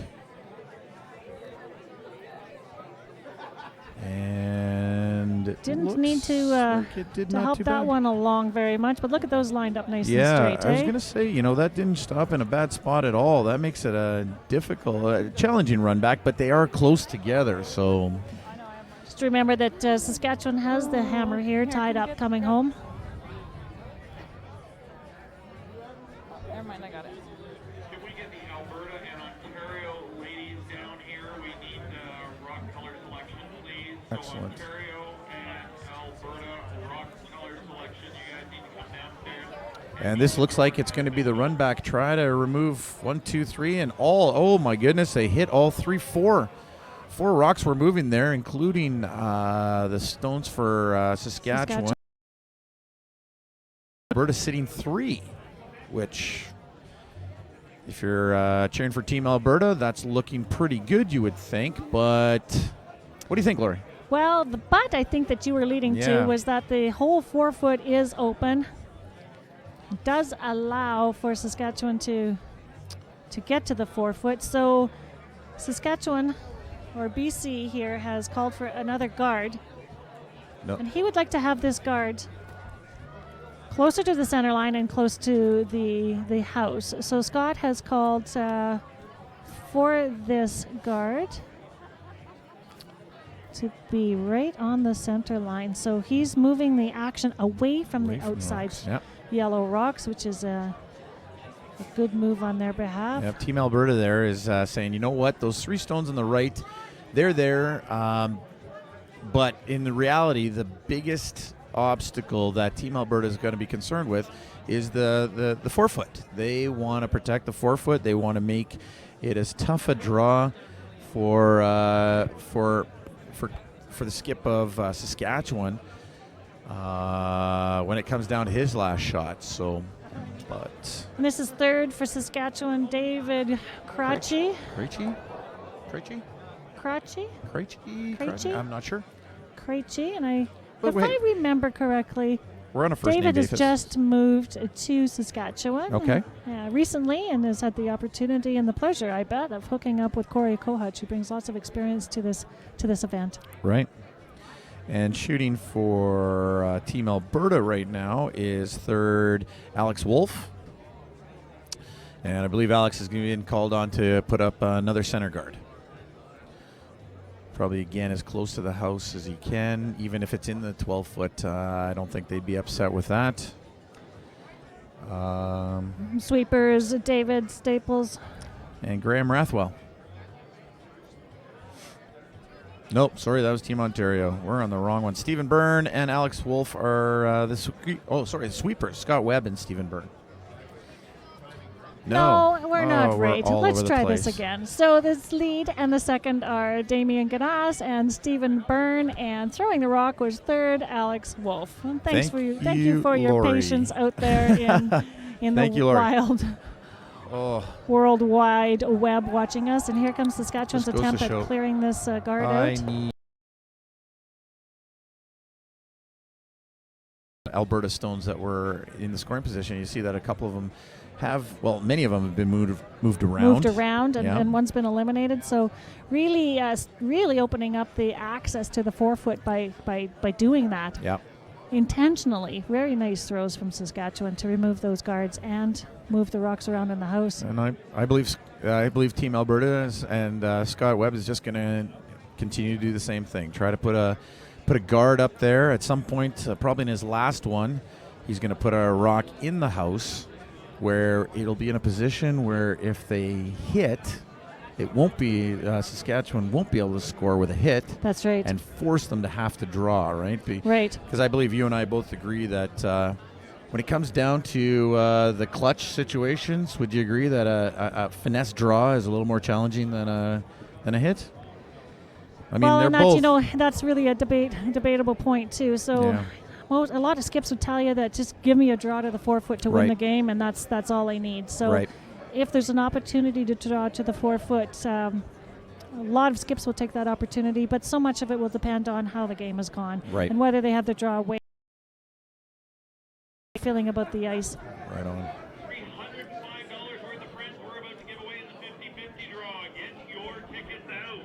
And Didn't need to help that one along very much, but look at those lined up nice and straight. I was going to say, that didn't stop in a bad spot at all. That makes it a difficult, challenging run back, but they are close together, so. Just remember that Saskatchewan has the hammer here tied up coming home. Never mind, I got it. Can we get the Alberta and Ontario ladies down here? We need rock color selection, please. Excellent. So Ontario and Alberta rock color selection. You guys need to come downstairs. And this looks like it's going to be the run back. Try to remove 1, 2, 3, and all. Oh my goodness, they hit all 3, 4. 4 rocks were moving there, including the stones for Saskatchewan. Alberta sitting 3, which, if you're cheering for Team Alberta, that's looking pretty good, you would think. But what do you think, Lori? Well, the but I think that you were leading to was that the whole 4 foot is open. It does allow for Saskatchewan to get to the 4 foot. So Saskatchewan, or BC here, has called for another guard. No. And he would like to have this guard closer to the center line and close to the house. So Scott has called for this guard to be right on the center line. So he's moving the action away from the outside yellow rocks, which is a good move on their behalf. Yep, Team Alberta there is saying, you know what, those 3 stones on the right, they're there. But in the reality, the biggest obstacle that Team Alberta is going to be concerned with is the 4 foot. They want to protect the 4 foot. They want to make it as tough a draw for the skip of Saskatchewan when it comes down to his last shot. So, but and this is third for Saskatchewan, David Krejci. Krejci? Krejci? Krejci? Krejci? I'm not sure. Krejci, and I If I remember correctly, we're on a first name David has basis. just moved to Saskatchewan. Okay. Recently, and has had the opportunity and the pleasure, I bet, of hooking up with Corey Kohutch, who brings lots of experience to this event. Right. And shooting for Team Alberta right now is third Alex Wolf. And I believe Alex is going to be called on to put up another center guard. Probably, again, as close to the house as he can. Even if it's in the 12-foot, I don't think they'd be upset with that. Sweepers, David Staples. And Graham Rathwell. Nope, sorry, that was Team Ontario. We're on the wrong one. Stephen Byrne and Alex Wolf are the sweepers. Scott Webb and Stephen Byrne. No, we're not we're right. all Let's over the try this place. again. So this lead and the second are Damien Ganas and Stephen Byrne, and throwing the rock was third Alex Wolf. And thank you for your Lori. patience out there in Thank the you, Lori. wild World Wide Web watching us. And here comes Saskatchewan's Just goes attempt to at show clearing this guard I out. need Alberta Stones that were in the scoring position. You see that a couple of them many of them have been moved around. And one's been eliminated. So really opening up the access to the 4-foot by doing that. Yeah. Intentionally. Very nice throws from Saskatchewan to remove those guards and move the rocks around in the house. And I believe Team Alberta and Scott Webb is just going to continue to do the same thing. Try to put a guard up there at some point, probably in his last one. He's going to put a rock in the house where it'll be in a position where if they hit, it won't be Saskatchewan won't be able to score with a hit. That's right. And force them to have to draw, right? Right. Because I believe you and I both agree that when it comes down to the clutch situations, would you agree that a finesse draw is a little more challenging than a hit? I mean, they're both. That's really a debatable point too. So. Yeah. Well, a lot of skips would tell you that just give me a draw to the 4-foot to win Right. the game, and that's all I need. So Right. if there's an opportunity to draw to the 4-foot, a lot of skips will take that opportunity, but so much of it will depend on how the game has gone Right. and whether they have the draw away, feeling about the ice. Right on. $305 worth of prints we're about to give away in the 50-50 draw. Get your tickets out.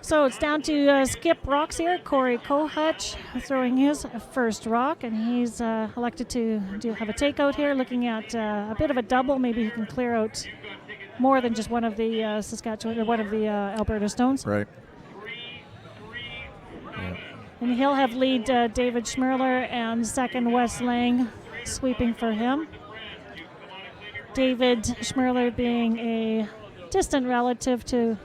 So it's down to skip rocks here. Corey Kohutch throwing his first rock, and he's elected to have a takeout here, looking at a bit of a double. Maybe he can clear out more than just one of the Saskatchewan or one of the Alberta Stones. Right. And he'll have lead David Schmerler and second Wes Lang sweeping for him. David Schmerler being a distant relative to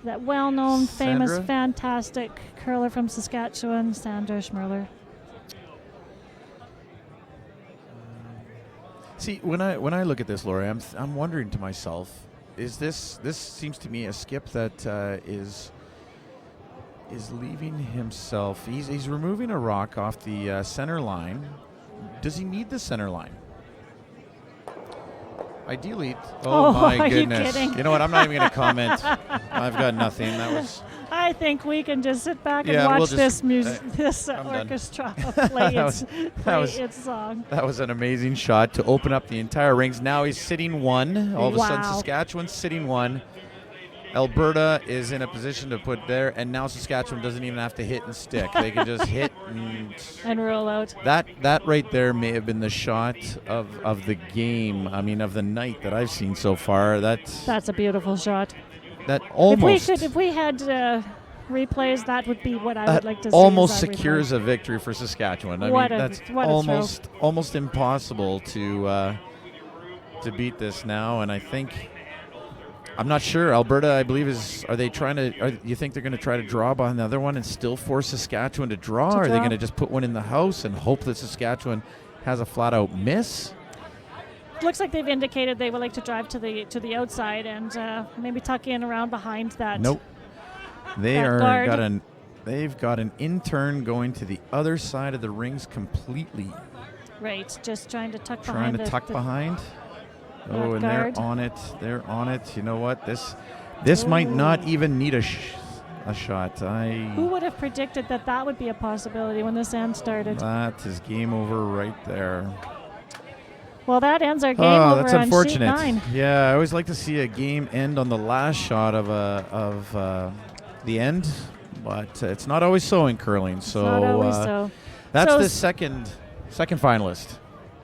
that well-known, famous, Sandra? fantastic curler from Saskatchewan, Sandra Schmerler. See, when I look at this, Lori, I'm wondering to myself, is this seems to me a skip that is leaving himself. He's removing a rock off the center line. Does he need the center line? Ideally, my are you goodness! kidding? You know what? I'm not even going to comment. I've got nothing. That was. I think we can just sit back and Yeah, we'll watch just- this I'm done. orchestra play was- its song. That was an amazing shot to open up the entire rings. Now he's sitting one. All of a sudden, Wow. Saskatchewan's sitting one. Alberta is in a position to put there, and now Saskatchewan doesn't even have to hit and stick. They can just hit And roll out. That right there may have been the shot of the game. I mean, of the night that I've seen so far. That's a beautiful shot. That almost If we had replays, that would be what I would like to see. almost as that secures replay. a victory for Saskatchewan. I What mean, a- that's what a almost impossible to beat this now. And I think. I'm not sure. Alberta, I believe, are they trying to? You think they're going to try to draw by another one and still force Saskatchewan to draw? Or are they going to just put one in the house and hope that Saskatchewan has a flat-out miss? Looks like they've indicated they would like to drive to the outside and maybe tuck in around behind that. Nope. They that are guard. They've got an intern going to the other side of the rings completely. Right, just trying to tuck Trying behind. to tuck behind. that Oh, and guard. they're on it. They're on it. You know what? This might not even need a shot. Who would have predicted that that would be a possibility when this end started? That is game over right there. Well, that ends our game over that's on unfortunate. sheet 9. Yeah, I always like to see a game end on the last shot of the end, but it's not always so in curling. So not always so. That's So the second finalist.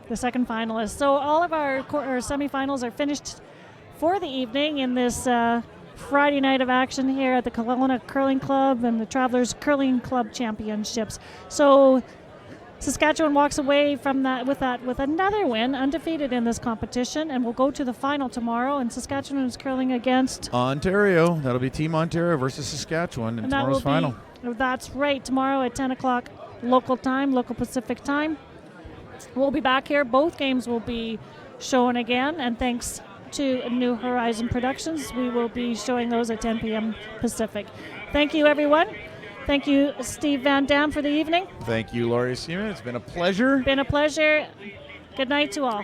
The second finalist. So all of our semifinals are finished for the evening in this Friday night of action here at the Kelowna Curling Club and the Travelers Curling Club Championships. So Saskatchewan walks away from that with another win, undefeated in this competition, and will go to the final tomorrow. And Saskatchewan is curling against Ontario. That'll be Team Ontario versus Saskatchewan in tomorrow's final. That's right, tomorrow at 10 o'clock local time, local Pacific time. We'll be back here. Both games will be shown again, and thanks to New Horizon Productions, we will be showing those at 10 p.m. Pacific. Thank you, everyone. Thank you, Steve Van Dam, for the evening. Thank you, Laurie Seaman. It's been a pleasure. Been a pleasure. Good night to all.